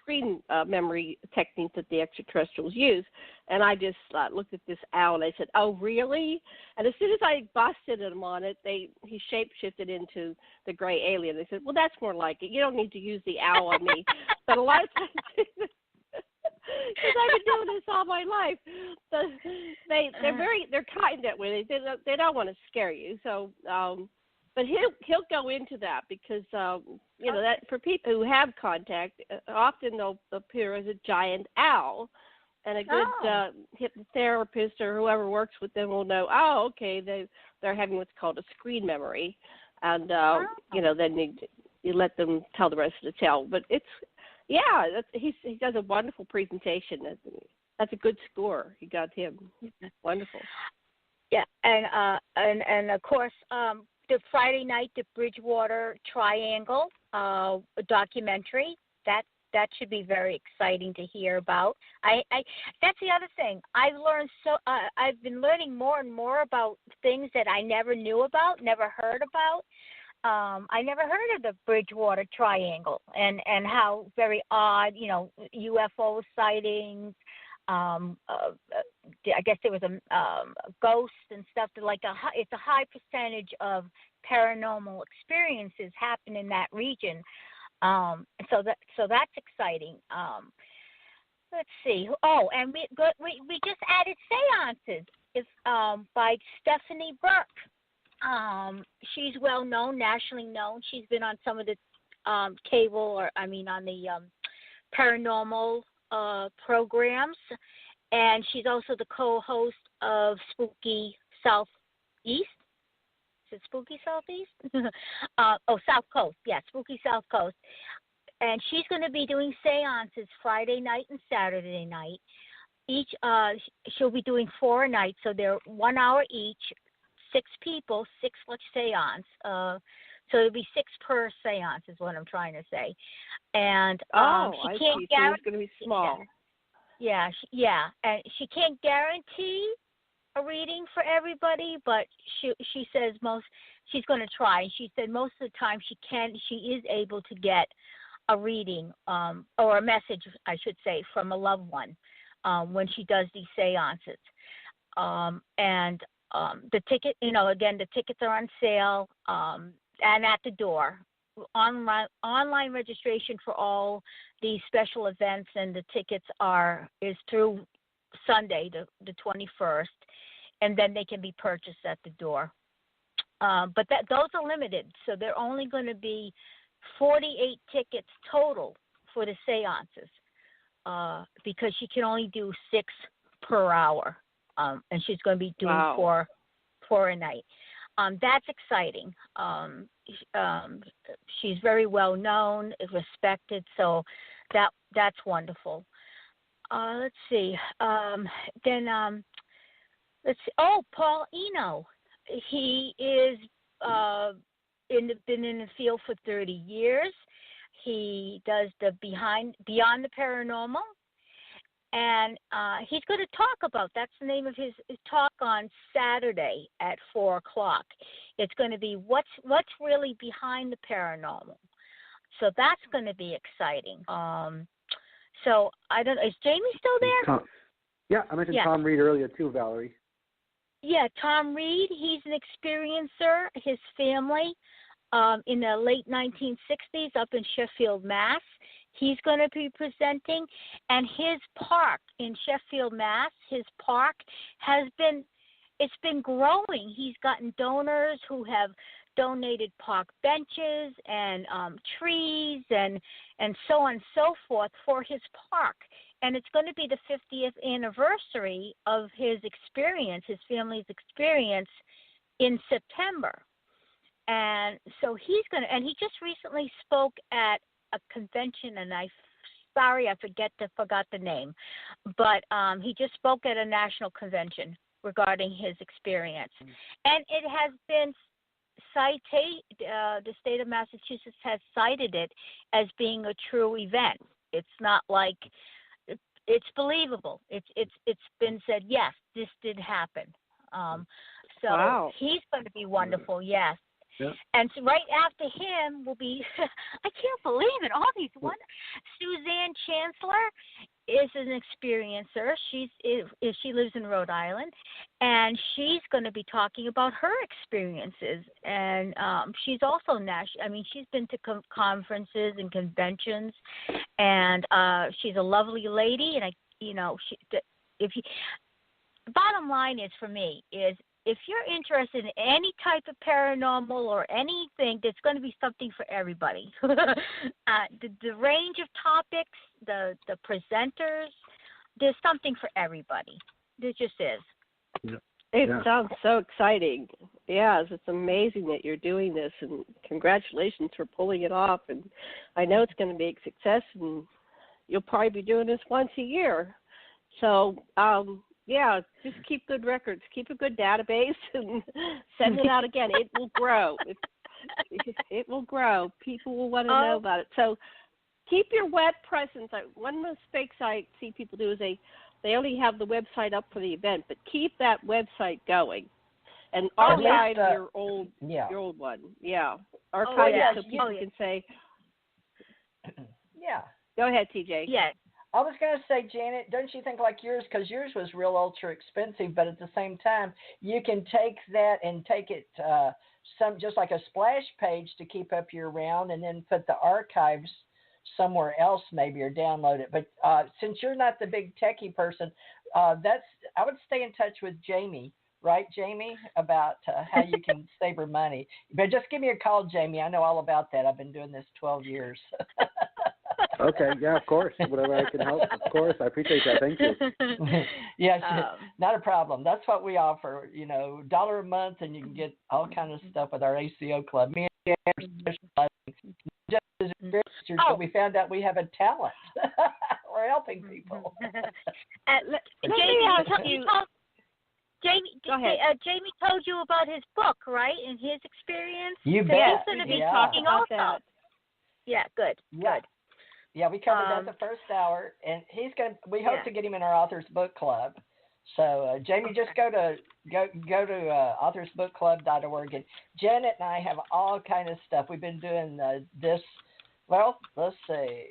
[SPEAKER 2] screen memory technique that the extraterrestrials use, and I just looked at this owl and I said, "Oh, really?" And as soon as I busted him on it, he shape-shifted into the gray alien. They said, "Well, that's more like it. You don't need to use the owl on me." But a lot of times, because I've been doing this all my life, they're kind that way. They don't want to scare you, so. But he'll go into that because that for people who have contact, often they'll appear as a giant owl, and a good hypnotherapist or whoever works with them will know. Oh, okay, they're having what's called a screen memory, and then you let them tell the rest of the tale. But he does a wonderful presentation. That's a good score. You got him. Wonderful.
[SPEAKER 4] Yeah, and of course. The Friday night, the Bridgewater Triangle documentary. That should be very exciting to hear about. That's the other thing. I've been learning more and more about things that I never knew about, never heard about. I never heard of the Bridgewater Triangle and how very odd, UFO sightings. I guess there was a ghost and stuff. It's a high percentage of paranormal experiences happen in that region. So that's exciting. Let's see. Oh, and we just added seances. It's by Stephanie Burke. She's well known, nationally known. She's been on some of the on the paranormal programs, and she's also the co-host of Spooky Southeast. Is it Spooky Southeast? South Coast. Yeah, Spooky South Coast. And she's going to be doing seances Friday night and Saturday night. She'll be doing 4 a night, so they're 1 hour each, 6 people, 6 seance. So it'll be 6 per seance is what I'm trying to say. And she can't guarantee. So it's going to be small. Yeah, and she can't guarantee a reading for everybody, but she says she's going to try. And she said most of the time she is able to get a reading or a message, I should say, from a loved one when she does these seances. And the ticket, again, the tickets are on sale and at the door. Online registration for all these special events and the tickets is through Sunday, the 21st, and then they can be purchased at the door. But those are limited, so there are only going to be 48 tickets total for the seances because she can only do 6 per hour, and she's going to be doing 4 a night. That's exciting. She's very well known, respected, so that's wonderful. Let's see. Let's see. Oh, Paul Eno. He is been in the field for 30 years. He does the Beyond the Paranormal. And he's going to talk about, that's the name of his talk on Saturday at 4 o'clock. It's going to be what's really behind the paranormal. So that's going to be exciting. So I don't know, is Jaimy still there?
[SPEAKER 3] Yeah, I mentioned Tom Reed earlier too, Valerie.
[SPEAKER 4] Yeah, Tom Reed, he's an experiencer. His family in the late 1960s up in Sheffield, Mass. He's going to be presenting, and his park in Sheffield, Mass. His park it's been growing. He's gotten donors who have donated park benches and trees and so on and so forth for his park. And it's going to be the 50th anniversary of his experience, his family's experience, in September. And so he just recently spoke at a convention, and I forgot the name, but he just spoke at a national convention regarding his experience. And it has been the state of Massachusetts has cited it as being a true event. It's not like it's believable. It's been said, yes, this did happen. So
[SPEAKER 2] wow.
[SPEAKER 4] He's going to be wonderful, yes.
[SPEAKER 3] Yeah.
[SPEAKER 4] And so right after him will be, I can't believe it, all these Suzanne Chancellor is an experiencer. She lives in Rhode Island, and she's going to be talking about her experiences. And she's also she's been to conferences and conventions, and she's a lovely lady. And bottom line is for me is, if you're interested in any type of paranormal or anything, there's going to be something for everybody. The range of topics, the presenters, there's something for everybody. There just is.
[SPEAKER 3] Yeah.
[SPEAKER 2] It sounds so exciting. Yes, it's amazing that you're doing this, and congratulations for pulling it off. And I know it's going to be a success, and you'll probably be doing this once a year. So, yeah, just keep good records. Keep a good database and send it out again. It will grow. It will grow. People will want to know about it. So keep your web presence. One mistake I see people do is they only have the website up for the event, but keep that website going and archive your old one. Yeah, archive it so people can say.
[SPEAKER 1] Yeah.
[SPEAKER 2] Go ahead, TJ.
[SPEAKER 4] Yes.
[SPEAKER 1] I was going to say, Janet, don't you think like yours, because yours was real ultra expensive, but at the same time, you can take that and take it just like a splash page to keep up year round, and then put the archives somewhere else maybe, or download it. But since you're not the big techie person, I would stay in touch with Jaimy, right, Jaimy, about how you can save her money. But just give me a call, Jaimy. I know all about that. I've been doing this 12 years.
[SPEAKER 3] Okay, yeah, of course. Whatever I can help, of course. I appreciate that. Thank you.
[SPEAKER 1] Yes, not a problem. That's what we offer. $1 a month, and you can get all kind of stuff with our ACO club. Me and Jan are specializing just as researchers, so we found out we have a talent. We're helping people.
[SPEAKER 4] Jaimy told you about his book, right, and his experience?
[SPEAKER 1] You bet.
[SPEAKER 4] He's going to be talking
[SPEAKER 2] about
[SPEAKER 4] also.
[SPEAKER 2] that.
[SPEAKER 4] Yeah, good.
[SPEAKER 1] Yeah, we covered that the first hour, and we hope to get him in our Authors Book Club. So, Jaimy, just go to authorsbookclub.org, and Janet and I have all kind of stuff. We've been doing this, well, let's see,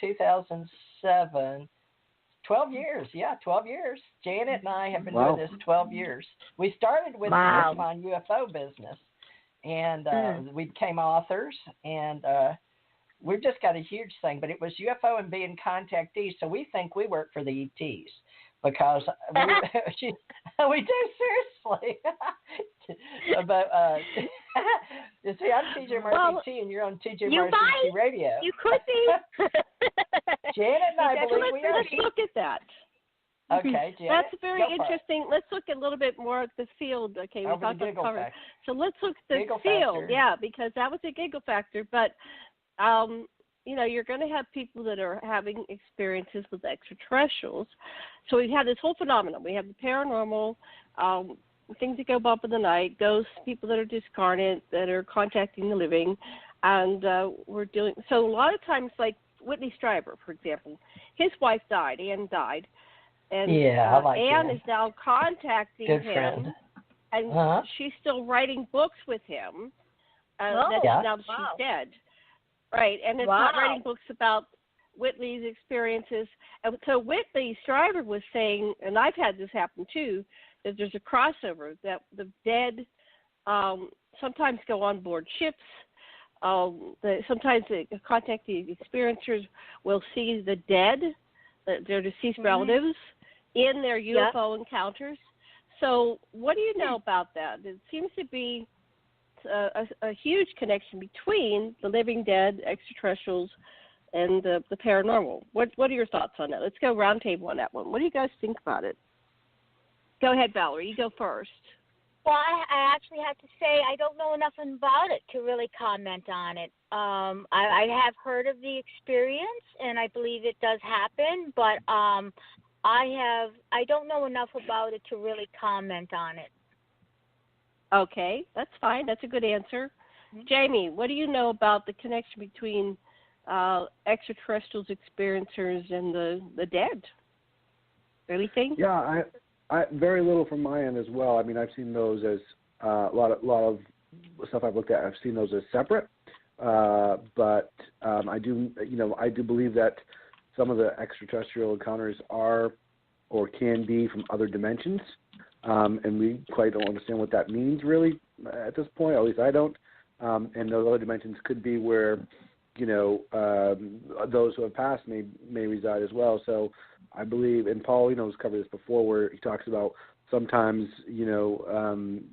[SPEAKER 1] 2007, 12 years. Yeah, 12 years. Janet and I have been doing this 12 years. We started with on UFO business, and we became authors, and we've just got a huge thing, but it was UFO and being contactees, so we think we work for the ETs because we do, seriously. But you see, I'm TJ Mauricio, and you're on TJ Mauricio Radio.
[SPEAKER 4] You could be.
[SPEAKER 1] Janet and I believe we are.
[SPEAKER 2] Let's look at that.
[SPEAKER 1] Okay, Janet.
[SPEAKER 2] That's very interesting. Let's look a little bit more at the field. Okay, we talked about cover. So let's look at the field. Factor. Yeah, because that was a giggle factor, but you're going to have people that are having experiences with extraterrestrials. So we've had this whole phenomenon. We have the paranormal, things that go bump in the night, ghosts, people that are discarnate, that are contacting the living, and we're doing. So a lot of times, like Whitley Strieber, for example, his wife died. Anne died, and Anne is now contacting him, friend. And she's still writing books with him. Now that she's dead. Right, and it's not writing books about Whitley's experiences. And so Whitley Strieber was saying, and I've had this happen too, that there's a crossover, that the dead sometimes go on board ships. Sometimes the contacting experiencers will see the dead, their deceased relatives, in their UFO encounters. So what do you know about that? It seems to be a huge connection between the living dead, extraterrestrials, and the paranormal. What are your thoughts on that? Let's go round table on that one. What do you guys think about it? Go ahead, Valerie. You go first.
[SPEAKER 4] Well, I actually have to say I don't know enough about it to really comment on it. I have heard of the experience, and I believe it does happen, but I don't know enough about it to really comment on it.
[SPEAKER 2] Okay, that's fine. That's a good answer. Mm-hmm. Jaimy, what do you know about the connection between extraterrestrials, experiencers, and the dead? Anything?
[SPEAKER 3] Yeah, I very little from my end as well. I mean, I've seen those as a lot of stuff I've looked at. I've seen those as separate, but I do believe that some of the extraterrestrial encounters are or can be from other dimensions, and we quite don't understand what that means really at this point. At least I don't. And those other dimensions could be where those who have passed may reside as well. So I believe, and Paul, has covered this before, where he talks about sometimes,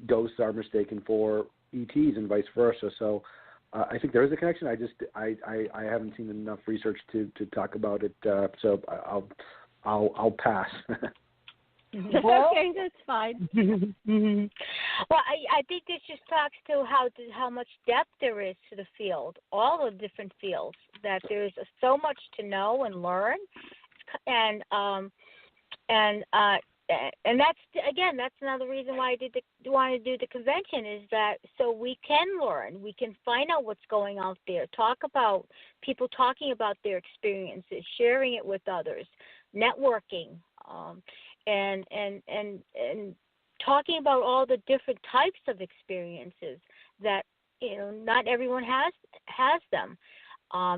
[SPEAKER 3] ghosts are mistaken for ETs and vice versa. So I think there is a connection. I haven't seen enough research to talk about it. So I'll pass.
[SPEAKER 2] Well, okay, that's fine.
[SPEAKER 4] Well, I think this just talks to how much depth there is to the field, all the different fields, that there's so much to know and learn, and that's another reason why I wanted to do the convention, is that so we can learn, we can find out what's going out there, talk about people talking about their experiences, sharing it with others, networking. And talking about all the different types of experiences that not everyone has them.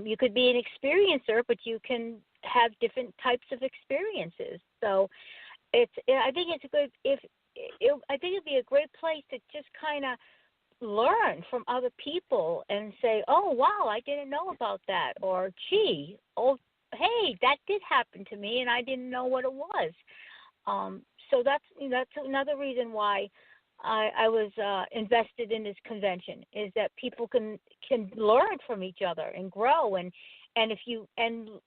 [SPEAKER 4] You could be an experiencer, but you can have different types of experiences. So I think it'd be a great place to just kind of learn from other people and say, oh wow, I didn't know about that, or gee, oh hey, that did happen to me and I didn't know what it was. So that's another reason why I was invested in this convention, is that people can learn from each other and grow, and if you and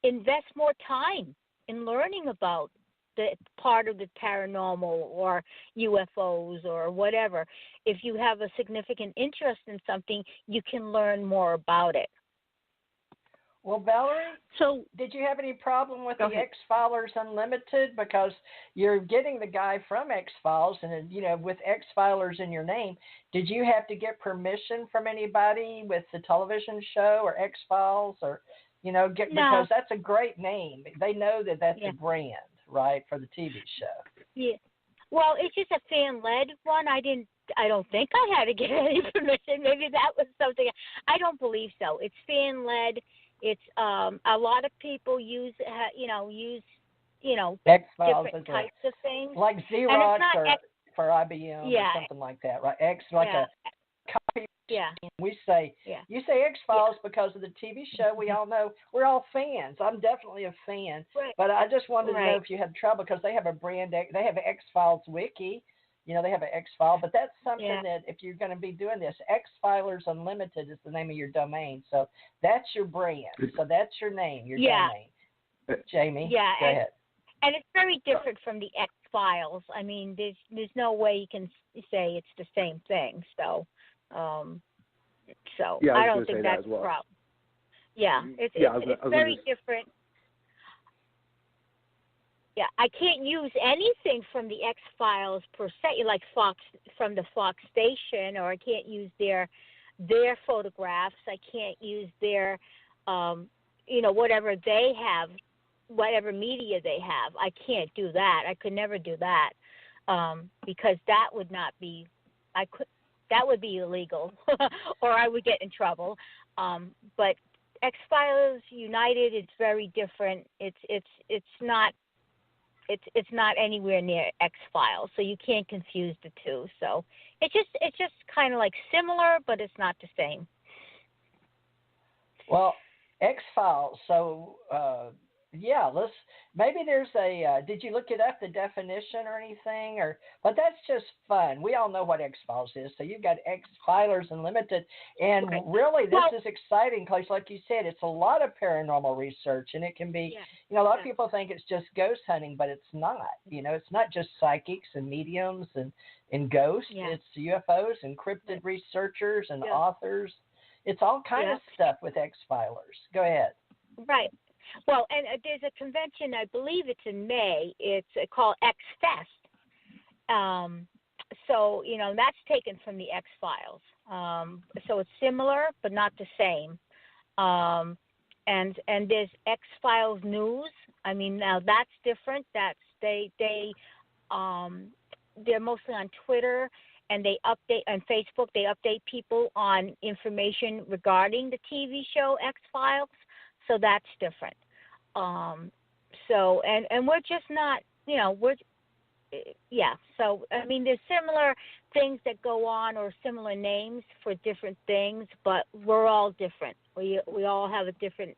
[SPEAKER 4] invest more time in learning about the part of the paranormal or UFOs or whatever. If you have a significant interest in something, you can learn more about it.
[SPEAKER 1] Well, Valerie,
[SPEAKER 2] so
[SPEAKER 1] did you have any problem with the X-Filers Unlimited? Because you're getting the guy from X-Files, and with X-Filers in your name, did you have to get permission from anybody with the television show or X-Files, or
[SPEAKER 4] No.
[SPEAKER 1] because that's a great name. They know that's a brand, right, for the TV show.
[SPEAKER 4] Yeah. Well, it's just a fan-led one. I don't think I had to get any permission. Maybe that was something. I don't believe so. It's fan-led. It's a lot of people use
[SPEAKER 1] X-Files
[SPEAKER 4] different types of things,
[SPEAKER 1] like Xerox or for IBM or something like that, right? A copy.
[SPEAKER 4] Yeah.
[SPEAKER 1] We say you say X-Files because of the TV show. We all know we're all fans. I'm definitely a fan, but I just wanted to know if you had trouble because they have a brand. They have an X-Files wiki. They have an X-File, but that's something that if you're going to be doing this, X-Filers Unlimited is the name of your domain. So that's your brand. So that's your name, your domain. Jaimy, go ahead.
[SPEAKER 4] And it's very different from the X-Files. I mean, there's no way you can say it's the same thing. So, I don't think that's a problem. Yeah, it's very different. Yeah, I can't use anything from the X-Files per se, like Fox, from the Fox station, or I can't use their photographs. I can't use their, whatever they have, whatever media they have. I can't do that. I could never do that because that would not be. That would be illegal, or I would get in trouble. But X-Files United, it's very different. It's not anywhere near X-Files, so you can't confuse the two. So it's just kind of like similar, but it's not the same.
[SPEAKER 1] Well, X-Files. So yeah, maybe there's did you look it up, the definition or anything? But that's just fun. We all know what X-Files is. So you've got X-Filers Unlimited. And really, this is exciting because, like you said, it's a lot of paranormal research. And it can be, a lot of people think it's just ghost hunting, but it's not. It's not just psychics and mediums and ghosts. Yeah. It's UFOs and cryptid researchers and authors. It's all kind of stuff with X-Filers. Go ahead.
[SPEAKER 4] Right. Well, and there's a convention, I believe it's in May. It's called X-Fest. So, that's taken from the X-Files. So it's similar, but not the same. And there's X-Files News. I mean, now that's different. That's they're mostly on Twitter, and they update on Facebook. They update people on information regarding the TV show X-Files. So that's different. So we're just not, So, I mean, there's similar things that go on or similar names for different things, but we're all different. We all have a different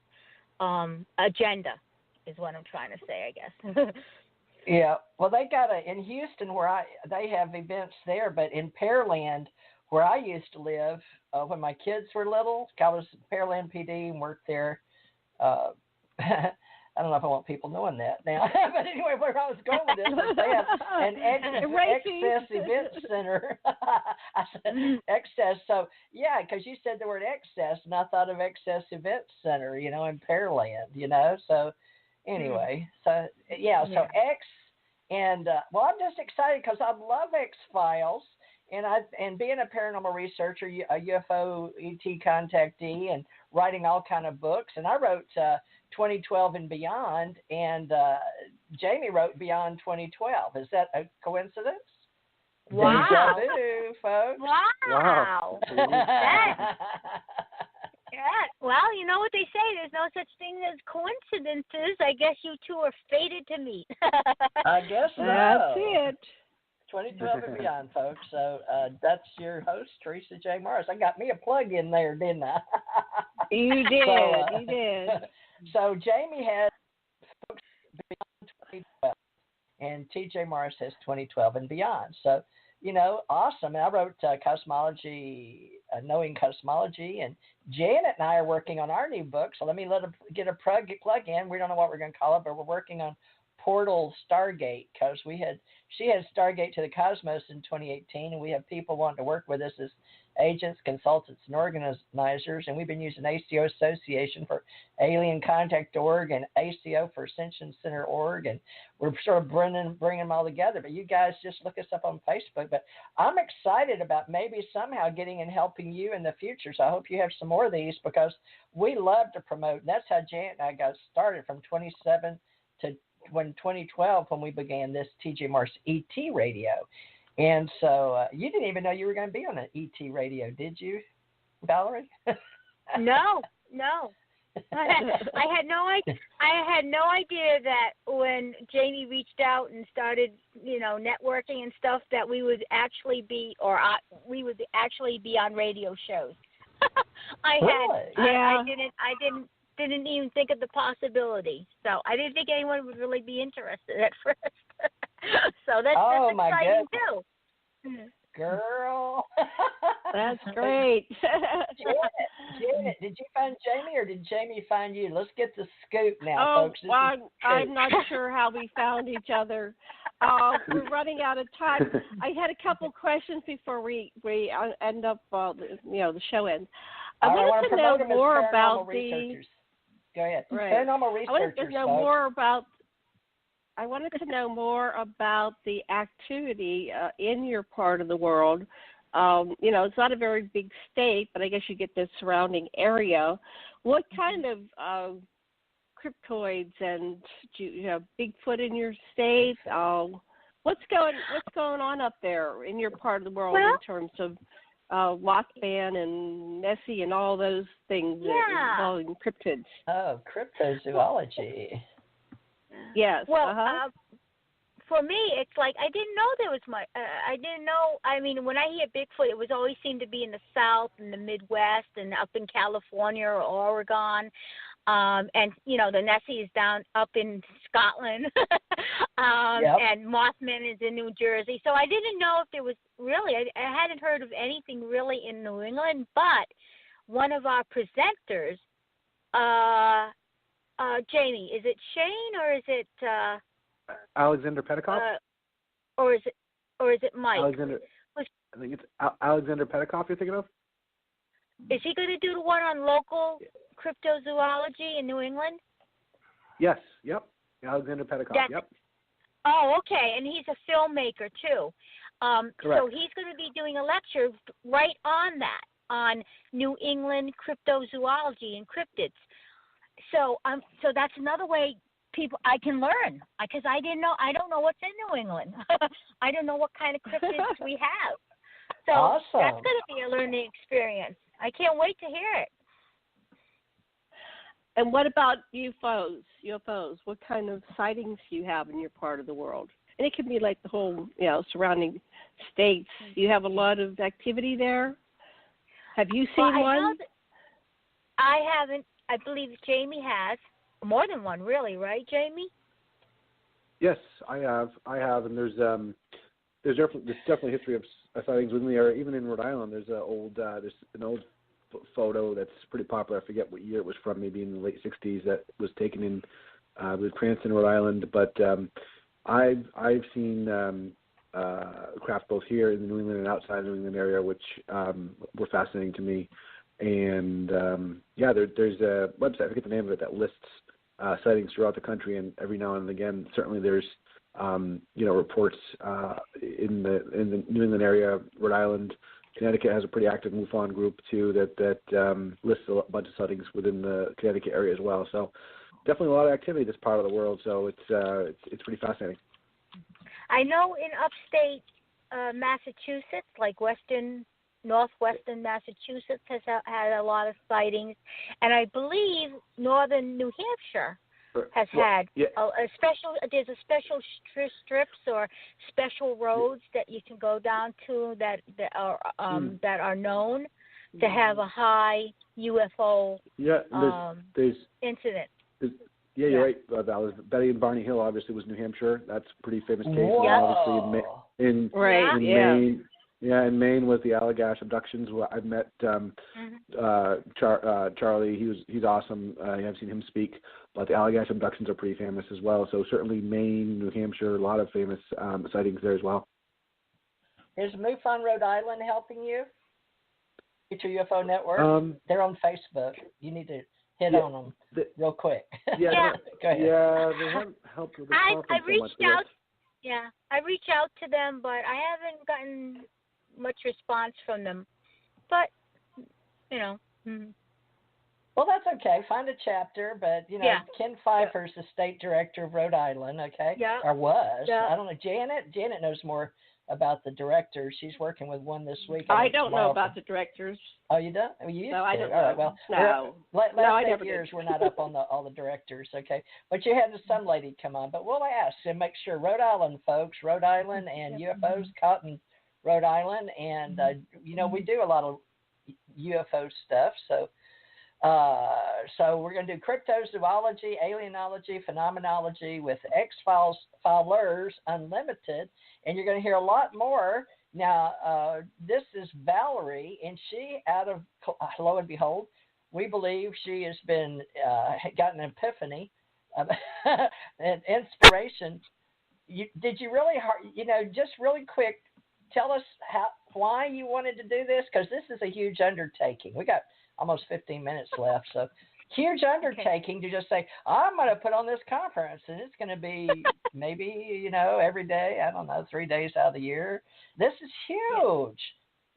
[SPEAKER 4] agenda is what I'm trying to say, I guess.
[SPEAKER 1] Yeah. Well, they got in Houston they have events there, but in Pearland, where I used to live when my kids were little, I was Pearland PD and worked there. I don't know if I want people knowing that now. But anyway, where I was going with this was they have an Excess Event Center. I said Excess. So, yeah, because you said the word Excess, and I thought of Excess Event Center, in Pearland, So, anyway, so X. And, I'm just excited because I love X-Files. And being a paranormal researcher, a UFO ET contactee, and writing all kind of books. And I wrote 2012 and Beyond, and Jaimy wrote Beyond 2012. Is that a coincidence?
[SPEAKER 4] Wow.
[SPEAKER 1] Deja vu, folks.
[SPEAKER 4] Wow. Well, you know what they say, there's no such thing as coincidences. I guess you two are fated to meet.
[SPEAKER 1] I guess so.
[SPEAKER 2] That's it.
[SPEAKER 1] 2012 and Beyond, folks. So that's your host, Theresa J. Morris. I got me a plug in there, didn't I?
[SPEAKER 2] You did. You did.
[SPEAKER 1] So Jaimy has folks Beyond 2012, and TJ Morris has 2012 and Beyond. So, awesome. And I wrote Cosmology, Knowing Cosmology, and Janet and I are working on our new book. So let me get a plug in. We don't know what we're going to call it, but we're working on Portal Stargate, because she had Stargate to the Cosmos in 2018, and we have people wanting to work with us as agents, consultants, and organizers, and we've been using ACO Association for Alien Contact Org and ACO for Ascension Center Org, and we're sort of bringing them all together. But you guys just look us up on Facebook. But I'm excited about maybe somehow getting and helping you in the future, so I hope you have some more of these, because we love to promote, and that's how Janet and I got started from 27 to 2012 when we began this TJ Morris ET radio. And so you didn't even know you were going to be on an ET radio, did you, Valerie?
[SPEAKER 4] No. I had no idea that when Jaimy reached out and started, networking and stuff, that we would actually be on radio shows. I didn't even think of the possibility. So I didn't think anyone would really be interested at first. So that's exciting too.
[SPEAKER 1] Girl.
[SPEAKER 2] That's great.
[SPEAKER 1] Janet, did you find Jaimy, or did Jaimy find you? Let's get the scoop now, folks.
[SPEAKER 2] I'm not sure how we found each other. We're running out of time. I had a couple questions before we end up, the show ends. I wanted to know more about
[SPEAKER 1] researchers. Go ahead.
[SPEAKER 2] Right.
[SPEAKER 1] Paranormal researchers.
[SPEAKER 2] I wanted to know more about the activity in your part of the world. It's not a very big state, but I guess you get the surrounding area. What kind of cryptoids, and do you have Bigfoot in your state? What's going on up there in your part of the world in terms of Lockman and Nessie and all those things involving cryptids?
[SPEAKER 1] Oh, cryptozoology.
[SPEAKER 2] Yes.
[SPEAKER 4] Well, for me, it's like I didn't know there was much. I didn't know. I mean, when I hear Bigfoot, it was always seemed to be in the South and the Midwest and up in California or Oregon. And the Nessie is down up in Scotland, and Mothman is in New Jersey. So I didn't know if there was really. I hadn't heard of anything really in New England, but one of our presenters, Jaimy, is it Shane or is it
[SPEAKER 3] Alexander Petikoff?
[SPEAKER 4] Or is it Mike?
[SPEAKER 3] Alexander. I think it's Alexander Petikoff you're thinking of?
[SPEAKER 4] Is he going to do the one on local cryptozoology in New England?
[SPEAKER 3] Yes. Yep. Alexander Petikoff. Yep.
[SPEAKER 4] Oh, okay. And he's a filmmaker too.
[SPEAKER 3] Correct.
[SPEAKER 4] So he's going to be doing a lecture right on that, on New England cryptozoology and cryptids. So that's another way I can learn, because I don't know what's in New England. I don't know what kind of cryptids we have. So
[SPEAKER 1] awesome.
[SPEAKER 4] That's going to be a learning experience. I can't wait to hear it.
[SPEAKER 2] And what about UFOs? What kind of sightings do you have in your part of the world? And it can be like the whole, surrounding states. Do you have a lot of activity there? Have you seen one?
[SPEAKER 4] I haven't. I believe Jaimy has. More than one, really, right, Jaimy?
[SPEAKER 3] Yes, I have, and there's definitely history of sightings within the area. Even in Rhode Island, there's an old photo that's pretty popular. I forget what year it was from, maybe in the late '60s, that was taken in with Cranston, Rhode Island. But I've seen craft both here in the New England and outside the New England area, which were fascinating to me. And there's a website, I forget the name of it, that lists sightings throughout the country, and every now and again, certainly there's reports in the New England area, Rhode Island, Connecticut has a pretty active MUFON group too that lists a bunch of sightings within the Connecticut area as well. So definitely a lot of activity in this part of the world. So it's pretty fascinating.
[SPEAKER 4] I know in upstate Massachusetts, like northwestern Massachusetts has had a lot of sightings, and I believe northern New Hampshire has had there's a special strips or special roads that you can go down to that are known to have a high UFO incident.
[SPEAKER 3] You're right, Val. Betty and Barney Hill obviously was New Hampshire. That's a pretty famous case.
[SPEAKER 1] Whoa.
[SPEAKER 3] Obviously in Maine. Yeah, in Maine was the Allagash abductions. I've met Charlie. He's awesome. I've seen him speak. But the Allagash abductions are pretty famous as well. So certainly Maine, New Hampshire, a lot of famous sightings there as well.
[SPEAKER 1] Is MUFON Rhode Island helping you? Future UFO Network? They're on Facebook. You need to hit on them real quick.
[SPEAKER 3] Go ahead. Yeah, they haven't helped with the conference
[SPEAKER 4] I reached
[SPEAKER 3] so much.
[SPEAKER 4] out. Yeah, I reached out to them, but I haven't gotten much response from them. But,
[SPEAKER 1] Well, that's okay. Find a chapter, but, Ken Pfeiffer's the state director of Rhode Island, okay?
[SPEAKER 4] Yeah.
[SPEAKER 1] Or was.
[SPEAKER 4] Yeah.
[SPEAKER 1] I don't know. Janet knows more about the directors. She's working with one this week.
[SPEAKER 2] I don't know about the directors.
[SPEAKER 1] Oh, you don't? You used
[SPEAKER 2] no, I don't
[SPEAKER 1] to.
[SPEAKER 2] know.
[SPEAKER 1] All right, well,
[SPEAKER 2] no.
[SPEAKER 1] Last 8 years, we're not up on all the directors, okay? But you had some lady come on. But we'll ask and make sure. Rhode Island, folks. Rhode Island and UFOs caught in Rhode Island. And, we do a lot of UFO stuff. So we're going to do cryptozoology, alienology, phenomenology with X-Filers Unlimited. And you're going to hear a lot more. Now, this is Valerie, and she, lo and behold, we believe she has been got an epiphany, an inspiration. Did you really, just really quick, tell us why you wanted to do this? Because this is a huge undertaking. We got almost 15 minutes left, so huge undertaking to just say, I'm going to put on this conference, and it's going to be maybe, every day, 3 days out of the year. This is huge.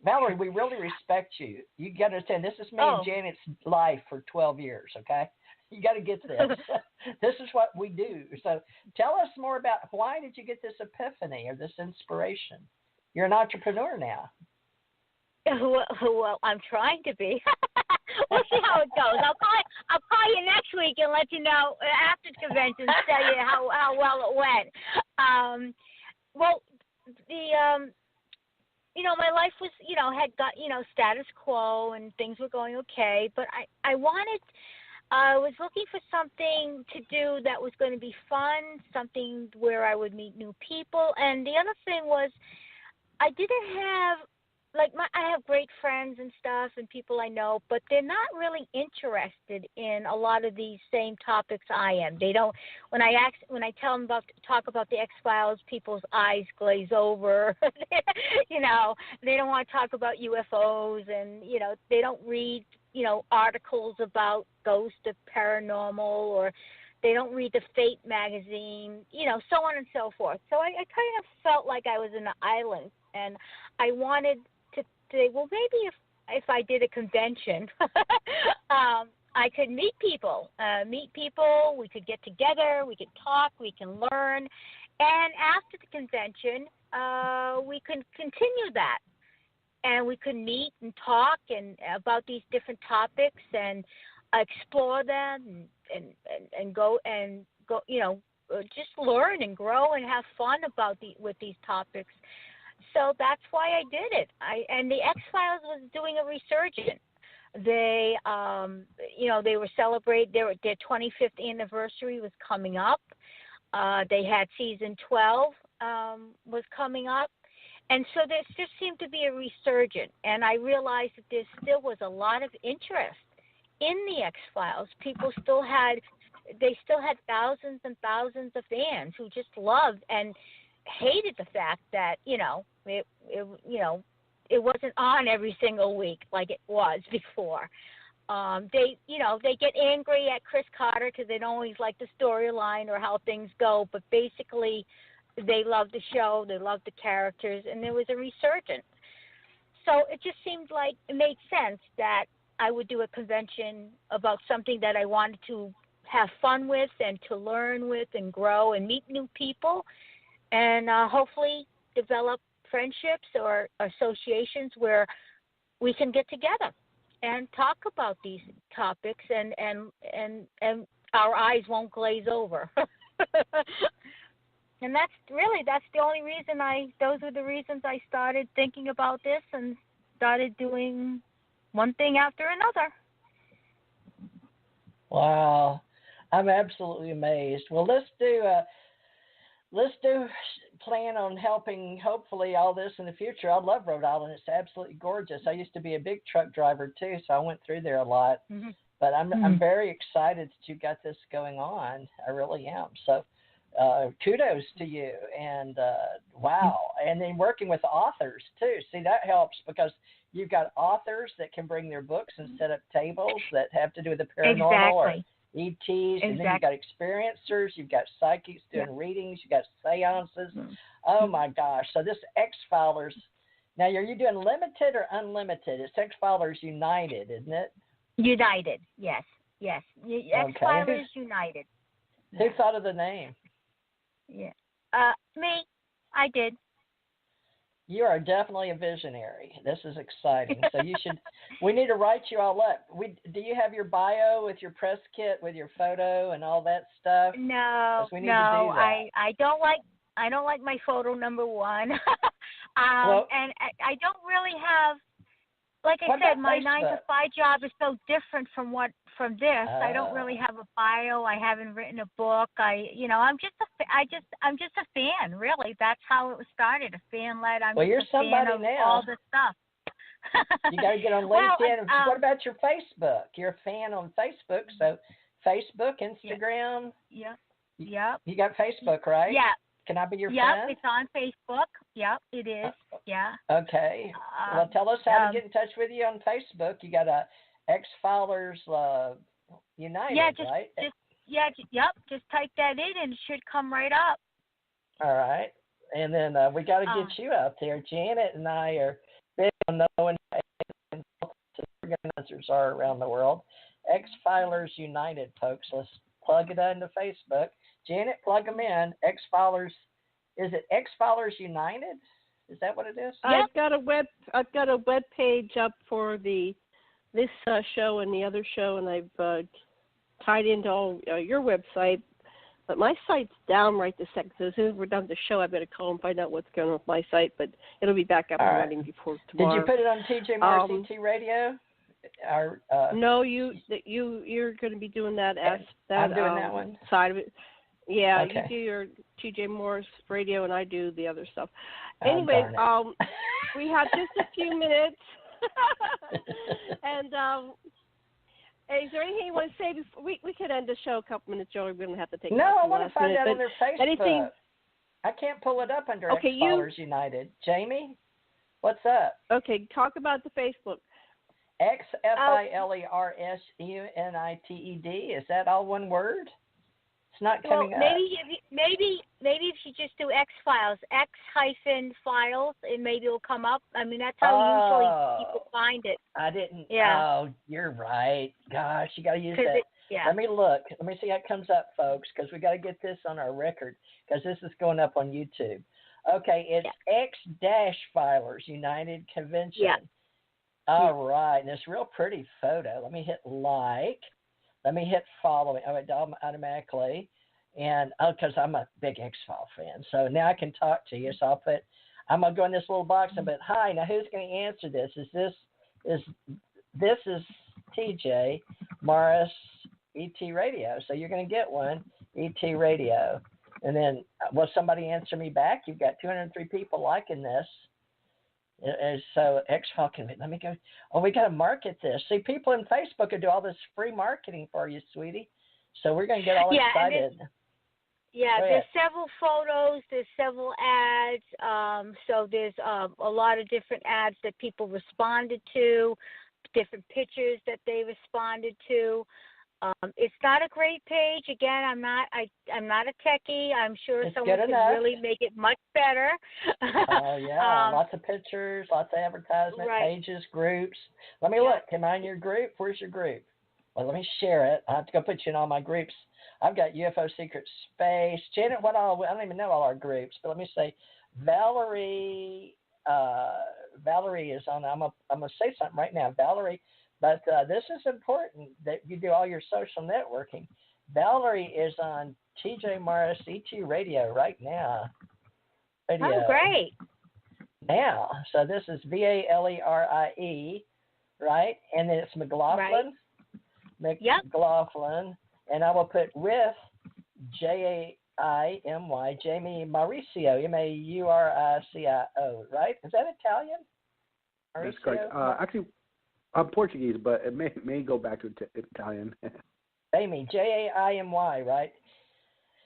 [SPEAKER 1] Valerie, we really respect you. You got to understand, this is me and Janet's life for 12 years, okay? You got to get this. This is what we do. So tell us more about why did you get this epiphany or this inspiration? You're an entrepreneur now.
[SPEAKER 4] Well, I'm trying to be. We'll see how it goes. I'll call you next week and let you know after the convention, tell you how well it went. My life was, had got, status quo and things were going okay, but I wanted I was looking for something to do that was going to be fun, something where I would meet new people. And the other thing was I didn't have, I have great friends and stuff and people I know, but they're not really interested in a lot of these same topics I am. They don't, when I tell them talk about the X-Files, people's eyes glaze over. They don't want to talk about UFOs, and, they don't read, articles about ghosts or paranormal, or they don't read the Fate magazine, so on and so forth. So I kind of felt like I was in an island, and I wanted to say, well, maybe if I did a convention, I could meet people, we could get together, we could talk, we can learn, and after the convention, we can continue that. And we could meet and talk and about these different topics and explore them and go, just learn and grow and have fun with these topics. So that's why I did it. And the X-Files was doing a resurgence. They, they were celebrating their 25th anniversary was coming up. They had season 12 was coming up. And so there just seemed to be a resurgence, and I realized that there still was a lot of interest in the X-Files. People still had thousands and thousands of fans who just loved and hated the fact that it wasn't on every single week like it was before. They get angry at Chris Carter because they don't always like the storyline or how things go, but basically they love the show, they love the characters, and there was a resurgence. So it just seemed like it made sense that I would do a convention about something that I wanted to have fun with and to learn with and grow and meet new people and hopefully develop friendships or associations where we can get together and talk about these topics and our eyes won't glaze over. And that's the only reason those were the reasons I started thinking about this and started doing one thing after another.
[SPEAKER 1] Wow. I'm absolutely amazed. Well, let's do plan on helping, hopefully, all this in the future. I love Rhode Island. It's absolutely gorgeous. I used to be a big truck driver, too, so I went through there a lot. Mm-hmm. But I'm very excited that you got this going on. I really am. So kudos to you, and wow. And then working with authors too. See, that helps because you've got authors that can bring their books and set up tables that have to do with the paranormal or ETs, and then you've got experiencers, you've got psychics doing readings, you've got seances. Oh my gosh. So this X-Filers, now are you doing limited or unlimited? It's X-Filers United, isn't it?
[SPEAKER 4] United, yes. X-Filers United.
[SPEAKER 1] Who thought of the name?
[SPEAKER 4] Yeah. Me. I did.
[SPEAKER 1] You are definitely a visionary. This is exciting. So we need to write you all up. Do you have your bio with your press kit with your photo and all that stuff?
[SPEAKER 4] No,
[SPEAKER 1] we need to do that.
[SPEAKER 4] I don't like my photo number one. And I don't really have, like I said, my 9-to-5 job is so different from this. I don't really have a bio. I haven't written a book. I'm just a fan, really. That's how it was started, a fan-led.
[SPEAKER 1] You're somebody
[SPEAKER 4] fan of
[SPEAKER 1] now.
[SPEAKER 4] all the stuff.
[SPEAKER 1] You got to get on LinkedIn. What about your Facebook? You're a fan on Facebook, so Facebook, Instagram.
[SPEAKER 4] Yeah.
[SPEAKER 1] Yep. You got Facebook, right?
[SPEAKER 4] Yeah.
[SPEAKER 1] Can I be your friend?
[SPEAKER 4] Yep, it's on Facebook. Yep, it is. Yeah.
[SPEAKER 1] Okay. Well, tell us how to get in touch with you on Facebook. You got a X-Filers United, right?
[SPEAKER 4] Just type that in and it should come right up.
[SPEAKER 1] All right. And then we got to get you out there. Janet and I are big on knowing what organizers are around the world. X-Filers United, folks. Let's plug it into Facebook. Janet, plug them in. X-Filers. Is it X-Filers United? Is that what it is?
[SPEAKER 2] I've got a web page up for this show and the other show, and I've tied into all your website. But my site's down right this second. So as soon as we're done with the show, I better call and find out what's going on with my site. But it'll be back up and running before tomorrow.
[SPEAKER 1] Did you put it on TJ Mauricio Radio? our?
[SPEAKER 2] No, you're going to be doing that
[SPEAKER 1] I'm doing that one.
[SPEAKER 2] Side of it. Yeah,
[SPEAKER 1] Okay.
[SPEAKER 2] you do your TJ Morris radio, and I do the other stuff.
[SPEAKER 1] Oh,
[SPEAKER 2] Anyway,
[SPEAKER 1] darn it.
[SPEAKER 2] we have just a few minutes, and is there anything you want to say before we could end the show a couple minutes early? We don't have to take.
[SPEAKER 1] No, I want to find out on their Facebook.
[SPEAKER 2] Anything?
[SPEAKER 1] I can't pull it up under
[SPEAKER 2] Okay,
[SPEAKER 1] Ex-Followers United. Jamie, what's up?
[SPEAKER 2] Okay, talk about the Facebook.
[SPEAKER 1] XFILERSUNITED. Is that all one word? It's not coming up.
[SPEAKER 4] Maybe if you just do X-Files, X-Files, and maybe it'll come up. I mean, that's how usually people find it.
[SPEAKER 1] I didn't.
[SPEAKER 4] Yeah.
[SPEAKER 1] Oh, you're right. Gosh, you got to use that.
[SPEAKER 4] Yeah.
[SPEAKER 1] Let me look. Let me see how it comes up, folks, because we got to get this on our record, because this is going up on YouTube. Okay, it's X-Filers United Convention.
[SPEAKER 4] Yeah.
[SPEAKER 1] All right, and it's a real pretty photo. Let me hit like. Let me hit following. Oh, it automatically. And because I'm a big X-File fan. So now I can talk to you. So I'm going to go in this little box and put, hi, now who's going to answer this? This is TJ Morris ET Radio. So you're going to get one, ET Radio. And then will somebody answer me back? You've got 203 people liking this. So X-File can let me go. Oh, we got to market this. See, people in Facebook will do all this free marketing for you, sweetie. So we're going to get all excited.
[SPEAKER 4] There's several photos. There's several ads. So there's a lot of different ads that people responded to, different pictures that they responded to. It's not a great page. Again, I'm not a techie. I'm sure someone can really make it much better.
[SPEAKER 1] Oh yeah, lots of pictures, lots of advertisement, pages, groups. Let me look. Am I in your group? Where's your group? Well, let me share it. I have to go put you in all my groups. I've got UFO Secret Space. Janet, I don't even know all our groups, but let me say, Valerie. Valerie is on. I'm gonna say something right now, Valerie. But this is important that you do all your social networking. Valerie is on TJ Morris ET Radio right now.
[SPEAKER 4] Oh, great.
[SPEAKER 1] Now, so this is VALERIE, right? And then it's McLaughlin.
[SPEAKER 4] Right.
[SPEAKER 1] McLaughlin. And I will put with JAIMY, Jaimy Mauricio, MAURICIO, right? Is that Italian? Mauricio?
[SPEAKER 3] That's correct. Actually, I'm Portuguese, but it may go back to Italian.
[SPEAKER 1] Jaimy, JAIMY, right?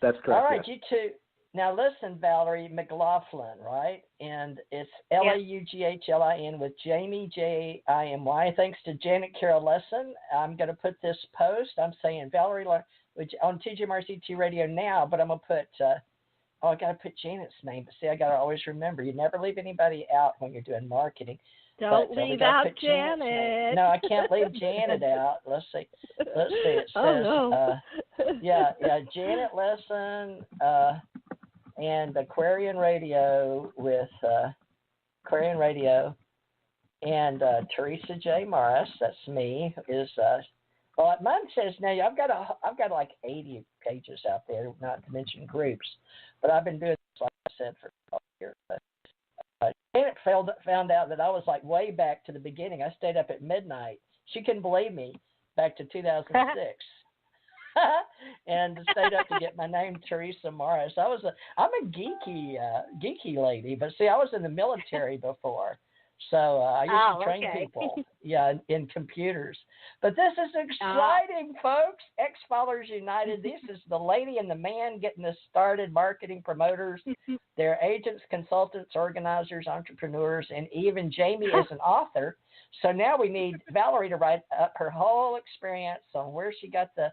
[SPEAKER 3] That's correct.
[SPEAKER 1] All right,
[SPEAKER 3] yes.
[SPEAKER 1] you two. Now listen, Valerie McLaughlin, right? And it's LAUGHLIN with Jaimy, JAIMY. Thanks to Janet Carroll Lessin. I'm going to put this post. I'm saying Valerie on TJ Morris ET Radio now, but I'm going to put, I got to put Janet's name. But see, I got to always remember, you never leave anybody out when you're doing marketing.
[SPEAKER 2] Don't leave out Janet.
[SPEAKER 1] No, I can't leave Janet out. Let's see. It says, Janet Lessin and Aquarian Radio with Aquarian Radio and Theresa J. Morris. That's me. Mine says now I've got like 80 pages out there, not to mention groups, but I've been doing this, like I said, for 12 years. Janet found out that I was like way back to the beginning. I stayed up at midnight. She couldn't believe me, back to 2006. And stayed up to get my name, Theresa Morris. I'm a geeky lady, but see, I was in the military before, so I used to train people, in computers. But this is exciting, folks. X-Followers United. This is the lady and the man getting this started. Marketing promoters, they're agents, consultants, organizers, entrepreneurs, and even Jamie is an author. So now we need Valerie to write up her whole experience on where she got the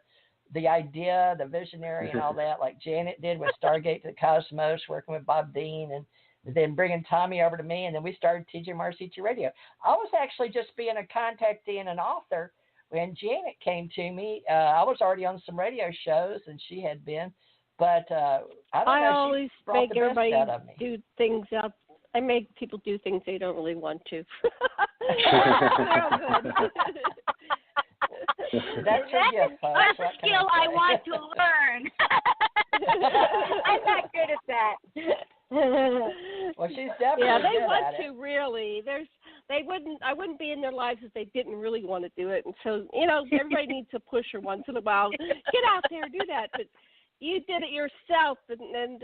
[SPEAKER 1] idea, the visionary, and all that, like Janet did with Stargate to the Cosmos, working with Bob Dean, and then bringing Tommy over to me, and then we started TJ Morris ET Radio. I was actually just being a contactee and an author when Janet came to me. I was already on some radio shows, and she had been, but I don't know.
[SPEAKER 2] I always make everybody
[SPEAKER 1] out of me.
[SPEAKER 2] do things out. I make people do things they don't really want to.
[SPEAKER 1] That's a gift, folks.
[SPEAKER 4] That's a skill I want to learn. I'm not good at that.
[SPEAKER 1] Well, she's definitely
[SPEAKER 2] they
[SPEAKER 1] good
[SPEAKER 2] want
[SPEAKER 1] at
[SPEAKER 2] to
[SPEAKER 1] it.
[SPEAKER 2] really. They I wouldn't be in their lives if they didn't really want to do it. And so, everybody needs a pusher once in a while. Get out there, do that. But you did it yourself, and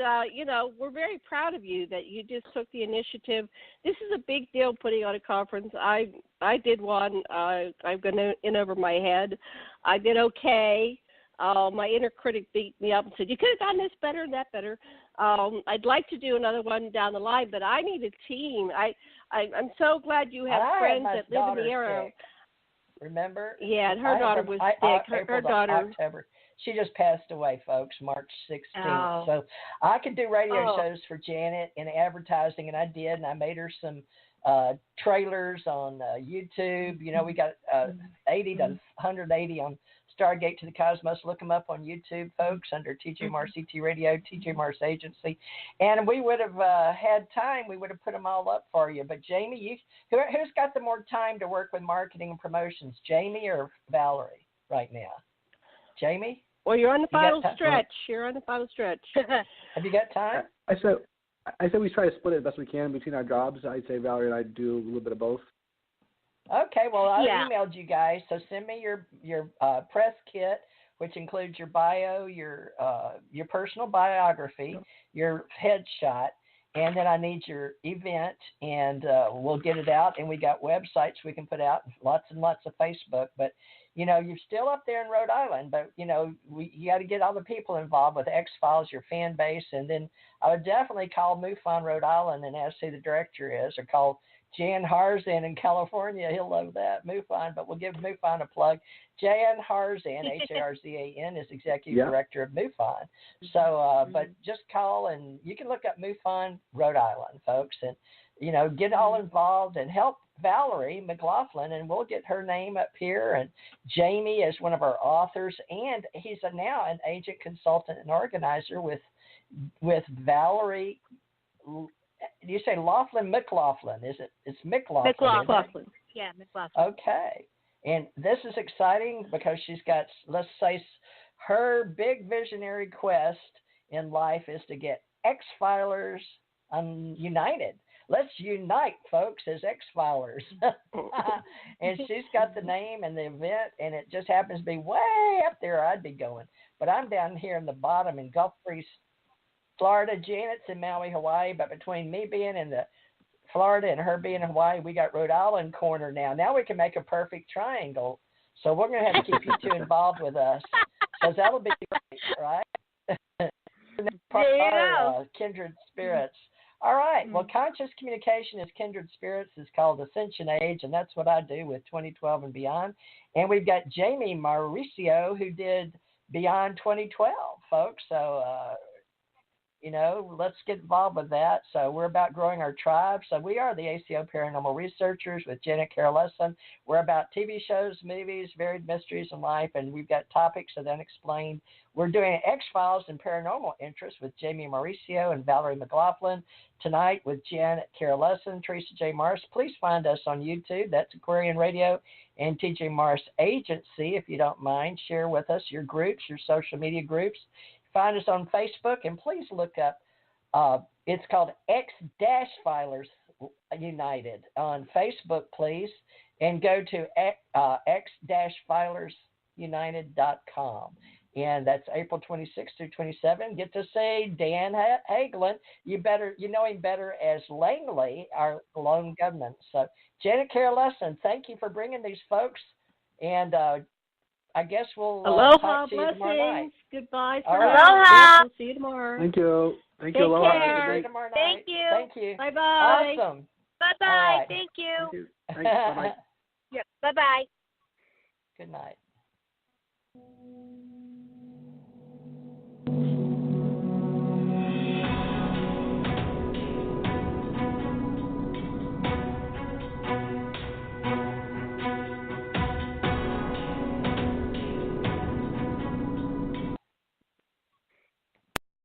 [SPEAKER 2] we're very proud of you that you just took the initiative. This is a big deal, putting on a conference. I did one. I've gone in over my head. I did okay. My inner critic beat me up and said, you could have done this better and that better. I'd like to do another one down the line, but I need a team. I'm so glad you have friends that live in the area.
[SPEAKER 1] Sick. Remember?
[SPEAKER 2] Yeah, and her daughter was sick. Her daughter.
[SPEAKER 1] October. She just passed away, folks, March 16th.
[SPEAKER 2] Oh.
[SPEAKER 1] So I could do radio shows for Janet and advertising, and I did, and I made her some trailers on YouTube. We got 80 to 180 on Stargate to the Cosmos. Look them up on YouTube, folks, under TJ Mars CT Radio, TJ Mars Agency. And we would have had time. We would have put them all up for you. But Jaimy, who's got the more time to work with marketing and promotions, Jaimy or Valerie right now? Jaimy?
[SPEAKER 2] Well, you're on the final stretch. You're on the final stretch.
[SPEAKER 1] Have you got time?
[SPEAKER 3] I said we try to split it as best we can between our jobs. I'd say Valerie and I do a little bit of both.
[SPEAKER 1] Okay, well, I emailed you guys, so send me your press kit, which includes your bio, your personal biography, your headshot, and then I need your event, and we'll get it out. And we got websites we can put out, lots and lots of Facebook. But you're still up there in Rhode Island, but you got to get all the people involved with X-Files, your fan base, and then I would definitely call MUFON Rhode Island and ask who the director is, or call Jan Harzan in California. He'll love that, MUFON, but we'll give MUFON a plug. Jan Harzan, Harzan, is executive director of MUFON. So, but just call, and you can look up MUFON Rhode Island, folks, and get all involved and help Valerie McLaughlin, and we'll get her name up here. And Jaimy is one of our authors, and he's now an agent, consultant, and organizer with Valerie. You say McLaughlin? Is it? It's McLaughlin.
[SPEAKER 4] McLaughlin. Yeah, McLaughlin.
[SPEAKER 1] Okay, and this is exciting because she's got, let's say, her big visionary quest in life is to get X-Filers united. Let's unite, folks, as X-Filers. And she's got the name and the event, and it just happens to be way up there. I'd be going. But I'm down here in the bottom in Gulf Breeze, Florida. Janet's in Maui, Hawaii. But between me being in the Florida and her being in Hawaii, we got Rhode Island corner now. Now we can make a perfect triangle. So we're going to have to keep you two involved with us, because that'll be great, right?
[SPEAKER 4] There you go.
[SPEAKER 1] Kindred spirits. All right. Well, conscious communication is kindred spirits. Is called Ascension Age, and that's what I do with 2012 and beyond. And we've got Jaimy Mauricio, who did Beyond 2012, folks. So, let's get involved with that. So we're about growing our tribe. So we are the ACO Paranormal Researchers with Janet Carol Lessin. We're about TV shows, movies, varied mysteries in life, and we've got topics of the unexplained. We're doing X-Files and Paranormal Interest with Jaimy Mauricio and Valerie McLaughlin tonight with Janet Carol Lessin, Theresa J. Mars. Please find us on YouTube. That's Aquarian Radio and TJ Mars Agency, if you don't mind. Share with us your groups, your social media groups. Find us on Facebook, and please look up, it's called X-Filers United on Facebook, please, and go to x-filersunited.com. And that's April 26th through 27th. Get to see Dan Hagelin. You know him better as Langley, our lone gunman. So, Janet Carol Lessin, thank you for bringing these folks, and I guess we'll
[SPEAKER 2] aloha,
[SPEAKER 1] talk to you tomorrow night.
[SPEAKER 2] Goodbye.
[SPEAKER 4] Aloha.
[SPEAKER 2] We'll see you tomorrow.
[SPEAKER 3] Thank you. Thank you.
[SPEAKER 4] Take
[SPEAKER 3] Aloha.
[SPEAKER 4] care.
[SPEAKER 1] Thank
[SPEAKER 4] you.
[SPEAKER 1] Thank you.
[SPEAKER 2] Bye-bye.
[SPEAKER 1] Awesome.
[SPEAKER 4] Bye-bye.
[SPEAKER 1] Right.
[SPEAKER 4] Thank you.
[SPEAKER 3] Thank you. Thanks. Bye-bye.
[SPEAKER 4] Yep. Bye-bye.
[SPEAKER 1] Good night.